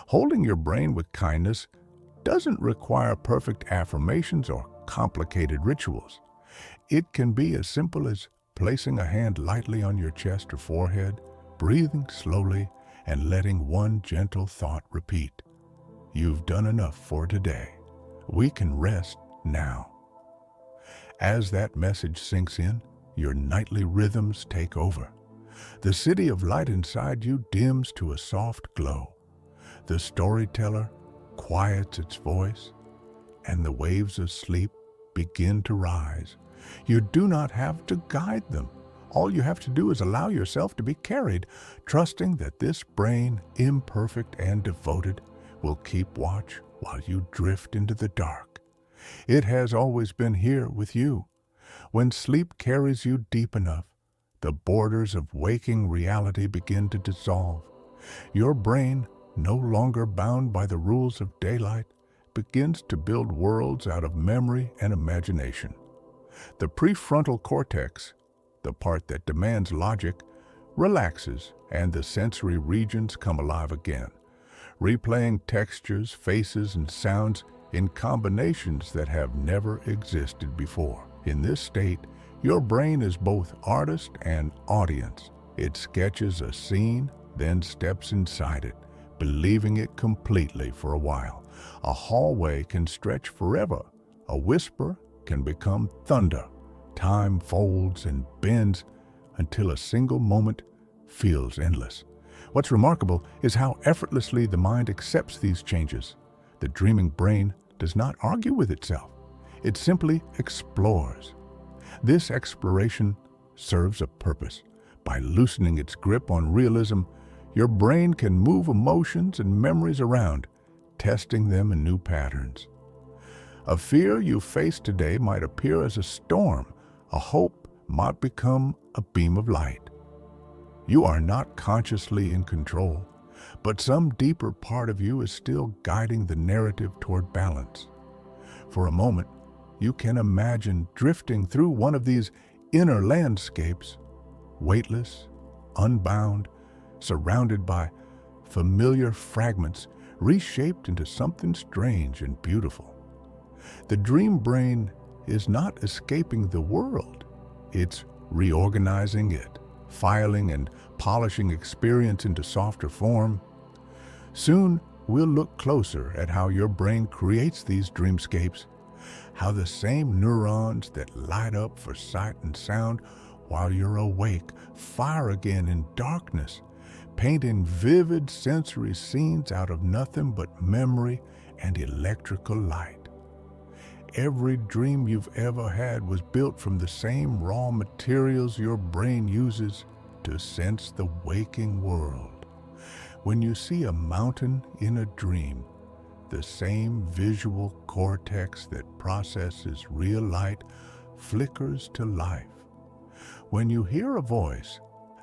Holding your brain with kindness doesn't require perfect affirmations or complicated rituals. It can be as simple as placing a hand lightly on your chest or forehead, breathing slowly, and letting one gentle thought repeat. You've done enough for today. We can rest now. As that message sinks in, your nightly rhythms take over. The city of light inside you dims to a soft glow. The storyteller quiets its voice, and the waves of sleep begin to rise. You do not have to guide them. All you have to do is allow yourself to be carried, trusting that this brain, imperfect and devoted, will keep watch while you drift into the dark. It has always been here with you. When sleep carries you deep enough, the borders of waking reality begin to dissolve. Your brain, no longer bound by the rules of daylight, begins to build worlds out of memory and imagination. The prefrontal cortex, the part that demands logic, relaxes, and the sensory regions come alive again, replaying textures, faces, and sounds in combinations that have never existed before. In this state, your brain is both artist and audience, It sketches a scene, then steps inside it, believing it completely for a while. A hallway can stretch forever. A whisper can become thunder. Time folds and bends until a single moment feels endless. What's remarkable is how effortlessly the mind accepts these changes. The dreaming brain does not argue with itself. It simply explores. This exploration serves a purpose. By loosening its grip on realism, your brain can move emotions and memories around, testing them in new patterns. A fear you face today might appear as a storm. A hope might become a beam of light. You are not consciously in control, but some deeper part of you is still guiding the narrative toward balance. For a moment, you can imagine drifting through one of these inner landscapes, weightless, unbound, surrounded by familiar fragments, reshaped into something strange and beautiful. The dream brain is not escaping the world. It's reorganizing it, filing and polishing experience into softer form. Soon, we'll look closer at how your brain creates these dreamscapes, how the same neurons that light up for sight and sound while you're awake fire again in darkness, painting vivid sensory scenes out of nothing but memory and electrical light. Every dream you've ever had was built from the same raw materials your brain uses to sense the waking world. When you see a mountain in a dream, the same visual cortex that processes real light flickers to life. When you hear a voice,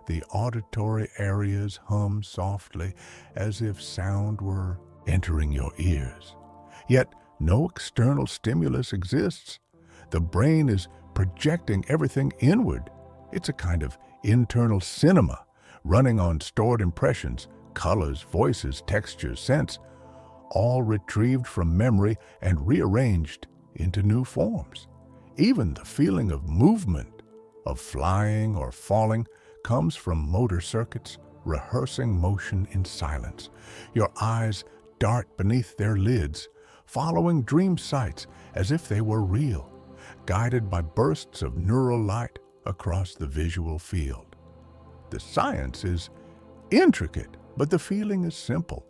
the auditory areas hum softly as if sound were entering your ears. Yet, no external stimulus exists. The brain is projecting everything inward. It's a kind of internal cinema, running on stored impressions, colors, voices, textures, scents, all retrieved from memory and rearranged into new forms. Even the feeling of movement, of flying or falling, comes from motor circuits rehearsing motion in silence. Your eyes dart beneath their lids, following dream sights as if they were real, guided by bursts of neural light across the visual field. The science is intricate, but the feeling is simple.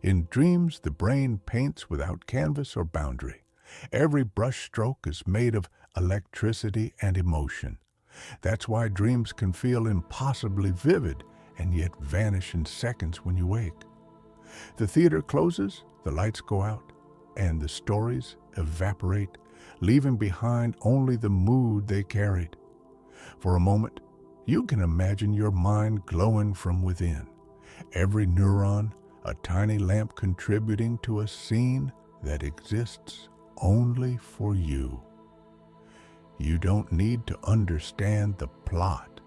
In dreams, the brain paints without canvas or boundary. Every brushstroke is made of electricity and emotion. That's why dreams can feel impossibly vivid and yet vanish in seconds when you wake. The theater closes, the lights go out, and the stories evaporate, leaving behind only the mood they carried. For a moment, you can imagine your mind glowing from within, every neuron a tiny lamp contributing to a scene that exists only for you. You don't need to understand the plot.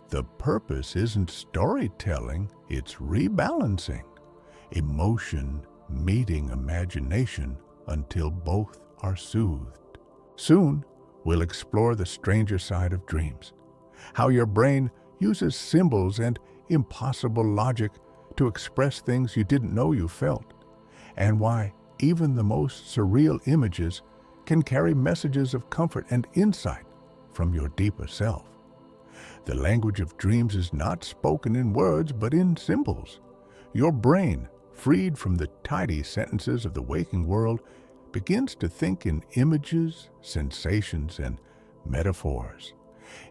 The purpose isn't storytelling, it's rebalancing. Emotion meeting imagination until both are soothed. Soon, we'll explore the stranger side of dreams, how your brain uses symbols and impossible logic to express things you didn't know you felt, and why even the most surreal images can carry messages of comfort and insight from your deeper self. The language of dreams is not spoken in words, but in symbols. Your brain, freed from the tidy sentences of the waking world, begins to think in images, sensations, and metaphors.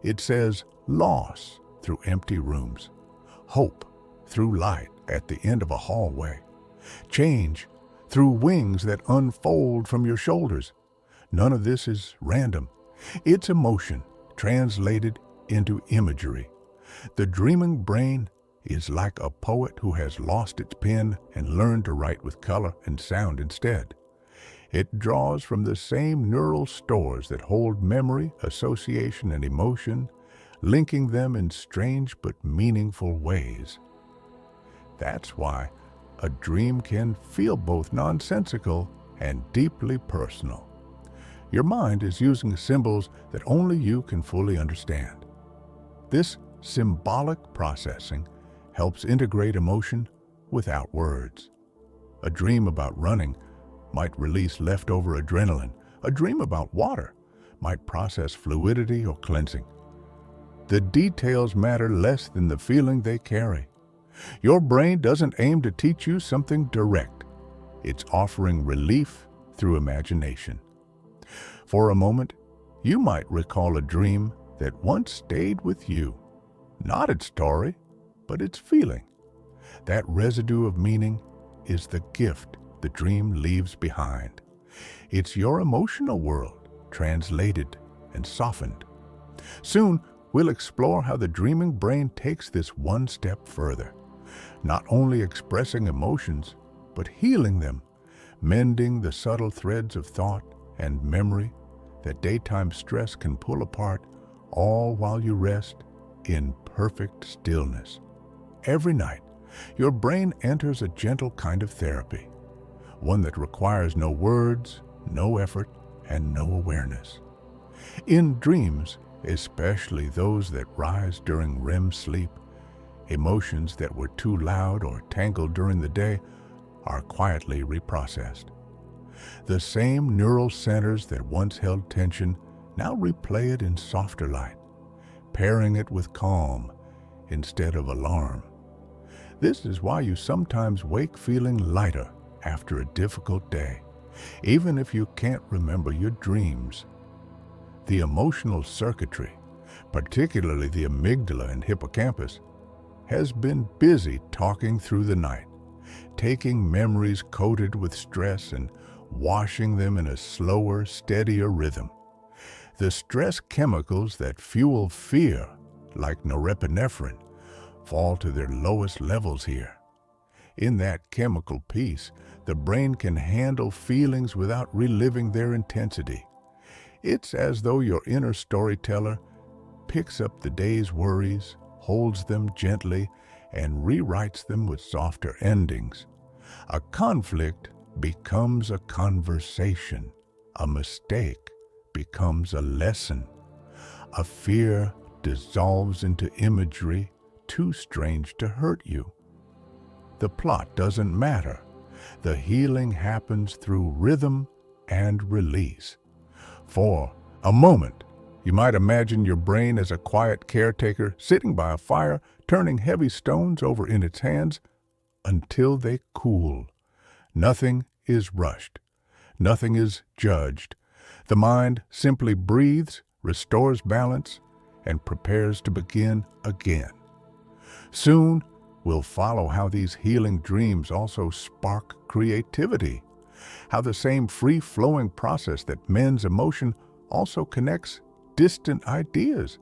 It says loss through empty rooms, hope through light at the end of a hallway, change through wings that unfold from your shoulders. None of this is random. It's emotion translated into imagery. The dreaming brain is like a poet who has lost its pen and learned to write with color and sound instead. It draws from the same neural stores that hold memory, association, and emotion, linking them in strange but meaningful ways. That's why a dream can feel both nonsensical and deeply personal. Your mind is using symbols that only you can fully understand. This symbolic processing helps integrate emotion without words. A dream about running might release leftover adrenaline. A dream about water might process fluidity or cleansing. The details matter less than the feeling they carry. Your brain doesn't aim to teach you something direct. It's offering relief through imagination. For a moment, you might recall a dream that once stayed with you. Not its story, but its feeling. That residue of meaning is the gift the dream leaves behind. It's your emotional world, translated and softened. Soon, we'll explore how the dreaming brain takes this one step further, not only expressing emotions, but healing them, mending the subtle threads of thought and memory that daytime stress can pull apart, all while you rest in perfect stillness. Every night, your brain enters a gentle kind of therapy, one that requires no words, no effort, and no awareness. In dreams, especially those that rise during REM sleep, emotions that were too loud or tangled during the day are quietly reprocessed. The same neural centers that once held tension now replay it in softer light, pairing it with calm instead of alarm. This is why you sometimes wake feeling lighter after a difficult day, even if you can't remember your dreams. The emotional circuitry, particularly the amygdala and hippocampus, has been busy talking through the night, taking memories coated with stress and washing them in a slower, steadier rhythm. The stress chemicals that fuel fear, like norepinephrine, fall to their lowest levels here. In that chemical peace, the brain can handle feelings without reliving their intensity. It's as though your inner storyteller picks up the day's worries, holds them gently, and rewrites them with softer endings. A conflict becomes a conversation. A mistake becomes a lesson. A fear dissolves into imagery too strange to hurt you. The plot doesn't matter. The healing happens through rhythm and release. For a moment, you might imagine your brain as a quiet caretaker sitting by a fire, turning heavy stones over in its hands until they cool. Nothing is rushed. Nothing is judged. The mind simply breathes, restores balance, and prepares to begin again. Soon, we'll follow how these healing dreams also spark creativity, how the same free-flowing process that mends emotion also connects distant ideas,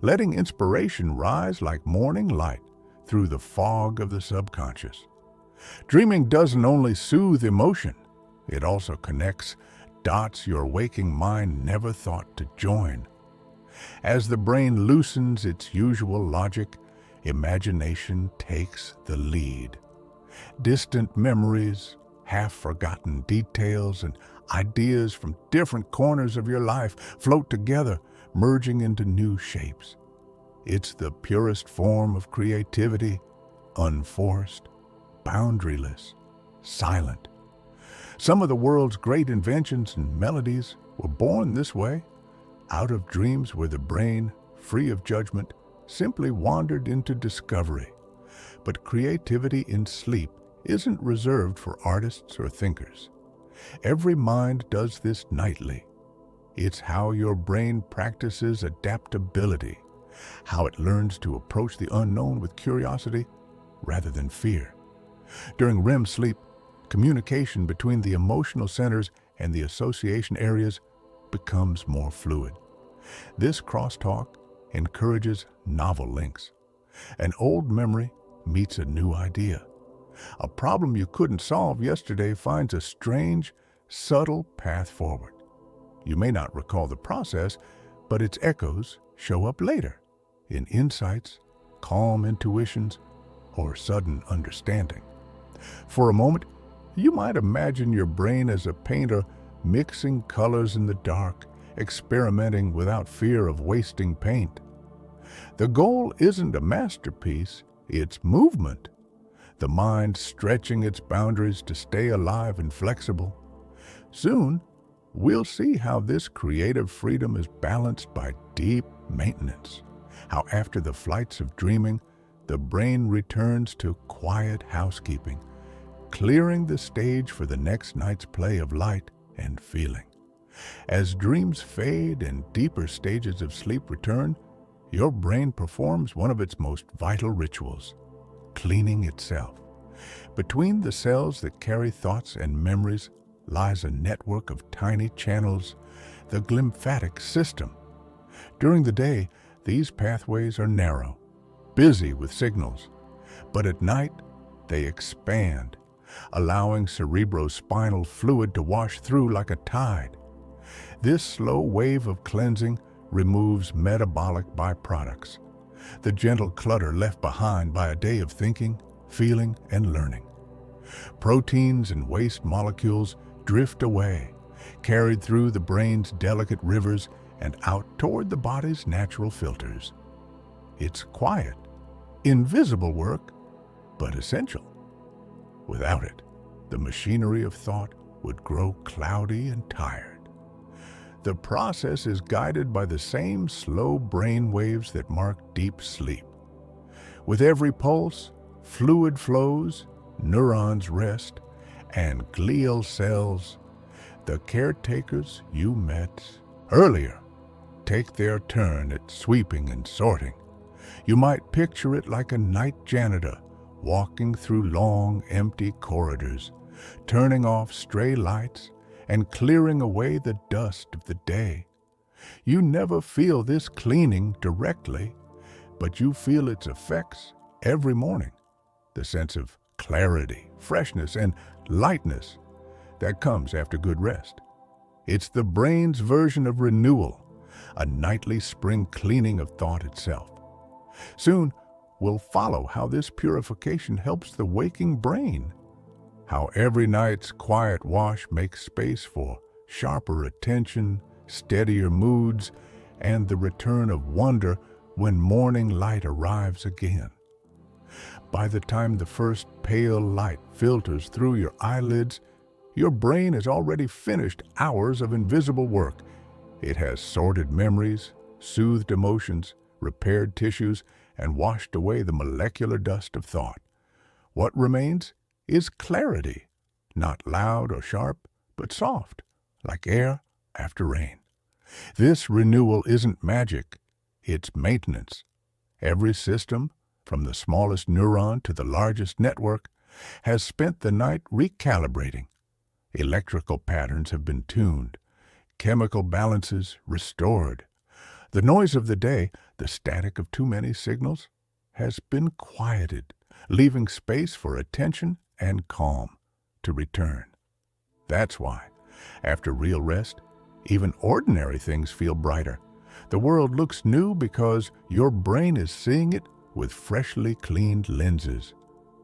letting inspiration rise like morning light through the fog of the subconscious. Dreaming doesn't only soothe emotion, it also connects dots your waking mind never thought to join. As the brain loosens its usual logic, imagination takes the lead. Distant memories, half-forgotten details, and ideas from different corners of your life float together, merging into new shapes. It's the purest form of creativity, unforced, boundaryless, silent. Some of the world's great inventions and melodies were born this way, out of dreams where the brain, free of judgment, simply wandered into discovery. But creativity in sleep isn't reserved for artists or thinkers. Every mind does this nightly. It's how your brain practices adaptability, how it learns to approach the unknown with curiosity rather than fear. During REM sleep, communication between the emotional centers and the association areas becomes more fluid. This crosstalk encourages novel links. An old memory meets a new idea. A problem you couldn't solve yesterday finds a strange, subtle path forward. You may not recall the process, but its echoes show up later in insights, calm intuitions, or sudden understanding. For a moment, you might imagine your brain as a painter mixing colors in the dark, experimenting without fear of wasting paint. The goal isn't a masterpiece, it's movement. The mind stretching its boundaries to stay alive and flexible. Soon, we'll see how this creative freedom is balanced by deep maintenance. How after the flights of dreaming, the brain returns to quiet housekeeping, clearing the stage for the next night's play of light and feeling. As dreams fade and deeper stages of sleep return, your brain performs one of its most vital rituals, cleaning itself. Between the cells that carry thoughts and memories lies a network of tiny channels, the glymphatic system. During the day, these pathways are narrow, busy with signals, but at night they expand, allowing cerebrospinal fluid to wash through like a tide. This slow wave of cleansing removes metabolic byproducts, the gentle clutter left behind by a day of thinking, feeling, and learning. Proteins and waste molecules drift away, carried through the brain's delicate rivers and out toward the body's natural filters. It's quiet, invisible work, but essential. Without it, the machinery of thought would grow cloudy and tired. The process is guided by the same slow brain waves that mark deep sleep. With every pulse, fluid flows, neurons rest, and glial cells, the caretakers you met earlier, take their turn at sweeping and sorting. You might picture it like a night janitor walking through long, empty corridors, turning off stray lights and clearing away the dust of the day. You never feel this cleaning directly, but you feel its effects every morning. The sense of clarity, freshness, and lightness that comes after good rest. It's the brain's version of renewal, a nightly spring cleaning of thought itself. Soon, we'll follow how this purification helps the waking brain, how every night's quiet wash makes space for sharper attention, steadier moods, and the return of wonder when morning light arrives again. By the time the first pale light filters through your eyelids, your brain has already finished hours of invisible work. It has sorted memories, soothed emotions, repaired tissues, and washed away the molecular dust of thought. What remains is clarity, not loud or sharp, but soft, like air after rain. This renewal isn't magic, it's maintenance. Every system, from the smallest neuron to the largest network, has spent the night recalibrating. Electrical patterns have been tuned, chemical balances restored. The noise of the day, the static of too many signals, has been quieted, leaving space for attention and calm to return. That's why, after real rest, even ordinary things feel brighter. The world looks new because your brain is seeing it with freshly cleaned lenses.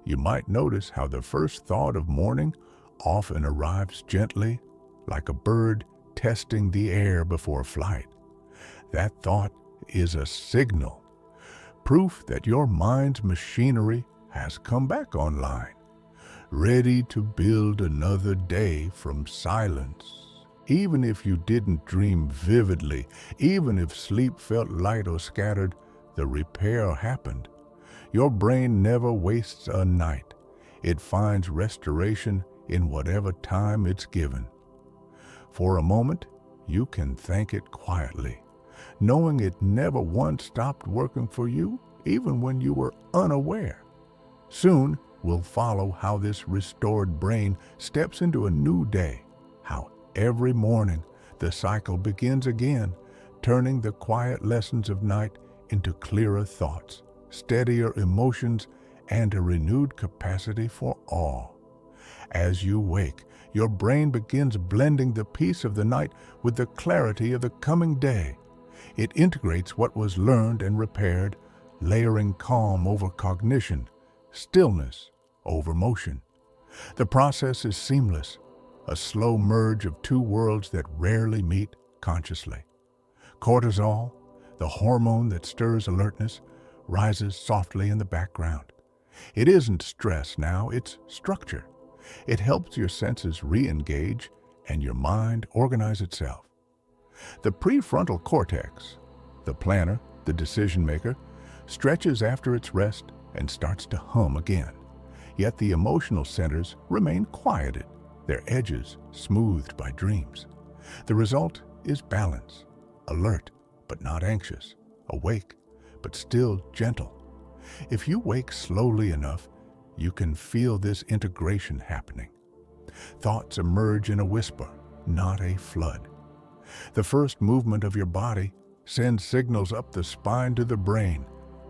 You might notice how the first thought of morning often arrives gently, like a bird testing the air before flight. That thought is a signal, proof that your mind's machinery has come back online, ready to build another day from silence. Even if you didn't dream vividly, even if sleep felt light or scattered, the repair happened. Your brain never wastes a night. It finds restoration in whatever time it's given. For a moment, you can thank it quietly, knowing it never once stopped working for you, even when you were unaware. Soon, we'll follow how this restored brain steps into a new day, how every morning the cycle begins again, turning the quiet lessons of night into clearer thoughts, steadier emotions, and a renewed capacity for awe. As you wake, your brain begins blending the peace of the night with the clarity of the coming day. It integrates what was learned and repaired, layering calm over cognition, stillness over motion. The process is seamless, a slow merge of two worlds that rarely meet consciously. Cortisol, The hormone that stirs alertness rises softly in the background. It isn't stress now, it's structure. It helps your senses re-engage and your mind organize itself. The prefrontal cortex, the planner, the decision maker, stretches after its rest and starts to hum again. Yet the emotional centers remain quieted, their edges smoothed by dreams. The result is balance, alert but not anxious, awake but still gentle. If you wake slowly enough, you can feel this integration happening. Thoughts emerge in a whisper, not a flood. The first movement of your body sends signals up the spine to the brain,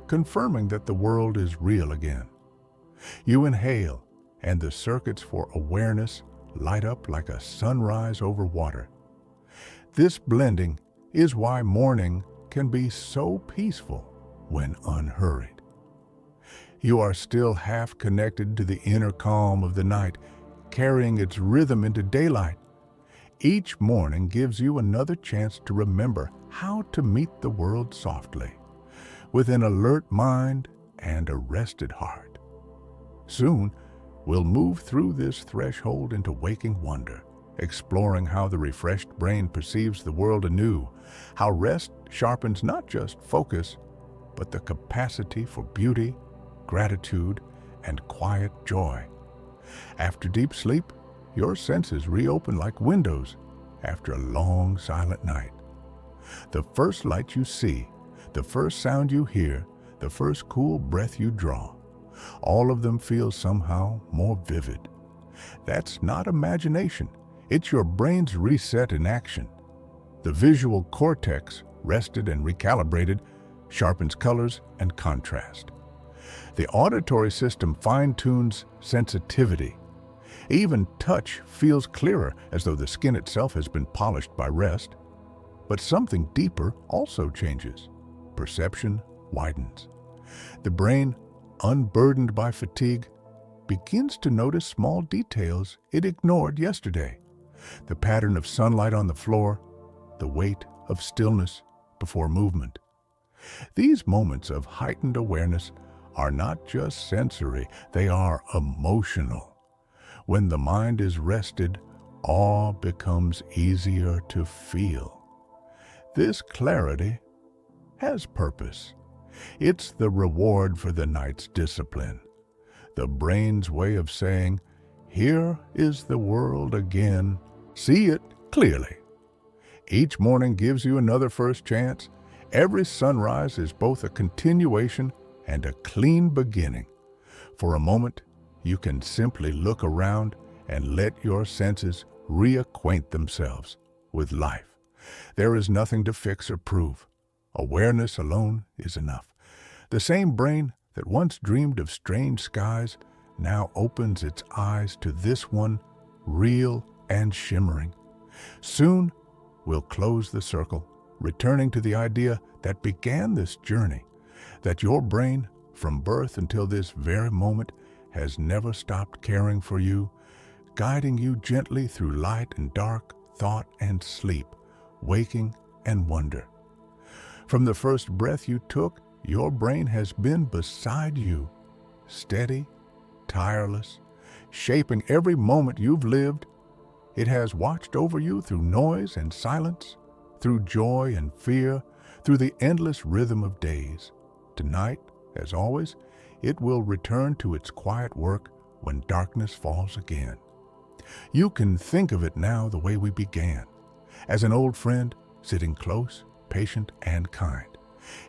confirming that the world is real again. You inhale, and the circuits for awareness light up like a sunrise over water. This blending is why morning can be so peaceful when unhurried. You are still half connected to the inner calm of the night, carrying its rhythm into daylight. Each morning gives you another chance to remember how to meet the world softly, with an alert mind and a rested heart. Soon, we'll move through this threshold into waking wonder, exploring how the refreshed brain perceives the world anew, how rest sharpens not just focus, but the capacity for beauty, gratitude, and quiet joy. After deep sleep, your senses reopen like windows after a long, silent night. The first light you see, the first sound you hear, the first cool breath you draw, all of them feel somehow more vivid. That's not imagination. It's your brain's reset in action. The visual cortex, rested and recalibrated, sharpens colors and contrast. The auditory system fine-tunes sensitivity. Even touch feels clearer, as though the skin itself has been polished by rest. But something deeper also changes. Perception widens. The brain, unburdened by fatigue, begins to notice small details it ignored yesterday. The pattern of sunlight on the floor, the weight of stillness before movement. These moments of heightened awareness are not just sensory, they are emotional. When the mind is rested, awe becomes easier to feel. This clarity has purpose. It's the reward for the night's discipline. The brain's way of saying, here is the world again. See it clearly. Each morning gives you another first chance. Every sunrise is both a continuation and a clean beginning. For a moment, you can simply look around and let your senses reacquaint themselves with life. There is nothing to fix or prove. Awareness alone is enough. The same brain that once dreamed of strange skies now opens its eyes to this one, real and shimmering. Soon, we'll close the circle, returning to the idea that began this journey, that your brain, from birth until this very moment, has never stopped caring for you, guiding you gently through light and dark, thought and sleep, waking and wonder. From the first breath you took, your brain has been beside you, steady, tireless, shaping every moment you've lived. It has watched over you through noise and silence, through joy and fear, through the endless rhythm of days. Tonight, as always, it will return to its quiet work when darkness falls again. You can think of it now the way we began, as an old friend, sitting close, patient, and kind.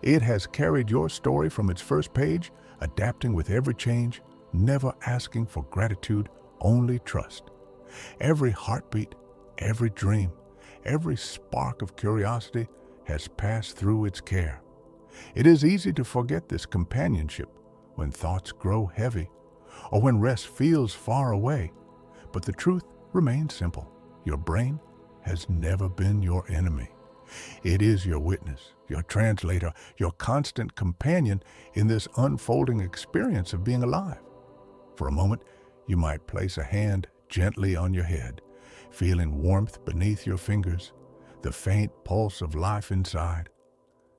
It has carried your story from its first page, adapting with every change, never asking for gratitude, only trust. Every heartbeat, every dream, every spark of curiosity has passed through its care. It is easy to forget this companionship when thoughts grow heavy or when rest feels far away. But the truth remains simple. Your brain has never been your enemy. It is your witness, your translator, your constant companion in this unfolding experience of being alive. For a moment, you might place a hand gently on your head, feeling warmth beneath your fingers, the faint pulse of life inside.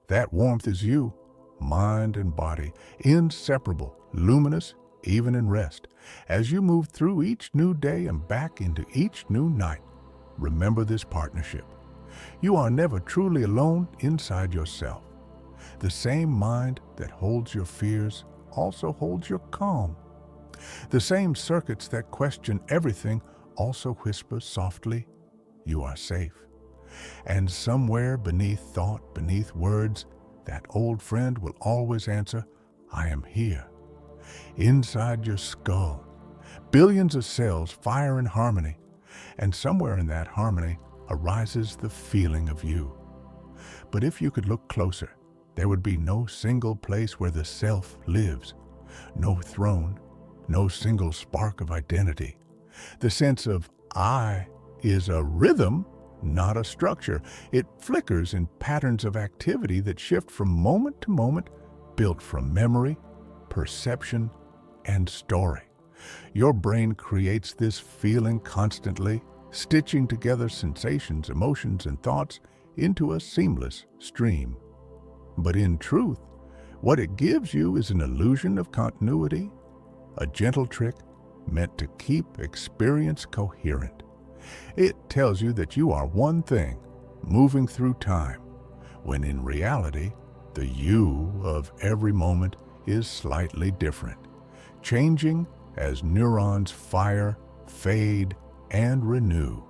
That warmth is you, mind and body, inseparable, luminous, even in rest. As you move through each new day and back into each new night, remember this partnership. You are never truly alone inside yourself. The same mind that holds your fears also holds your calm. The same circuits that question everything also whisper softly, "You are safe." And somewhere beneath thought, beneath words, that old friend will always answer, "I am here." Inside your skull, billions of cells fire in harmony, and somewhere in that harmony arises the feeling of you. But if you could look closer, there would be no single place where the self lives, no throne, no single spark of identity. The sense of I is a rhythm, not a structure. It flickers in patterns of activity that shift from moment to moment, built from memory, perception, and story. Your brain creates this feeling constantly, stitching together sensations, emotions, and thoughts into a seamless stream. But in truth, what it gives you is an illusion of continuity, a gentle trick meant to keep experience coherent. It tells you that you are one thing, moving through time, when in reality, the you of every moment is slightly different, changing as neurons fire, fade, and renew.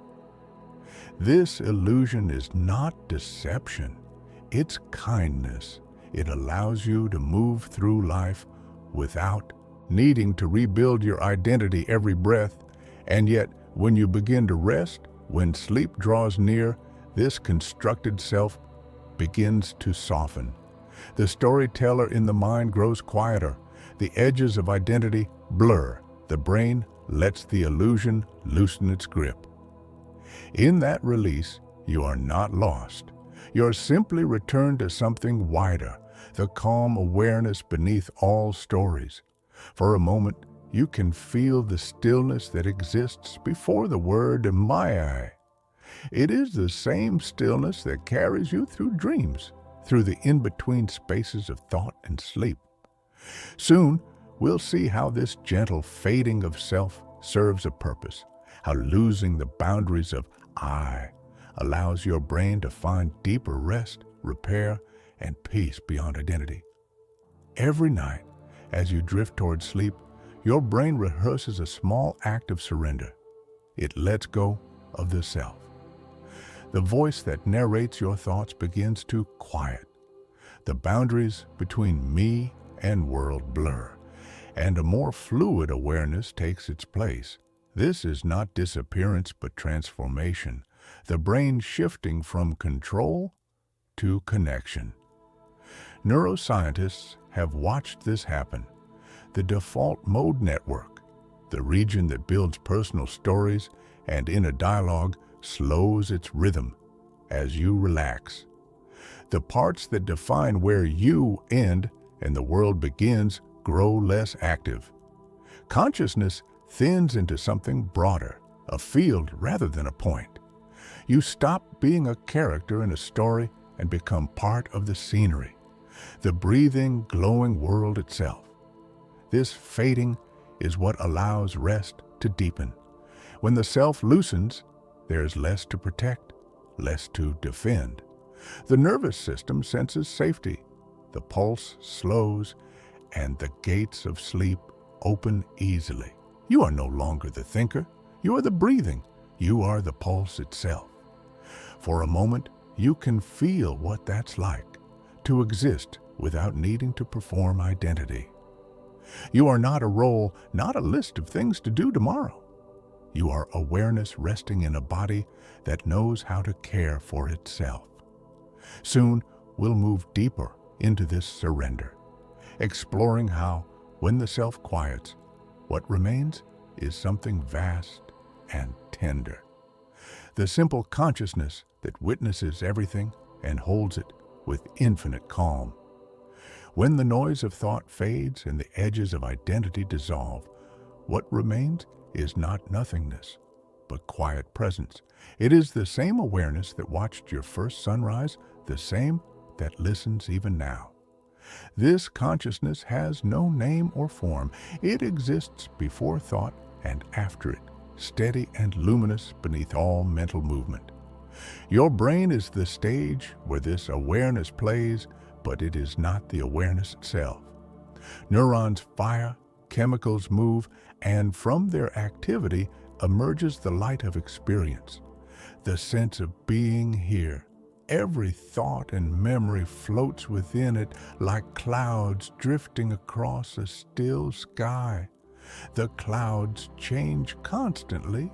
This illusion is not deception, it's kindness. It allows you to move through life without needing to rebuild your identity every breath, and yet when you begin to rest, when sleep draws near, this constructed self begins to soften. The storyteller in the mind grows quieter. The edges of identity blur. The brain lets the illusion loosen its grip. In that release, you are not lost. You're simply returned to something wider, the calm awareness beneath all stories. For a moment, you can feel the stillness that exists before the word "my." It is the same stillness that carries you through dreams, through the in-between spaces of thought and sleep. Soon, we'll see how this gentle fading of self serves a purpose, how losing the boundaries of I allows your brain to find deeper rest, repair, and peace beyond identity. Every night, as you drift toward sleep, your brain rehearses a small act of surrender. It lets go of the self. The voice that narrates your thoughts begins to quiet. The boundaries between me and world blur, and a more fluid awareness takes its place. This is not disappearance but transformation, the brain shifting from control to connection. Neuroscientists have watched this happen. The default mode network, the region that builds personal stories and in a dialogue slows its rhythm as you relax. The parts that define where you end and the world begins grow less active. Consciousness thins into something broader, a field rather than a point. You stop being a character in a story and become part of the scenery, the breathing, glowing world itself. This fading is what allows rest to deepen. When the self loosens, there is less to protect, less to defend. The nervous system senses safety. The pulse slows, and the gates of sleep open easily. You are no longer the thinker. You are the breathing. You are the pulse itself. For a moment, you can feel what that's like, to exist without needing to perform identity. You are not a role, not a list of things to do tomorrow. You are awareness resting in a body that knows how to care for itself. Soon, we'll move deeper into this surrender, exploring how, when the self quiets, what remains is something vast and tender. The simple consciousness that witnesses everything and holds it with infinite calm. When the noise of thought fades and the edges of identity dissolve, what remains is not nothingness, but quiet presence. It is the same awareness that watched your first sunrise, the same that listens even now. This consciousness has no name or form. It exists before thought and after it, steady and luminous beneath all mental movement. Your brain is the stage where this awareness plays, but it is not the awareness itself. Neurons fire, chemicals move, and from their activity emerges the light of experience, the sense of being here. Every thought and memory floats within it like clouds drifting across a still sky. The clouds change constantly,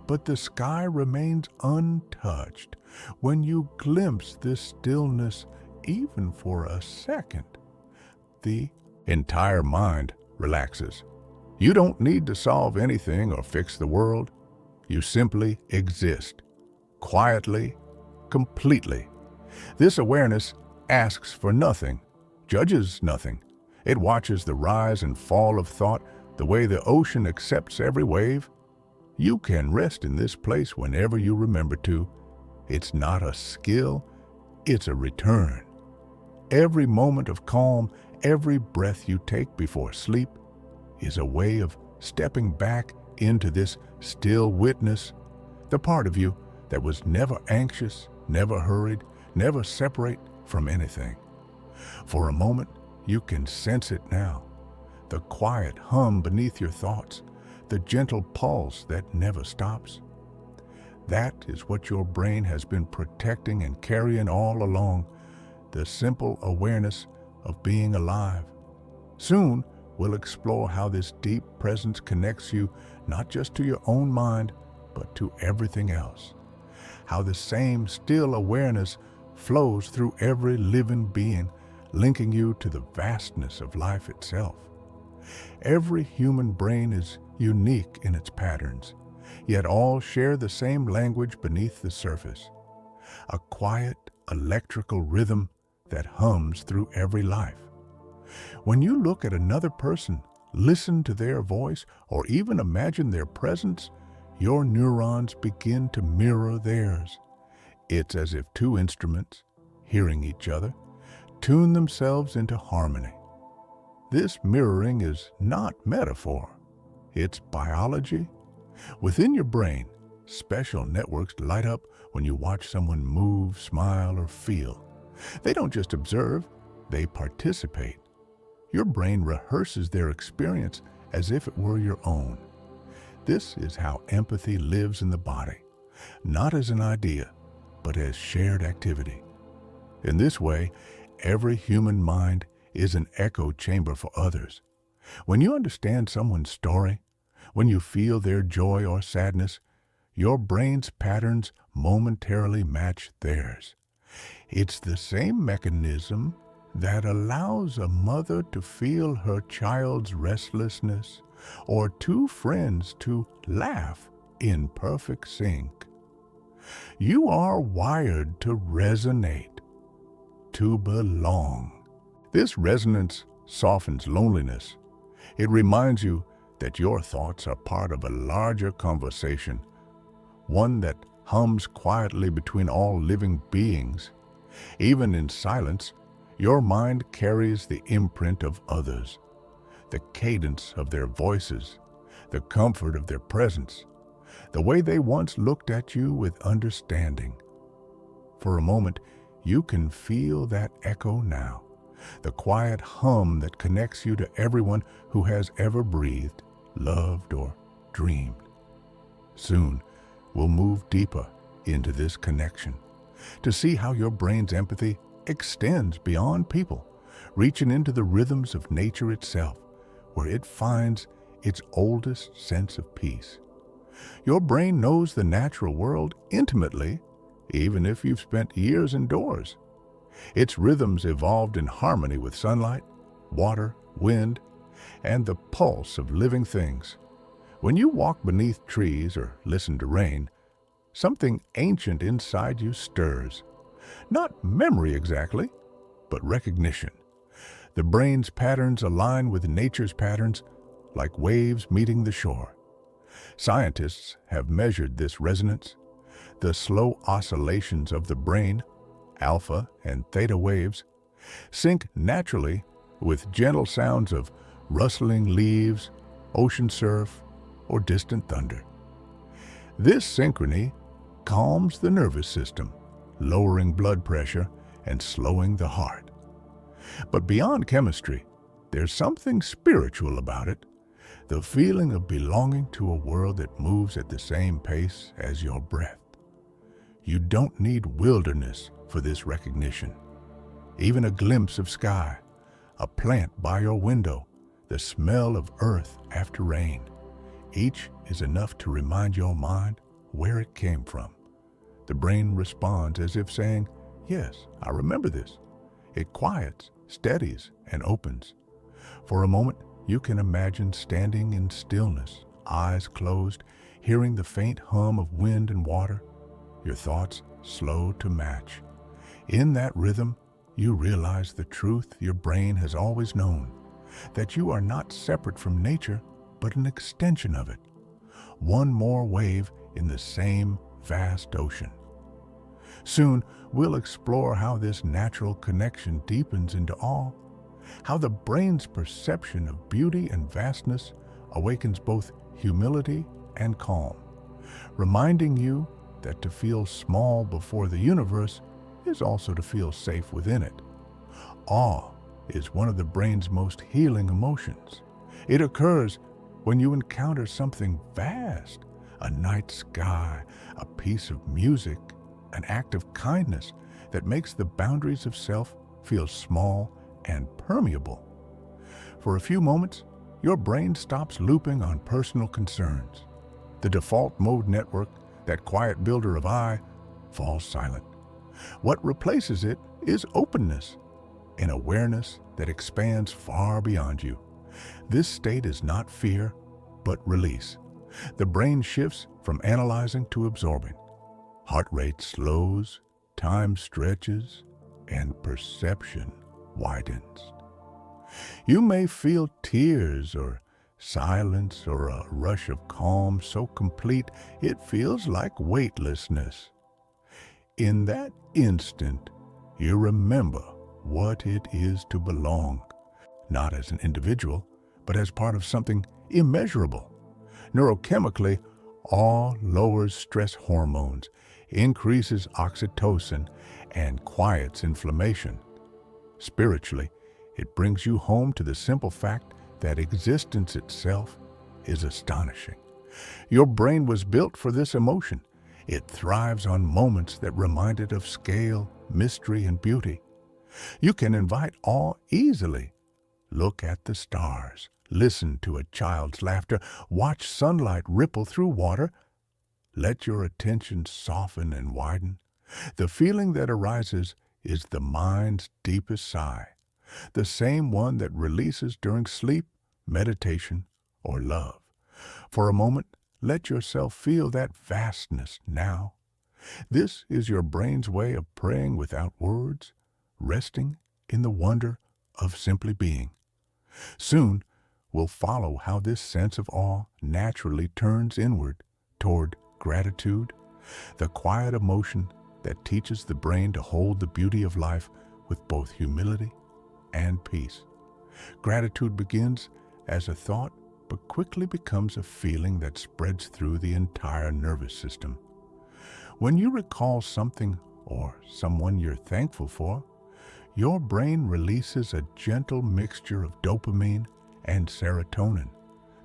but the sky remains untouched. When you glimpse this stillness, even for a second, the entire mind relaxes. You don't need to solve anything or fix the world. You simply exist, quietly, completely. This awareness asks for nothing, judges nothing. It watches the rise and fall of thought the way the ocean accepts every wave. You can rest in this place whenever you remember to. It's not a skill, it's a return. Every moment of calm, every breath you take before sleep is a way of stepping back into this still witness, the part of you that was never anxious, never hurried, never separate from anything. For a moment, you can sense it now, the quiet hum beneath your thoughts, the gentle pulse that never stops. That is what your brain has been protecting and carrying all along, the simple awareness of being alive. Soon, we'll explore how this deep presence connects you not just to your own mind, but to everything else. How the same still awareness flows through every living being, linking you to the vastness of life itself. Every human brain is unique in its patterns, yet all share the same language beneath the surface. A quiet, electrical rhythm that hums through every life. When you look at another person, listen to their voice, or even imagine their presence, your neurons begin to mirror theirs. It's as if two instruments, hearing each other, tune themselves into harmony. This mirroring is not metaphor, it's biology. Within your brain, special networks light up when you watch someone move, smile, or feel. They don't just observe, they participate. Your brain rehearses their experience as if it were your own. This is how empathy lives in the body, not as an idea, but as shared activity. In this way, every human mind is an echo chamber for others. When you understand someone's story, when you feel their joy or sadness, your brain's patterns momentarily match theirs. It's the same mechanism that allows a mother to feel her child's restlessness, or two friends to laugh in perfect sync. You are wired to resonate, to belong. This resonance softens loneliness. It reminds you that your thoughts are part of a larger conversation, one that hums quietly between all living beings. Even in silence, your mind carries the imprint of others, the cadence of their voices, the comfort of their presence, the way they once looked at you with understanding. For a moment, you can feel that echo now, the quiet hum that connects you to everyone who has ever breathed, loved, or dreamed. Soon, we'll move deeper into this connection to see how your brain's empathy extends beyond people, reaching into the rhythms of nature itself, where it finds its oldest sense of peace. Your brain knows the natural world intimately, even if you've spent years indoors. Its rhythms evolved in harmony with sunlight, water, wind, and the pulse of living things. When you walk beneath trees or listen to rain, something ancient inside you stirs. Not memory exactly, but recognition. The brain's patterns align with nature's patterns, like waves meeting the shore. Scientists have measured this resonance, the slow oscillations of the brain, alpha and theta waves, sync naturally with gentle sounds of rustling leaves, ocean surf, or distant thunder. This synchrony calms the nervous system, lowering blood pressure and slowing the heart. But beyond chemistry, there's something spiritual about it, the feeling of belonging to a world that moves at the same pace as your breath. You don't need wilderness for this recognition. Even a glimpse of sky, a plant by your window, the smell of earth after rain, each is enough to remind your mind where it came from. The brain responds as if saying, "Yes, I remember this." It quiets, steadies, and opens. For a moment, you can imagine standing in stillness, eyes closed, hearing the faint hum of wind and water, your thoughts slow to match. In that rhythm, you realize the truth your brain has always known, that you are not separate from nature, but an extension of it. One more wave in the same vast ocean. Soon, we'll explore how this natural connection deepens into awe, how the brain's perception of beauty and vastness awakens both humility and calm, reminding you that to feel small before the universe is also to feel safe within it. Awe is one of the brain's most healing emotions. It occurs when you encounter something vast, a night sky, a piece of music, an act of kindness that makes the boundaries of self feel small and permeable. For a few moments, your brain stops looping on personal concerns. The default mode network, that quiet builder of I, falls silent. What replaces it is openness, an awareness that expands far beyond you. This state is not fear, but release. The brain shifts from analyzing to absorbing. Heart rate slows, time stretches, and perception widens. You may feel tears or silence or a rush of calm so complete it feels like weightlessness. In that instant, you remember what it is to belong, not as an individual, but as part of something immeasurable. Neurochemically, awe lowers stress hormones, increases oxytocin, and quiets inflammation. Spiritually, it brings you home to the simple fact that existence itself is astonishing. Your brain was built for this emotion. It thrives on moments that remind it of scale, mystery, and beauty. You can invite awe easily. Look at the stars, listen to a child's laughter, watch sunlight ripple through water. Let your attention soften and widen. The feeling that arises is the mind's deepest sigh, the same one that releases during sleep, meditation, or love. For a moment, let yourself feel that vastness now. This is your brain's way of praying without words, resting in the wonder of simply being. Soon, we'll follow how this sense of awe naturally turns inward toward gratitude, the quiet emotion that teaches the brain to hold the beauty of life with both humility and peace. Gratitude begins as a thought, but quickly becomes a feeling that spreads through the entire nervous system. When you recall something or someone you're thankful for, your brain releases a gentle mixture of dopamine and serotonin,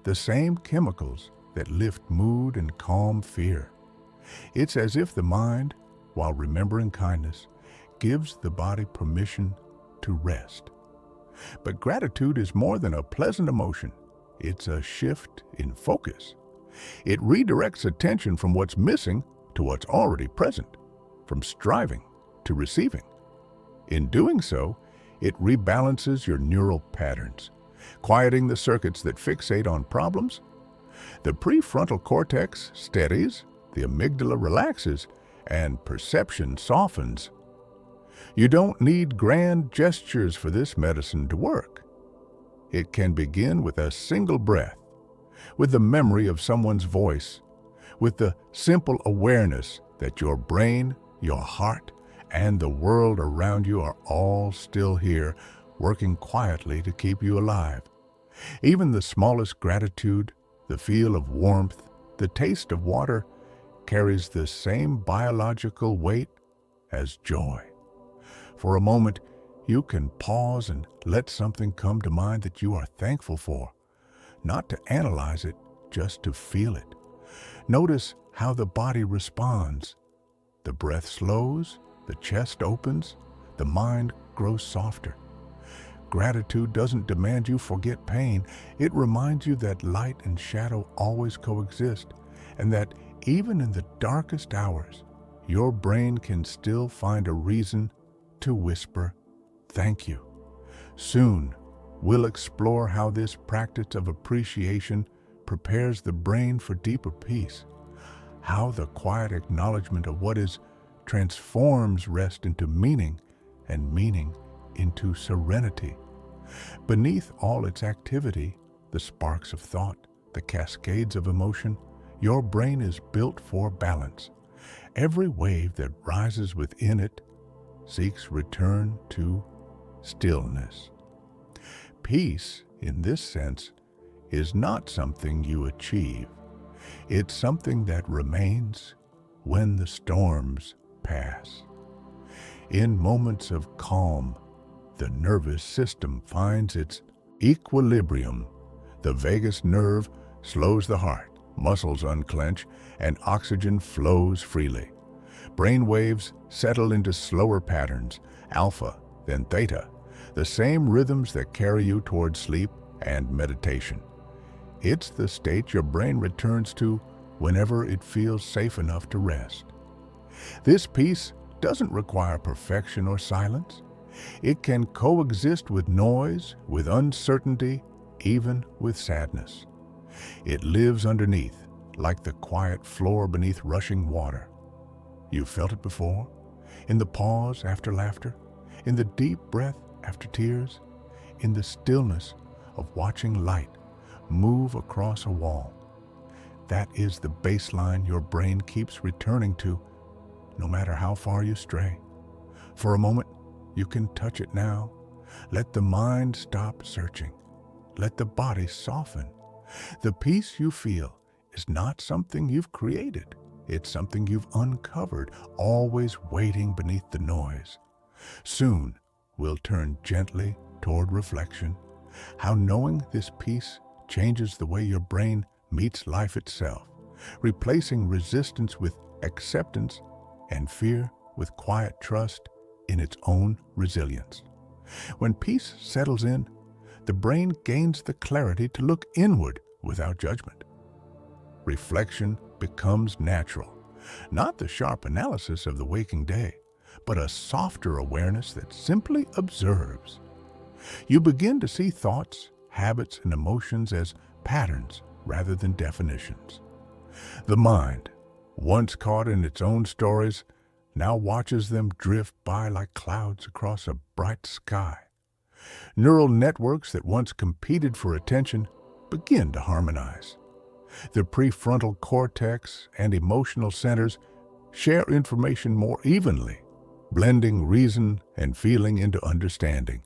the same chemicals that lift mood and calm fear. It's as if the mind, while remembering kindness, gives the body permission to rest. But gratitude is more than a pleasant emotion. It's a shift in focus. It redirects attention from what's missing to what's already present, from striving to receiving. In doing so, it rebalances your neural patterns, quieting the circuits that fixate on problems. The prefrontal cortex steadies, the amygdala relaxes, and perception softens. You don't need grand gestures for this medicine to work. It can begin with a single breath, with the memory of someone's voice, with the simple awareness that your brain, your heart, and the world around you are all still here, working quietly to keep you alive. Even the smallest gratitude, the feel of warmth, the taste of water, carries the same biological weight as joy. For a moment, you can pause and let something come to mind that you are thankful for, not to analyze it, just to feel it. Notice how the body responds. The breath slows, the chest opens, the mind grows softer. Gratitude doesn't demand you forget pain. It reminds you that light and shadow always coexist, and that even in the darkest hours, your brain can still find a reason to whisper, "Thank you." Soon, we'll explore how this practice of appreciation prepares the brain for deeper peace, how the quiet acknowledgement of what is transforms rest into meaning and meaning into serenity. Beneath all its activity, the sparks of thought, the cascades of emotion, your brain is built for balance. Every wave that rises within it seeks return to stillness. Peace, in this sense, is not something you achieve. It's something that remains when the storms pass. In moments of calm, the nervous system finds its equilibrium. The vagus nerve slows the heart, muscles unclench, and oxygen flows freely. Brain waves settle into slower patterns, alpha, then theta, the same rhythms that carry you towards sleep and meditation. It's the state your brain returns to whenever it feels safe enough to rest. This peace doesn't require perfection or silence. It can coexist with noise, with uncertainty, even with sadness. It lives underneath, like the quiet floor beneath rushing water. You've felt it before? In the pause after laughter, in the deep breath after tears, in the stillness of watching light move across a wall. That is the baseline your brain keeps returning to, no matter how far you stray. For a moment, you can touch it now. Let the mind stop searching. Let the body soften. The peace you feel is not something you've created. It's something you've uncovered, always waiting beneath the noise. Soon, we'll turn gently toward reflection, how knowing this peace changes the way your brain meets life itself, replacing resistance with acceptance and fear with quiet trust in its own resilience. When peace settles in, the brain gains the clarity to look inward without judgment. Reflection becomes natural, not the sharp analysis of the waking day, but a softer awareness that simply observes. You begin to see thoughts, habits, and emotions as patterns rather than definitions. The mind, once caught in its own stories, now watches them drift by like clouds across a bright sky. Neural networks that once competed for attention begin to harmonize. The prefrontal cortex and emotional centers share information more evenly, blending reason and feeling into understanding.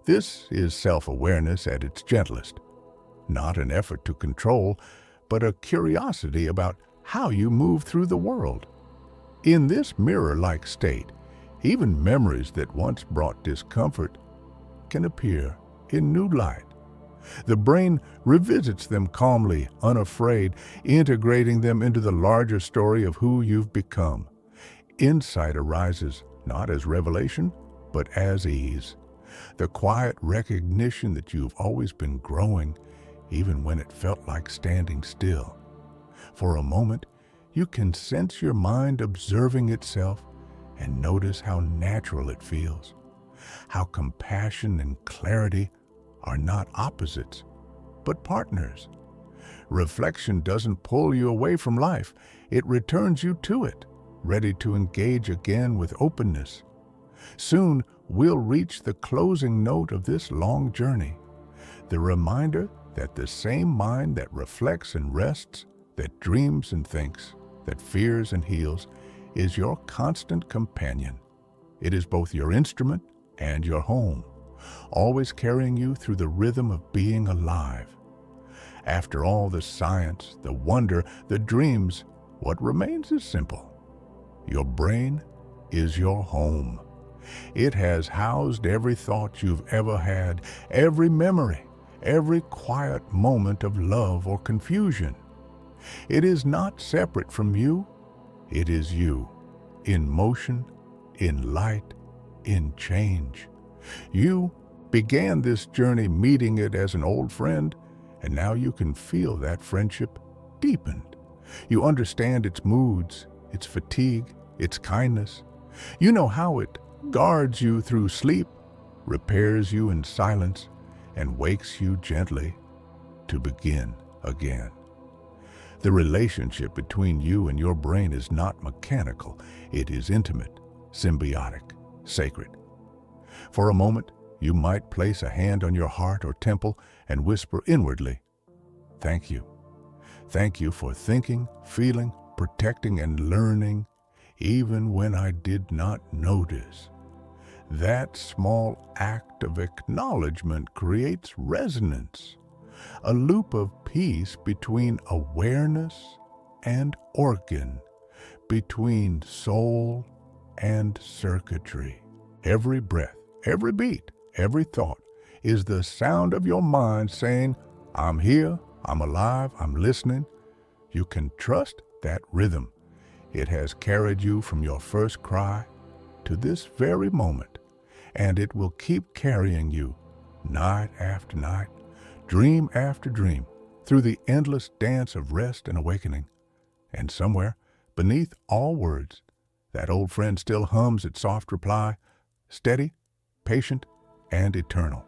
This is self-awareness at its gentlest, not an effort to control, but a curiosity about how you move through the world. In this mirror-like state, even memories that once brought discomfort can appear in new light. The brain revisits them calmly, unafraid, integrating them into the larger story of who you've become. Insight arises not as revelation, but as ease. The quiet recognition that you've always been growing, even when it felt like standing still. For a moment, you can sense your mind observing itself and notice how natural it feels, how compassion and clarity are not opposites, but partners. Reflection doesn't pull you away from life, it returns you to it, ready to engage again with openness. Soon, we'll reach the closing note of this long journey, the reminder that the same mind that reflects and rests, that dreams and thinks, that fears and heals, is your constant companion, It is both your instrument and your home, always carrying you through the rhythm of being alive. After all the science, the wonder, the dreams, what remains is simple. Your brain is your home. It has housed every thought you've ever had, every memory, every quiet moment of love or confusion. It is not separate from you. It is you, in motion, in light, in change. You began this journey meeting it as an old friend, and now you can feel that friendship deepened. You understand its moods, its fatigue, its kindness. You know how it guards you through sleep, repairs you in silence, and wakes you gently to begin again. The relationship between you and your brain is not mechanical. It is intimate, symbiotic, sacred. For a moment, you might place a hand on your heart or temple and whisper inwardly, "Thank you. Thank you for thinking, feeling, protecting, and learning, even when I did not notice." That small act of acknowledgement creates resonance, a loop of peace between awareness and organ, between soul and circuitry. Every breath, every beat, every thought is the sound of your mind saying, "I'm here, I'm alive, I'm listening." You can trust that rhythm. It has carried you from your first cry to this very moment, and it will keep carrying you night after night, dream after dream, through the endless dance of rest and awakening. And somewhere, beneath all words, that old friend still hums its soft reply, steady, patient, and eternal.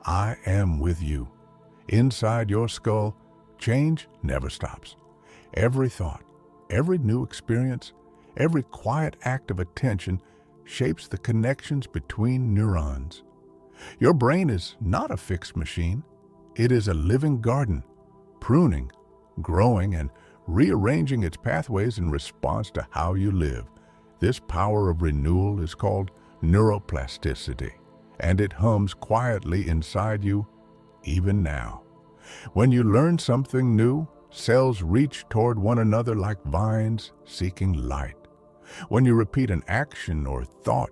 I am with you. Inside your skull, change never stops. Every thought, every new experience, every quiet act of attention shapes the connections between neurons. Your brain is not a fixed machine. It is a living garden, pruning, growing, and rearranging its pathways in response to how you live. This power of renewal is called neuroplasticity, and it hums quietly inside you even now. When you learn something new, cells reach toward one another like vines seeking light. When you repeat an action or thought,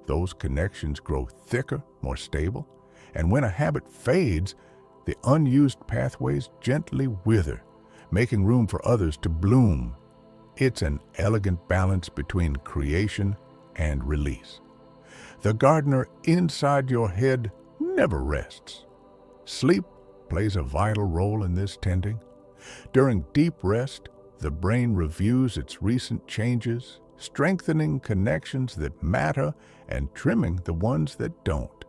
those connections grow thicker, more stable, and when a habit fades, the unused pathways gently wither, making room for others to bloom. It's an elegant balance between creation and release. The gardener inside your head never rests. Sleep plays a vital role in this tending. During deep rest, the brain reviews its recent changes, strengthening connections that matter and trimming the ones that don't.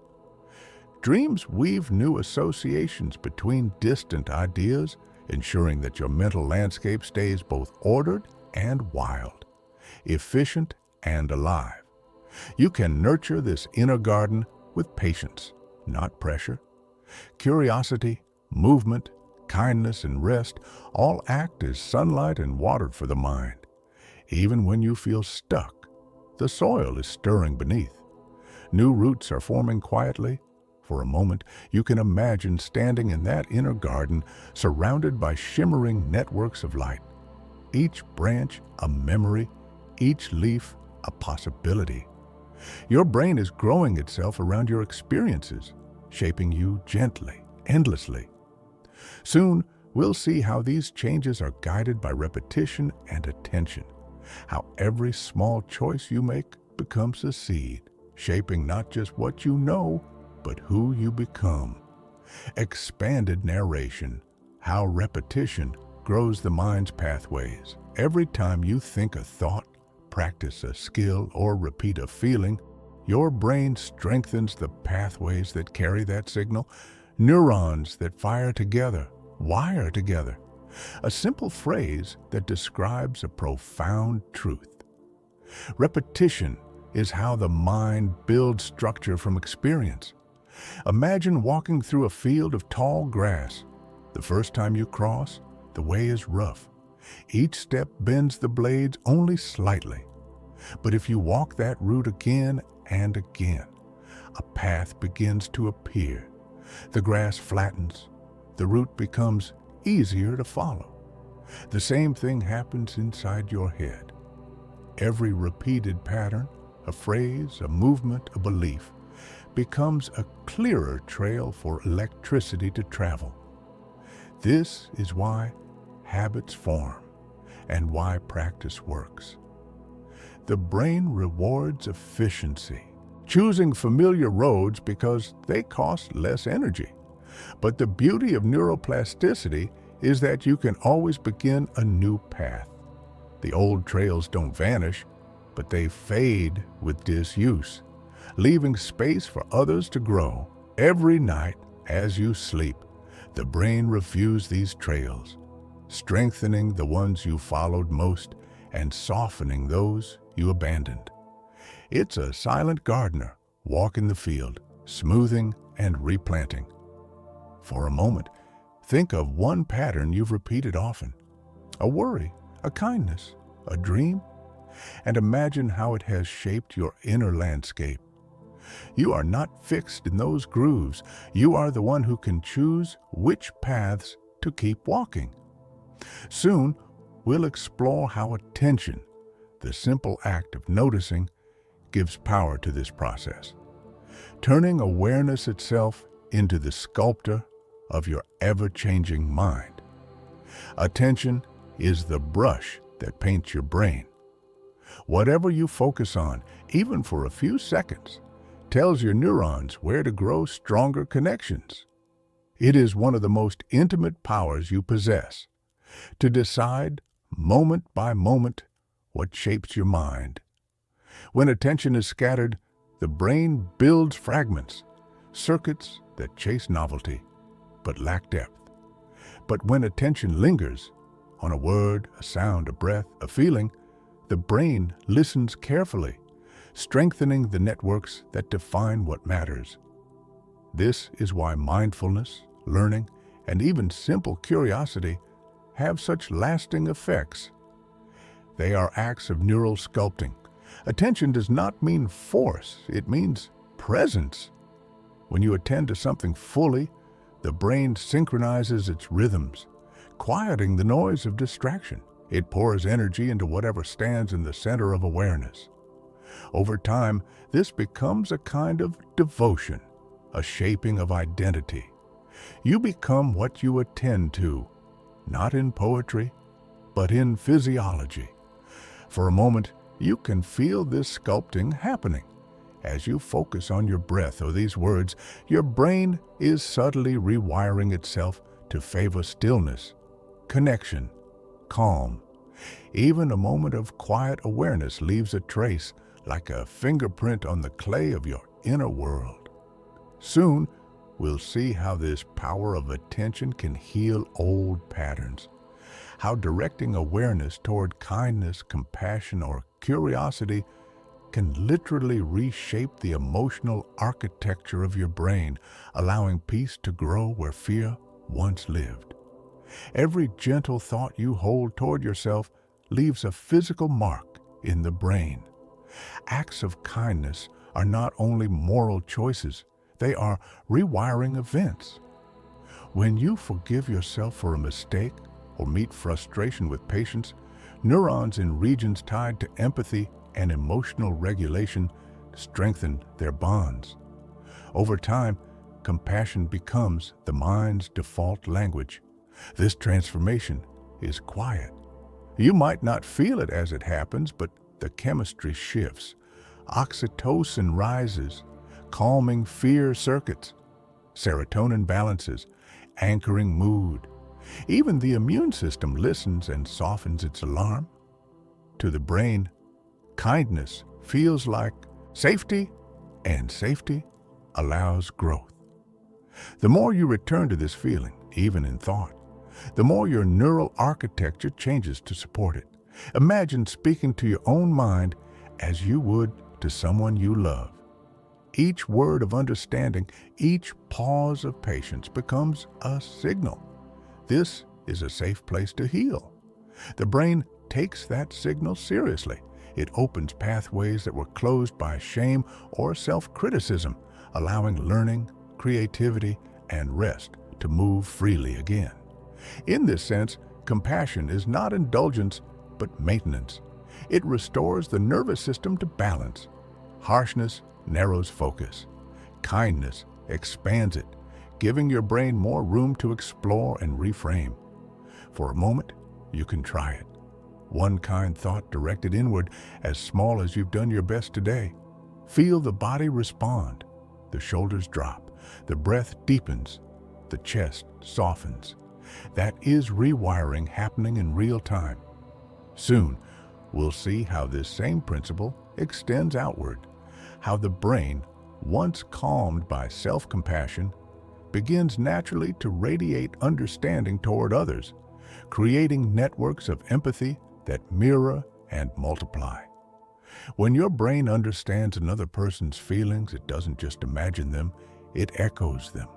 Dreams weave new associations between distant ideas, ensuring that your mental landscape stays both ordered and wild, efficient and alive. You can nurture this inner garden with patience, not pressure. Curiosity, movement, kindness, and rest all act as sunlight and water for the mind. Even when you feel stuck, the soil is stirring beneath. New roots are forming quietly. For a moment, you can imagine standing in that inner garden, surrounded by shimmering networks of light. Each branch a memory, each leaf a possibility. Your brain is growing itself around your experiences, shaping you gently, endlessly. Soon, we'll see how these changes are guided by repetition and attention, how every small choice you make becomes a seed, shaping not just what you know, but who you become. Expanded narration, how repetition grows the mind's pathways. Every time you think a thought, practice a skill, or repeat a feeling, your brain strengthens the pathways that carry that signal. Neurons that fire together, wire together. A simple phrase that describes a profound truth. Repetition is how the mind builds structure from experience. Imagine walking through a field of tall grass. The first time you cross, the way is rough. Each step bends the blades only slightly. But if you walk that route again and again, a path begins to appear. The grass flattens. The route becomes easier to follow. The same thing happens inside your head. Every repeated pattern, a phrase, a movement, a belief, becomes a clearer trail for electricity to travel. This is why habits form and why practice works. The brain rewards efficiency, choosing familiar roads because they cost less energy. But the beauty of neuroplasticity is that you can always begin a new path. The old trails don't vanish, but they fade with disuse, leaving space for others to grow. Every night as you sleep, the brain reviews these trails, strengthening the ones you followed most and softening those you abandoned. It's a silent gardener walking the field, smoothing and replanting. For a moment, think of one pattern you've repeated often, a worry, a kindness, a dream, and imagine how it has shaped your inner landscape. You are not fixed in those grooves. You are the one who can choose which paths to keep walking. Soon, we'll explore how attention, the simple act of noticing, gives power to this process, turning awareness itself into the sculptor of your ever-changing mind. Attention is the brush that paints your brain. Whatever you focus on, even for a few seconds, tells your neurons where to grow stronger connections. It is one of the most intimate powers you possess, to decide, moment by moment, what shapes your mind. When attention is scattered, the brain builds fragments, circuits that chase novelty, but lack depth. But when attention lingers, on a word, a sound, a breath, a feeling, the brain listens carefully, strengthening the networks that define what matters. This is why mindfulness, learning, and even simple curiosity have such lasting effects. They are acts of neural sculpting. Attention does not mean force, it means presence. When you attend to something fully, the brain synchronizes its rhythms, quieting the noise of distraction. It pours energy into whatever stands in the center of awareness. Over time, this becomes a kind of devotion, a shaping of identity. You become what you attend to, not in poetry, but in physiology. For a moment, you can feel this sculpting happening. As you focus on your breath or these words, your brain is subtly rewiring itself to favor stillness, connection, calm. Even a moment of quiet awareness leaves a trace, like a fingerprint on the clay of your inner world. Soon, we'll see how this power of attention can heal old patterns, how directing awareness toward kindness, compassion, or curiosity can literally reshape the emotional architecture of your brain, allowing peace to grow where fear once lived. Every gentle thought you hold toward yourself leaves a physical mark in the brain. Acts of kindness are not only moral choices, they are rewiring events. When you forgive yourself for a mistake or meet frustration with patience, neurons in regions tied to empathy and emotional regulation strengthen their bonds. Over time, compassion becomes the mind's default language. This transformation is quiet. You might not feel it as it happens, but the chemistry shifts. Oxytocin rises, calming fear circuits. Serotonin balances, anchoring mood. Even the immune system listens and softens its alarm. To the brain, kindness feels like safety, and safety allows growth. The more you return to this feeling, even in thought, the more your neural architecture changes to support it. Imagine speaking to your own mind as you would to someone you love. Each word of understanding, each pause of patience becomes a signal. This is a safe place to heal. The brain takes that signal seriously. It opens pathways that were closed by shame or self-criticism, allowing learning, creativity, and rest to move freely again. In this sense, compassion is not indulgence, but maintenance. It restores the nervous system to balance. Harshness narrows focus. Kindness expands it, giving your brain more room to explore and reframe. For a moment, you can try it. One kind thought directed inward, as small as you've done your best today. Feel the body respond. The shoulders drop. The breath deepens. The chest softens. That is rewiring happening in real time. Soon, we'll see how this same principle extends outward, how the brain, once calmed by self-compassion, begins naturally to radiate understanding toward others, creating networks of empathy that mirror and multiply. When your brain understands another person's feelings, it doesn't just imagine them, it echoes them.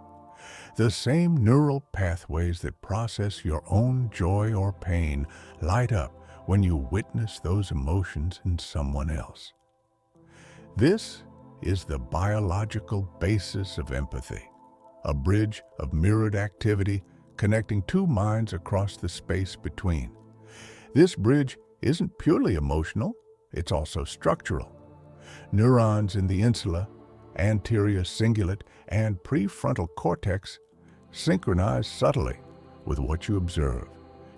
The same neural pathways that process your own joy or pain light up when you witness those emotions in someone else. This is the biological basis of empathy, a bridge of mirrored activity connecting two minds across the space between. This bridge isn't purely emotional, it's also structural. Neurons in the insula, anterior cingulate, and prefrontal cortex synchronize subtly with what you observe.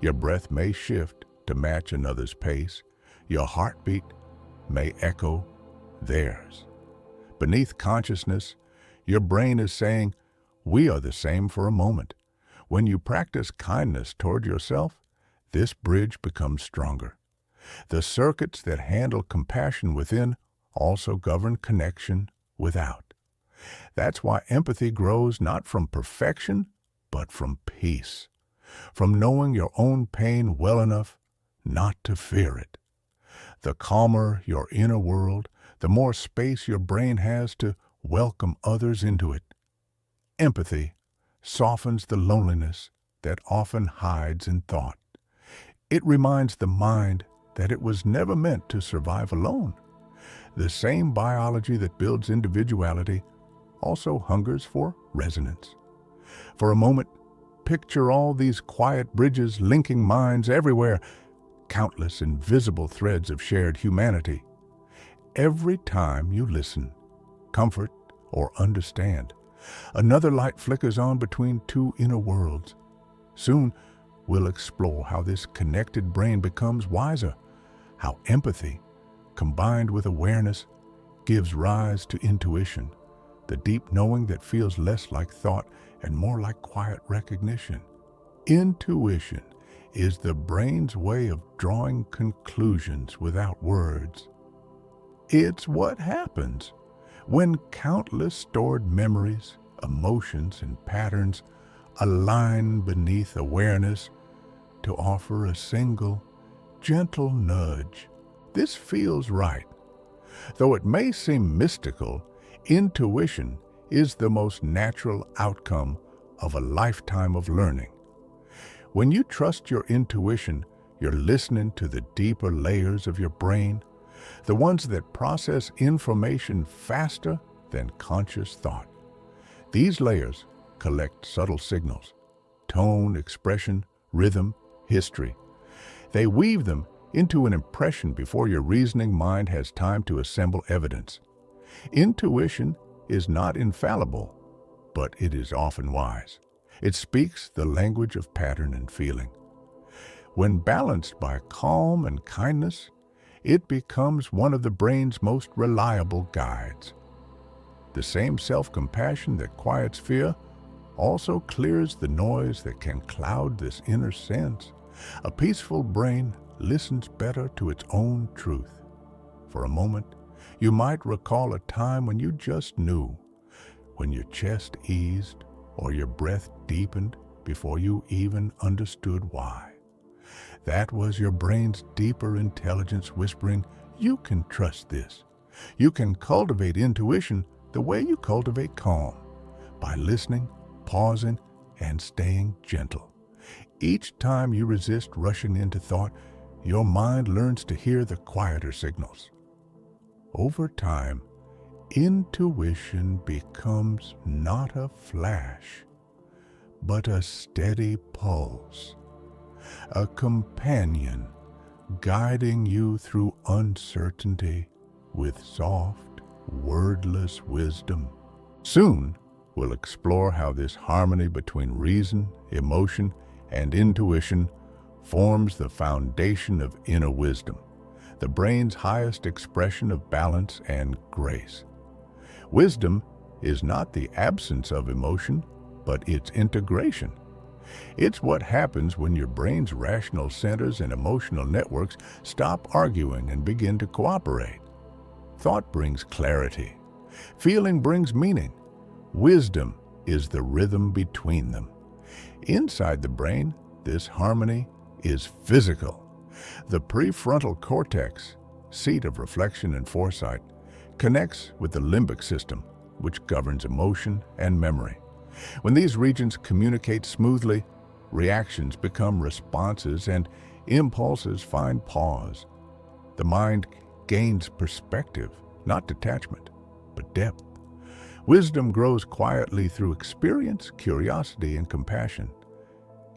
Your breath may shift to match another's pace. Your heartbeat may echo theirs. Beneath consciousness, your brain is saying, "We are the same for a moment." When you practice kindness toward yourself, this bridge becomes stronger. The circuits that handle compassion within also govern connection without. That's why empathy grows not from perfection, but from peace, from knowing your own pain well enough not to fear it. The calmer your inner world, the more space your brain has to welcome others into it. Empathy softens the loneliness that often hides in thought. It reminds the mind that it was never meant to survive alone. The same biology that builds individuality also hungers for resonance. For a moment, picture all these quiet bridges linking minds everywhere, countless invisible threads of shared humanity. Every time you listen, comfort, or understand, another light flickers on between two inner worlds. Soon, we'll explore how this connected brain becomes wiser, how empathy, combined with awareness, gives rise to intuition, the deep knowing that feels less like thought and more like quiet recognition. Intuition is the brain's way of drawing conclusions without words. It's what happens when countless stored memories, emotions, and patterns align beneath awareness to offer a single, gentle nudge. This feels right. Though it may seem mystical, intuition is the most natural outcome of a lifetime of learning. When you trust your intuition, you're listening to the deeper layers of your brain, the ones that process information faster than conscious thought. These layers collect subtle signals, tone, expression, rhythm, history. They weave them into an impression before your reasoning mind has time to assemble evidence. Intuition is not infallible, but it is often wise. It speaks the language of pattern and feeling. When balanced by calm and kindness, it becomes one of the brain's most reliable guides. The same self-compassion that quiets fear also clears the noise that can cloud this inner sense. A peaceful brain listens better to its own truth. For a moment, you might recall a time when you just knew, when your chest eased or your breath deepened before you even understood why. That was your brain's deeper intelligence whispering, "You can trust this." You can cultivate intuition the way you cultivate calm, by listening, pausing, and staying gentle. Each time you resist rushing into thought, your mind learns to hear the quieter signals. Over time, intuition becomes not a flash, but a steady pulse, a companion guiding you through uncertainty with soft, wordless wisdom. Soon, we'll explore how this harmony between reason, emotion, and intuition forms the foundation of inner wisdom, the brain's highest expression of balance and grace. Wisdom is not the absence of emotion, but its integration. It's what happens when your brain's rational centers and emotional networks stop arguing and begin to cooperate. Thought brings clarity. Feeling brings meaning. Wisdom is the rhythm between them. Inside the brain, this harmony is physical. The prefrontal cortex, seat of reflection and foresight, connects with the limbic system, which governs emotion and memory. When these regions communicate smoothly, reactions become responses and impulses find pause. The mind gains perspective, not detachment, but depth. Wisdom grows quietly through experience, curiosity, and compassion.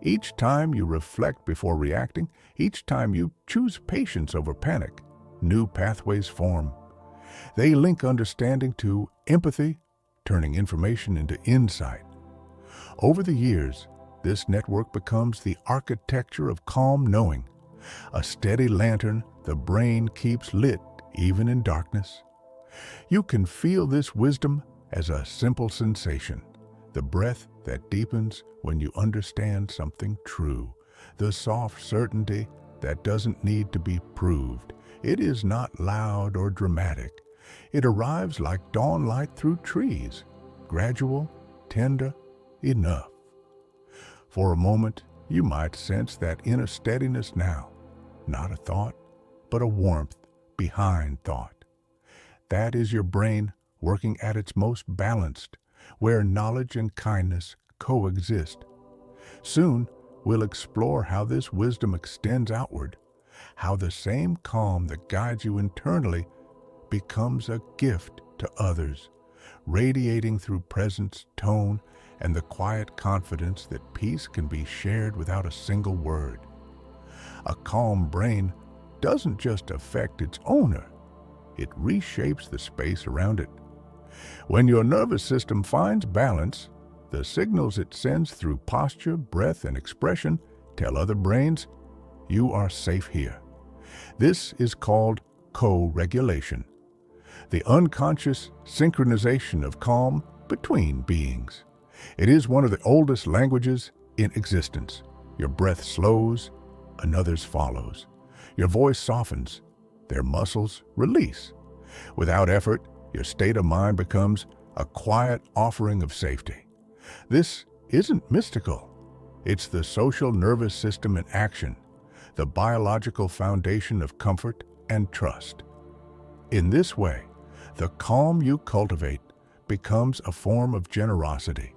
Each time you reflect before reacting, each time you choose patience over panic, new pathways form. They link understanding to empathy, turning information into insight. Over the years, this network becomes the architecture of calm knowing, a steady lantern the brain keeps lit even in darkness. You can feel this wisdom as a simple sensation, the breath that deepens when you understand something true, the soft certainty that doesn't need to be proved. It is not loud or dramatic. It arrives like dawn light through trees, gradual, tender, enough. For a moment, you might sense that inner steadiness now, not a thought, but a warmth behind thought. That is your brain working at its most balanced, where knowledge and kindness coexist. Soon, we'll explore how this wisdom extends outward, how the same calm that guides you internally becomes a gift to others, radiating through presence, tone, and the quiet confidence that peace can be shared without a single word. A calm brain doesn't just affect its owner, it reshapes the space around it. When your nervous system finds balance, the signals it sends through posture, breath, and expression tell other brains, you are safe here. This is called co-regulation, the unconscious synchronization of calm between beings. It is one of the oldest languages in existence. Your breath slows, another's follows. Your voice softens, their muscles release. Without effort, your state of mind becomes a quiet offering of safety. This isn't mystical. It's the social nervous system in action, the biological foundation of comfort and trust. In this way, the calm you cultivate becomes a form of generosity.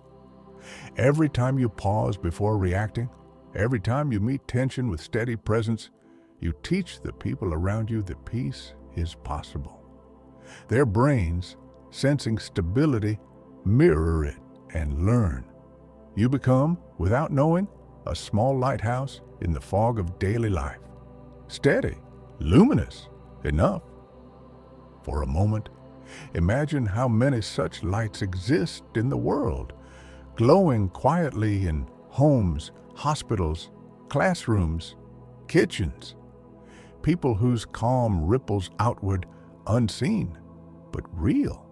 Every time you pause before reacting, every time you meet tension with steady presence, you teach the people around you that peace is possible. Their brains, sensing stability, mirror it and learn. You become, without knowing, a small lighthouse in the fog of daily life. Steady, luminous, enough. For a moment, imagine how many such lights exist in the world, glowing quietly in homes, hospitals, classrooms, kitchens. People whose calm ripples outward, unseen, but real.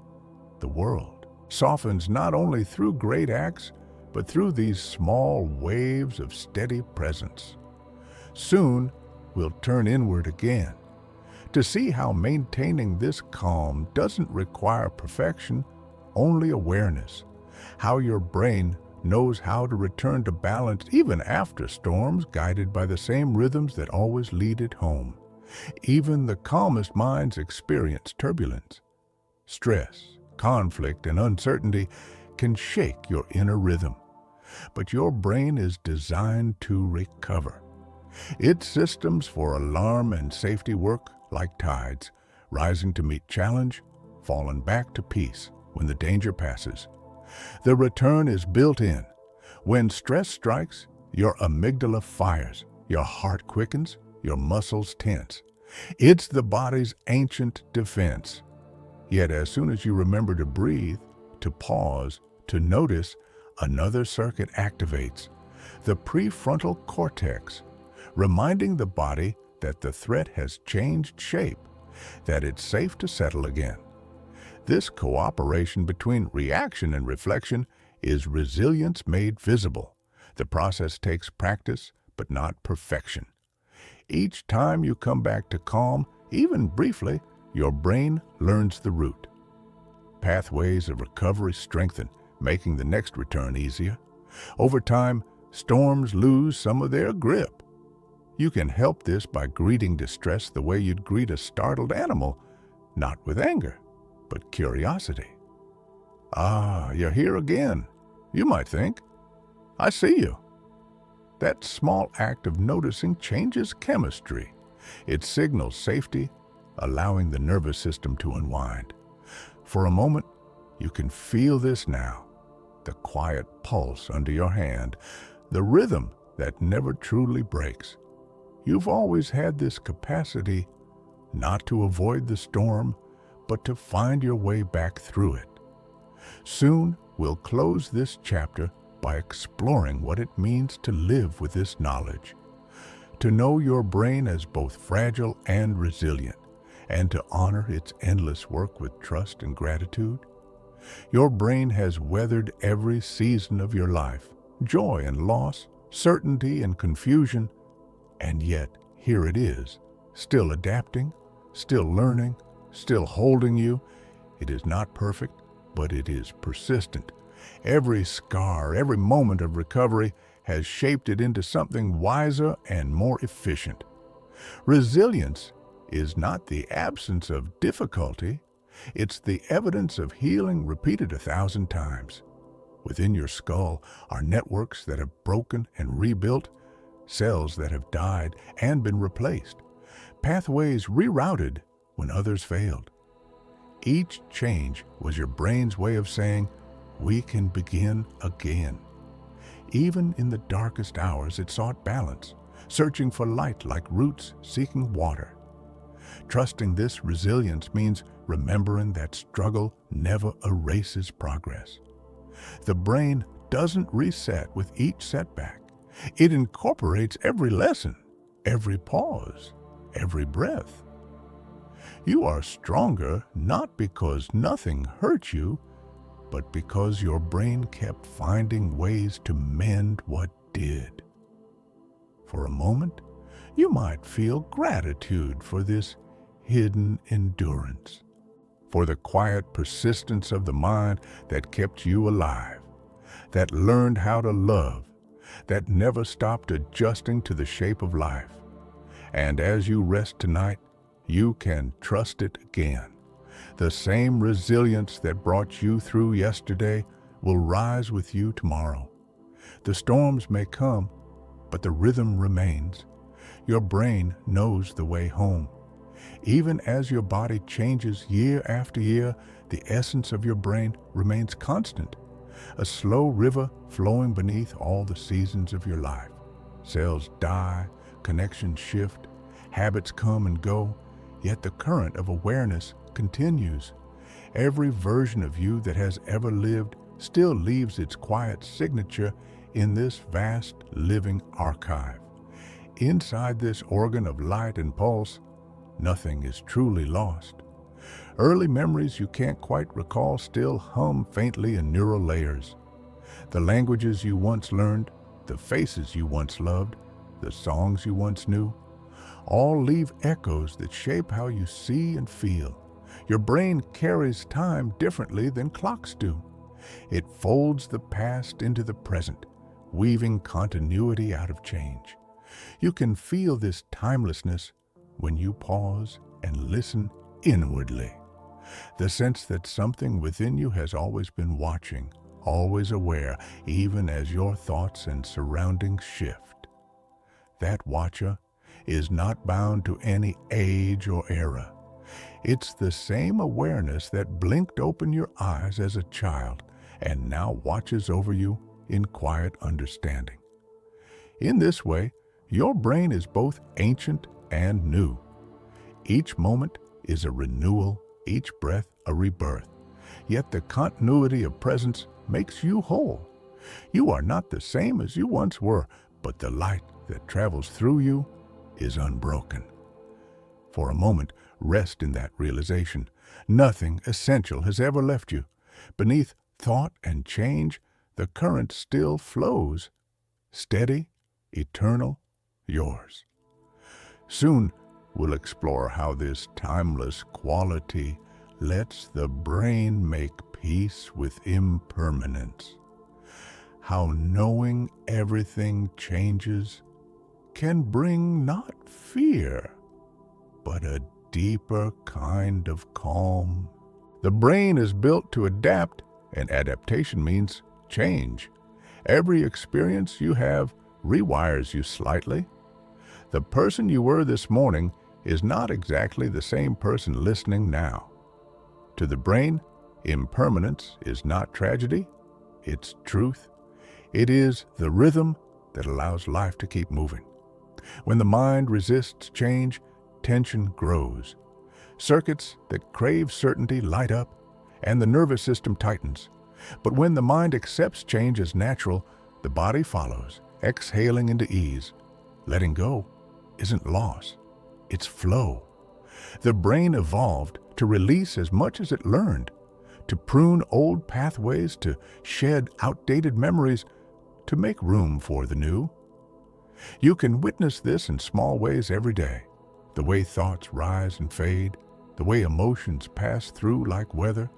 The world softens not only through great acts, but through these small waves of steady presence. Soon, we'll turn inward again to see how maintaining this calm doesn't require perfection, only awareness, how your brain knows how to return to balance even after storms, guided by the same rhythms that always lead it home. Even the calmest minds experience turbulence. Stress, conflict, and uncertainty can shake your inner rhythm. But your brain is designed to recover. Its systems for alarm and safety work like tides, rising to meet challenge, falling back to peace when the danger passes. The return is built in. When stress strikes, your amygdala fires, your heart quickens, your muscles tense. It's the body's ancient defense. Yet as soon as you remember to breathe, to pause, to notice, another circuit activates, the prefrontal cortex, reminding the body that the threat has changed shape, that it's safe to settle again. This cooperation between reaction and reflection is resilience made visible. The process takes practice, but not perfection. Each time you come back to calm, even briefly, your brain learns the route. Pathways of recovery strengthen, making the next return easier. Over time, storms lose some of their grip. You can help this by greeting distress the way you'd greet a startled animal, not with anger, but curiosity. Ah, you're here again, you might think. I see you. That small act of noticing changes chemistry. It signals safety, allowing the nervous system to unwind. For a moment, you can feel this now, the quiet pulse under your hand, the rhythm that never truly breaks. You've always had this capacity not to avoid the storm, but to find your way back through it. Soon, we'll close this chapter by exploring what it means to live with this knowledge, to know your brain as both fragile and resilient, and to honor its endless work with trust and gratitude. Your brain has weathered every season of your life, joy and loss, certainty and confusion, and yet here it is, still adapting, still learning, still holding you. It is not perfect, but it is persistent. Every scar, every moment of recovery has shaped it into something wiser and more efficient. Resilience is not the absence of difficulty, it's the evidence of healing repeated 1,000 times. Within your skull are networks that have broken and rebuilt, cells that have died and been replaced, pathways rerouted when others failed. Each change was your brain's way of saying, we can begin again. Even in the darkest hours, it sought balance, searching for light like roots seeking water. Trusting this resilience means remembering that struggle never erases progress. The brain doesn't reset with each setback. It incorporates every lesson, every pause, every breath. You are stronger not because nothing hurt you, but because your brain kept finding ways to mend what did. For a moment, you might feel gratitude for this hidden endurance, for the quiet persistence of the mind that kept you alive, that learned how to love, that never stopped adjusting to the shape of life. And as you rest tonight, you can trust it again. The same resilience that brought you through yesterday will rise with you tomorrow. The storms may come, but the rhythm remains. Your brain knows the way home. Even as your body changes year after year, the essence of your brain remains constant, a slow river flowing beneath all the seasons of your life. Cells die, connections shift, habits come and go, yet the current of awareness continues. Every version of you that has ever lived still leaves its quiet signature in this vast living archive. Inside this organ of light and pulse, nothing is truly lost. Early memories you can't quite recall still hum faintly in neural layers. The languages you once learned, the faces you once loved, the songs you once knew, all leave echoes that shape how you see and feel. Your brain carries time differently than clocks do. It folds the past into the present, weaving continuity out of change. You can feel this timelessness when you pause and listen inwardly. The sense that something within you has always been watching, always aware, even as your thoughts and surroundings shift. that watcher, is not bound to any age or era. It's the same awareness that blinked open your eyes as a child and now watches over you in quiet understanding. In this way, your brain is both ancient and new. Each moment is a renewal, each breath a rebirth. Yet the continuity of presence makes you whole. You are not the same as you once were, but the light that travels through you is unbroken. For a moment, rest in that realization. Nothing essential has ever left you. Beneath thought and change, the current still flows, steady, eternal, yours. Soon, we'll explore how this timeless quality lets the brain make peace with impermanence. How knowing everything changes can bring not fear, but a deeper kind of calm. The brain is built to adapt, and adaptation means change. Every experience you have rewires you slightly. The person you were this morning is not exactly the same person listening now. To the brain, impermanence is not tragedy, it's truth. It is the rhythm that allows life to keep moving. When the mind resists change, tension grows. Circuits that crave certainty light up, and the nervous system tightens. But when the mind accepts change as natural, the body follows, exhaling into ease. Letting go isn't loss, it's flow. The brain evolved to release as much as it learned, to prune old pathways, to shed outdated memories, to make room for the new. You can witness this in small ways every day. The way thoughts rise and fade, the way emotions pass through like weather.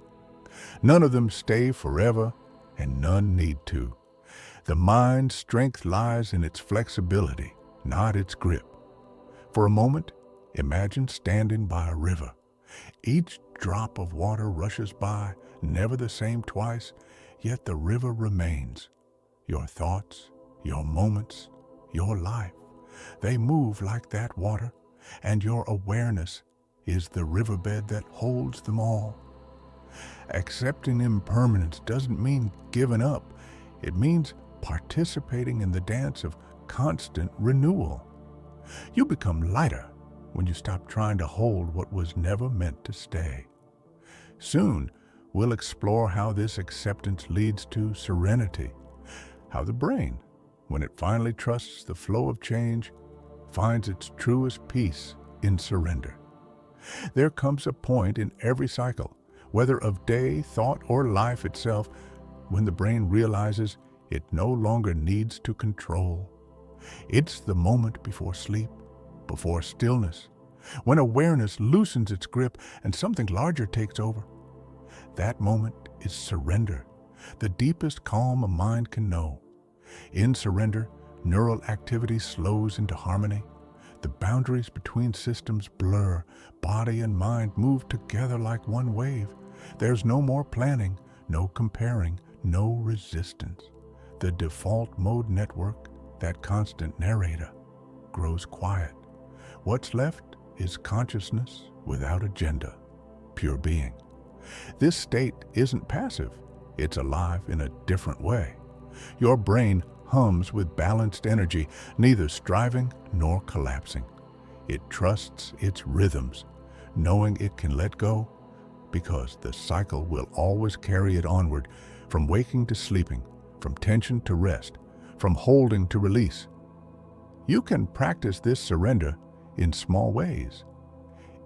None of them stay forever, and none need to. The mind's strength lies in its flexibility, not its grip. For a moment, imagine standing by a river. Each drop of water rushes by, never the same twice, yet the river remains. Your thoughts, your moments, your life, they move like that water, and your awareness is the riverbed that holds them all. Accepting impermanence doesn't mean giving up. It means participating in the dance of constant renewal. You become lighter when you stop trying to hold what was never meant to stay. Soon, we'll explore how this acceptance leads to serenity, how the brain, when it finally trusts the flow of change, finds its truest peace in surrender. There comes a point in every cycle, whether of day, thought, or life itself, when the brain realizes it no longer needs to control. It's the moment before sleep, before stillness, when awareness loosens its grip and something larger takes over. That moment is surrender, the deepest calm a mind can know. In surrender, neural activity slows into harmony. The boundaries between systems blur. Body and mind move together like one wave. There's no more planning, no comparing, no resistance. The default mode network, that constant narrator, grows quiet. What's left is consciousness without agenda, pure being. This state isn't passive, it's alive in a different way. Your brain hums with balanced energy, neither striving nor collapsing. It trusts its rhythms, knowing it can let go, because the cycle will always carry it onward, from waking to sleeping, from tension to rest, from holding to release. You can practice this surrender in small ways.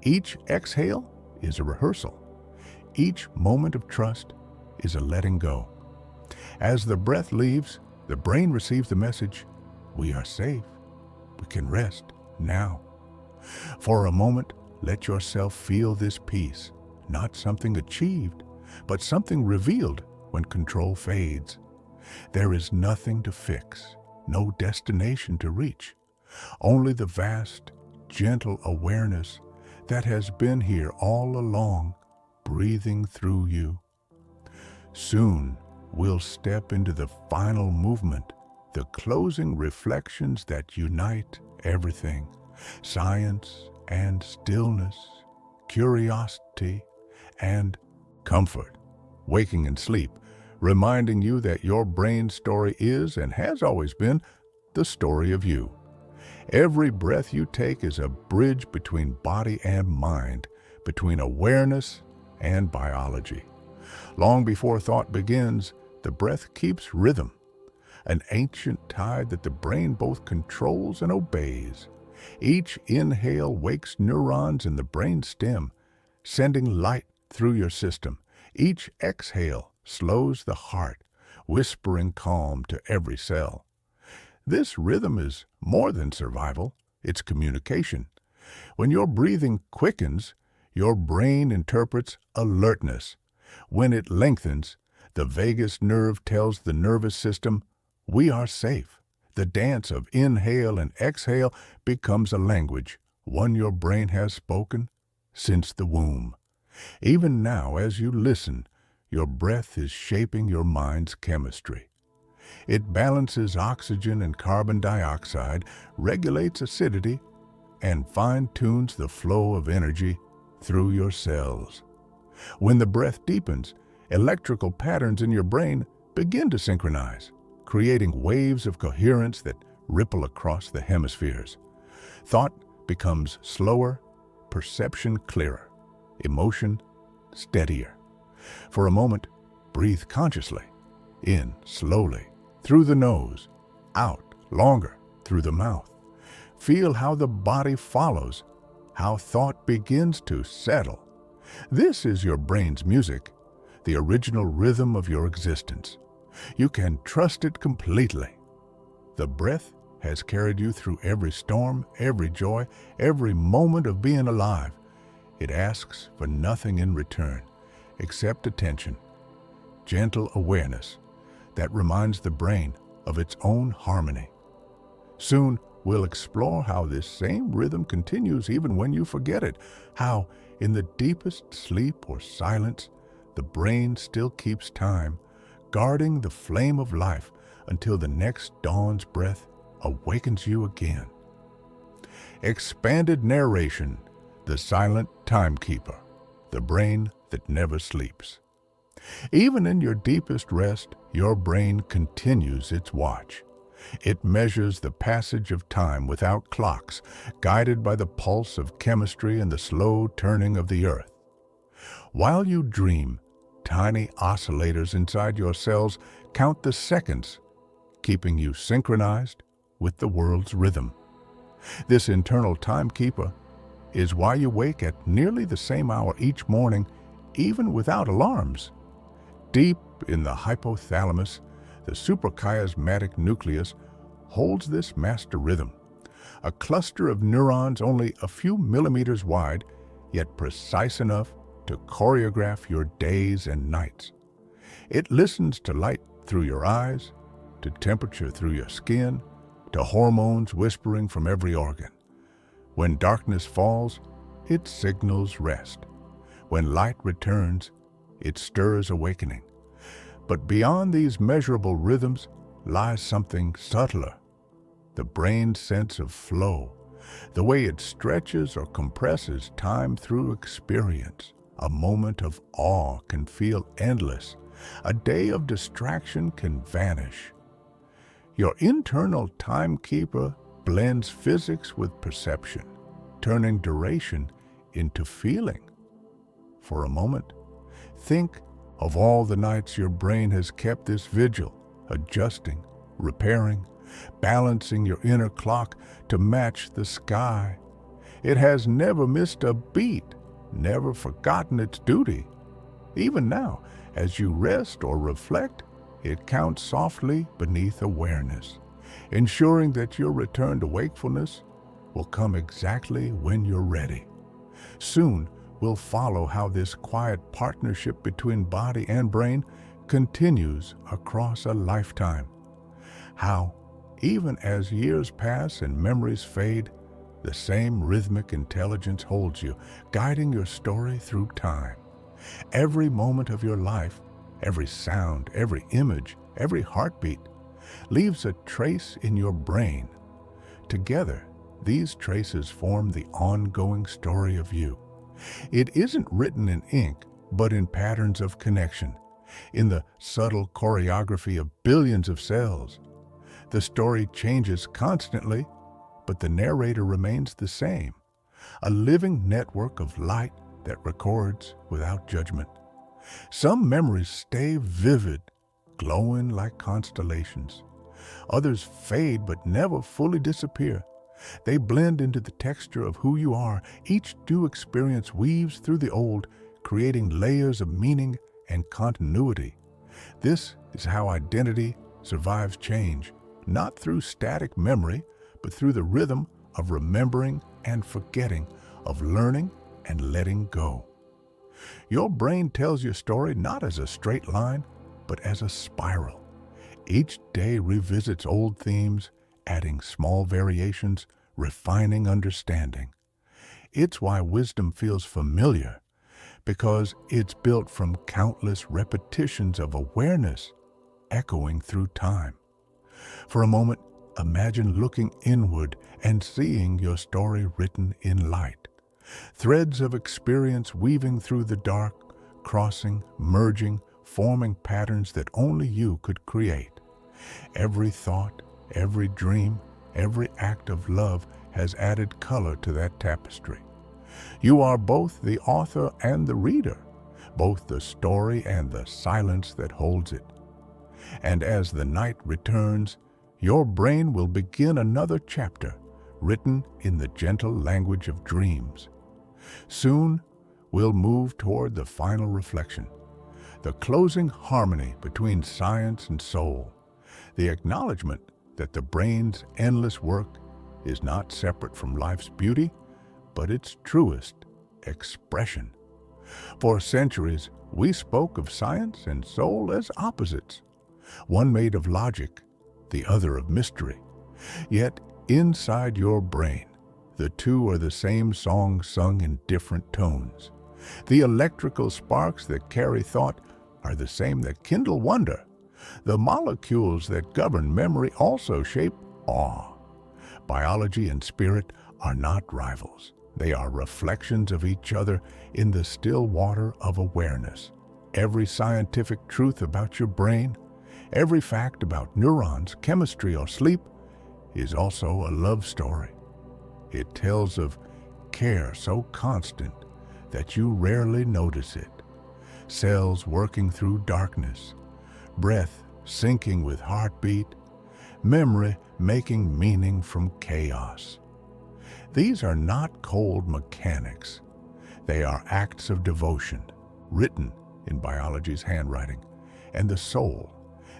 Each exhale is a rehearsal. Each moment of trust is a letting go. As the breath leaves, the brain receives the message, we are safe. We can rest now. For a moment, let yourself feel this peace, not something achieved, but something revealed when control fades. There is nothing to fix, no destination to reach, only the vast, gentle awareness that has been here all along, breathing through you. Soon, we'll step into the final movement, the closing reflections that unite everything: science and stillness, curiosity and comfort. Waking and sleep, reminding you that your brain story is and has always been the story of you. Every breath you take is a bridge between body and mind, between awareness and biology. Long before thought begins, the breath keeps rhythm, an ancient tide that the brain both controls and obeys. Each inhale wakes neurons in the brain stem, sending light through your system. Each exhale slows the heart, whispering calm to every cell. This rhythm is more than survival, it's communication. When your breathing quickens, your brain interprets alertness. When it lengthens, the vagus nerve tells the nervous system, we are safe. The dance of inhale and exhale becomes a language, one your brain has spoken since the womb. Even now, as you listen, your breath is shaping your mind's chemistry. It balances oxygen and carbon dioxide, regulates acidity, and fine-tunes the flow of energy through your cells. When the breath deepens, electrical patterns in your brain begin to synchronize, creating waves of coherence that ripple across the hemispheres. Thought becomes slower, perception clearer, emotion steadier. For a moment, breathe consciously. In slowly, through the nose, out longer, through the mouth. Feel how the body follows, how thought begins to settle. This is your brain's music, the original rhythm of your existence. You can trust it completely. The breath has carried you through every storm, every joy, every moment of being alive. It asks for nothing in return except attention, gentle awareness that reminds the brain of its own harmony. Soon, we'll explore how this same rhythm continues even when you forget it, how, in the deepest sleep or silence, the brain still keeps time, guarding the flame of life until the next dawn's breath awakens you again. Expanded narration, the silent timekeeper, the brain that never sleeps. Even in your deepest rest, your brain continues its watch. It measures the passage of time without clocks, guided by the pulse of chemistry and the slow turning of the earth. While you dream, tiny oscillators inside your cells count the seconds, keeping you synchronized with the world's rhythm. This internal timekeeper is why you wake at nearly the same hour each morning, even without alarms. Deep in the hypothalamus, the suprachiasmatic nucleus holds this master rhythm, a cluster of neurons only a few millimeters wide, yet precise enough to choreograph your days and nights. It listens to light through your eyes, to temperature through your skin, to hormones whispering from every organ. When darkness falls, it signals rest. When light returns, it stirs awakening. But beyond these measurable rhythms lies something subtler, the brain's sense of flow, the way it stretches or compresses time through experience. A moment of awe can feel endless. A day of distraction can vanish. Your internal timekeeper blends physics with perception, turning duration into feeling. For a moment, think of all the nights your brain has kept this vigil, adjusting, repairing, balancing your inner clock to match the sky. It has never missed a beat, never forgotten its duty. Even now, as you rest or reflect, it counts softly beneath awareness, ensuring that your return to wakefulness will come exactly when you're ready. Soon, we'll follow how this quiet partnership between body and brain continues across a lifetime. How, even as years pass and memories fade, the same rhythmic intelligence holds you, guiding your story through time. Every moment of your life, every sound, every image, every heartbeat leaves a trace in your brain. Together, These traces form the ongoing story of you. It isn't written in ink, but in patterns of connection, in the subtle choreography of billions of cells. The story changes constantly, but the narrator remains the same, a living network of light that records without judgment. Some memories stay vivid, glowing like constellations. Others fade but never fully disappear. They blend into the texture of who you are. Each new experience weaves through the old, creating layers of meaning and continuity. This is how identity survives change, not through static memory, but through the rhythm of remembering and forgetting, of learning and letting go. Your brain tells your story not as a straight line, but as a spiral. Each day revisits old themes, adding small variations, refining understanding. It's why wisdom feels familiar, because it's built from countless repetitions of awareness, echoing through time. For a moment, imagine looking inward and seeing your story written in light. Threads of experience weaving through the dark, crossing, merging, forming patterns that only you could create. Every thought, every dream, every act of love has added color to that tapestry. You are both the author and the reader, both the story and the silence that holds it. And as the night returns, your brain will begin another chapter, written in the gentle language of dreams. Soon, we'll move toward the final reflection, the closing harmony between science and soul, the acknowledgement that the brain's endless work is not separate from life's beauty, but its truest expression. For centuries, we spoke of science and soul as opposites, one made of logic, the other of mystery. Yet, inside your brain, the two are the same song sung in different tones. The electrical sparks that carry thought are the same that kindle wonder. The molecules that govern memory also shape awe. Biology and spirit are not rivals. They are reflections of each other in the still water of awareness. Every scientific truth about your brain, every fact about neurons, chemistry, or sleep is also a love story. It tells of care so constant that you rarely notice it. Cells working through darkness, breath syncing with heartbeat, memory making meaning from chaos. These are not cold mechanics. They are acts of devotion, written in biology's handwriting, and the soul,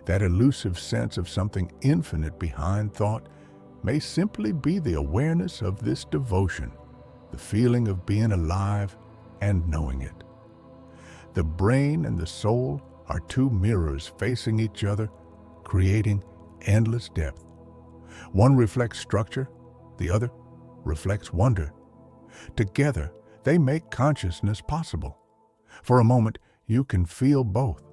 that elusive sense of something infinite behind thought, may simply be the awareness of this devotion, the feeling of being alive and knowing it. The brain and the soul are two mirrors facing each other, creating endless depth. One reflects structure, the other reflects wonder. Together, they make consciousness possible. For a moment, you can feel both.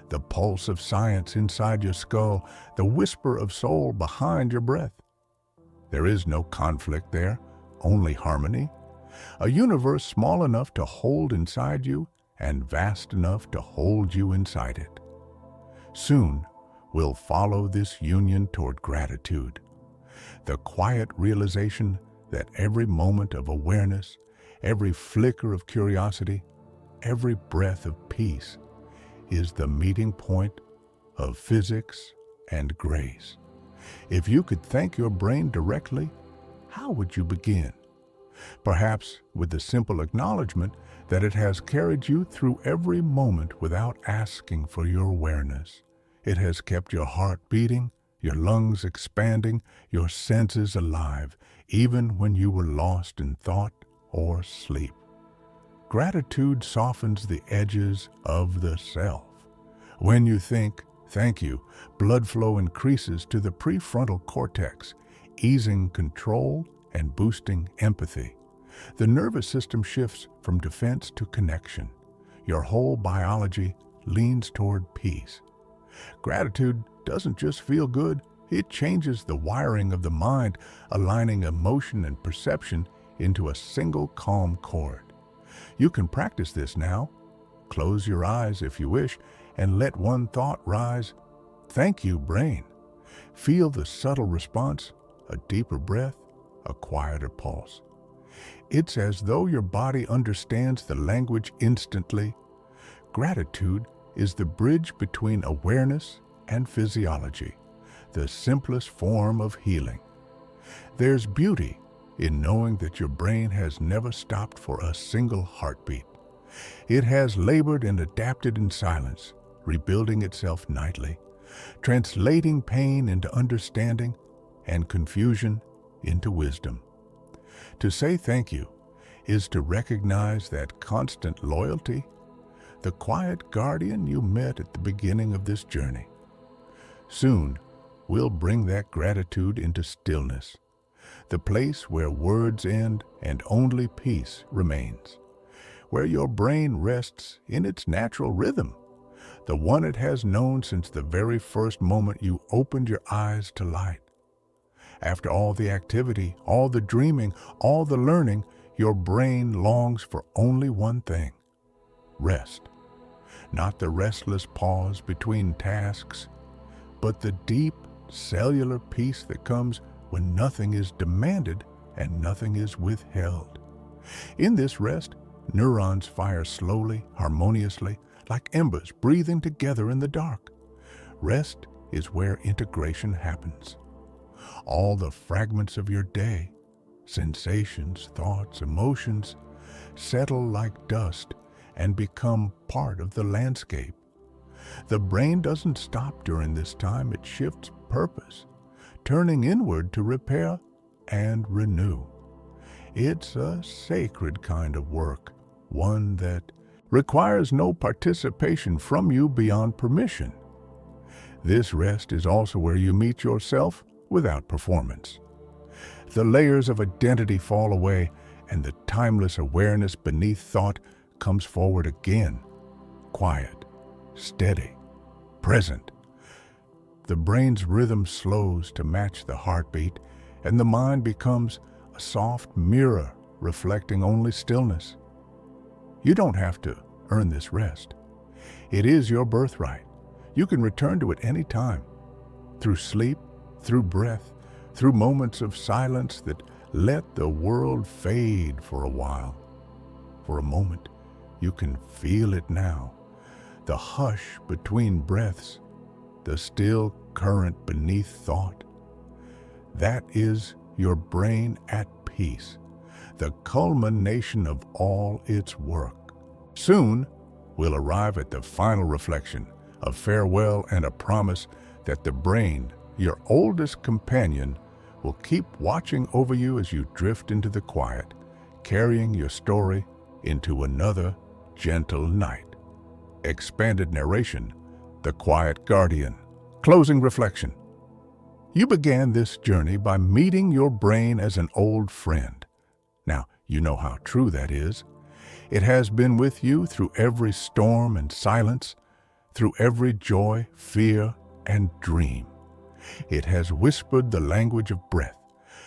The pulse of science inside your skull, the whisper of soul behind your breath. There is no conflict there, only harmony. A universe small enough to hold inside you and vast enough to hold you inside it. Soon, we'll follow this union toward gratitude, the quiet realization that every moment of awareness, every flicker of curiosity, every breath of peace is the meeting point of physics and grace. If you could thank your brain directly, how would you begin? Perhaps with the simple acknowledgement that it has carried you through every moment without asking for your awareness. It has kept your heart beating, your lungs expanding, your senses alive, even when you were lost in thought or sleep. Gratitude softens the edges of the self. When you think, thank you, blood flow increases to the prefrontal cortex, easing control and boosting empathy. The nervous system shifts from defense to connection. Your whole biology leans toward peace. Gratitude doesn't just feel good, It changes the wiring of the mind, aligning emotion and perception into a single calm chord. You can practice this now. Close your eyes if you wish and let one thought rise. Thank you, brain. Feel the subtle response, a deeper breath, a quieter pulse. It's as though your body understands the language instantly. Gratitude is the bridge between awareness and physiology, the simplest form of healing. There's beauty in knowing that your brain has never stopped for a single heartbeat. It has labored and adapted in silence, rebuilding itself nightly, translating pain into understanding and confusion into wisdom. To say thank you is to recognize that constant loyalty, the quiet guardian you met at the beginning of this journey. Soon, we'll bring that gratitude into stillness, the place where words end and only peace remains, where your brain rests in its natural rhythm, the one it has known since the very first moment you opened your eyes to light. After all the activity, all the dreaming, all the learning, your brain longs for only one thing: rest. Not the restless pause between tasks, but the deep cellular peace that comes when nothing is demanded and nothing is withheld. In this rest, neurons fire slowly, harmoniously, like embers breathing together in the dark. Rest is where integration happens. All the fragments of your day, sensations, thoughts, emotions, settle like dust and become part of the landscape. The brain doesn't stop during this time, it shifts purpose, turning inward to repair and renew. It's a sacred kind of work, one that requires no participation from you beyond permission. This rest is also where you meet yourself without performance. The layers of identity fall away, and the timeless awareness beneath thought comes forward again, quiet, steady, present. The brain's rhythm slows to match the heartbeat, and the mind becomes a soft mirror reflecting only stillness. You don't have to earn this rest. It is your birthright. You can return to it any time, through sleep, through breath, through moments of silence that let the world fade for a while. For a moment, you can feel it now, the hush between breaths, the still current beneath thought. That is your brain at peace, the culmination of all its work. Soon, we'll arrive at the final reflection, a farewell and a promise that the brain, your oldest companion, will keep watching over you as you drift into the quiet, carrying your story into another gentle night. Expanded narration, The Quiet Guardian. Closing reflection. You began this journey by meeting your brain as an old friend. Now, you know how true that is. It has been with you through every storm and silence, through every joy, fear, and dream. It has whispered the language of breath,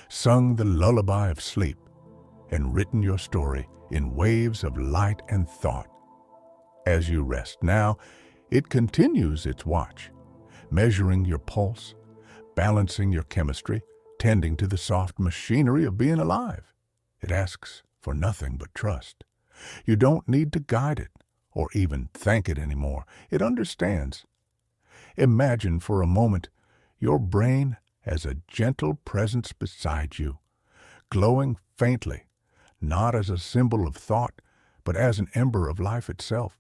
sung the lullaby of sleep, and written your story in waves of light and thought. As you rest now, it continues its watch, measuring your pulse, balancing your chemistry, tending to the soft machinery of being alive. It asks for nothing but trust. You don't need to guide it or even thank it anymore. It understands. Imagine for a moment your brain as a gentle presence beside you, glowing faintly, not as a symbol of thought, but as an ember of life itself.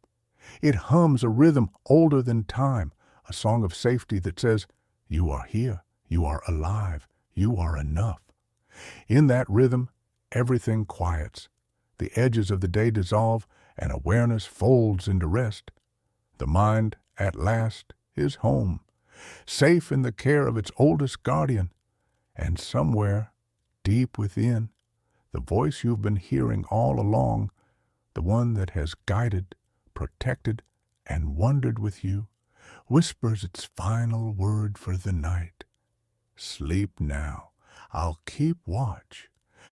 It hums a rhythm older than time, a song of safety that says, "You are here, you are alive, you are enough." In that rhythm, everything quiets. The edges of the day dissolve, and awareness folds into rest. The mind, at last, is home, safe in the care of its oldest guardian. And somewhere, deep within, the voice you've been hearing all along, the one that has guided, protected, and wandered with you, whispers its final word for the night. Sleep now. I'll keep watch.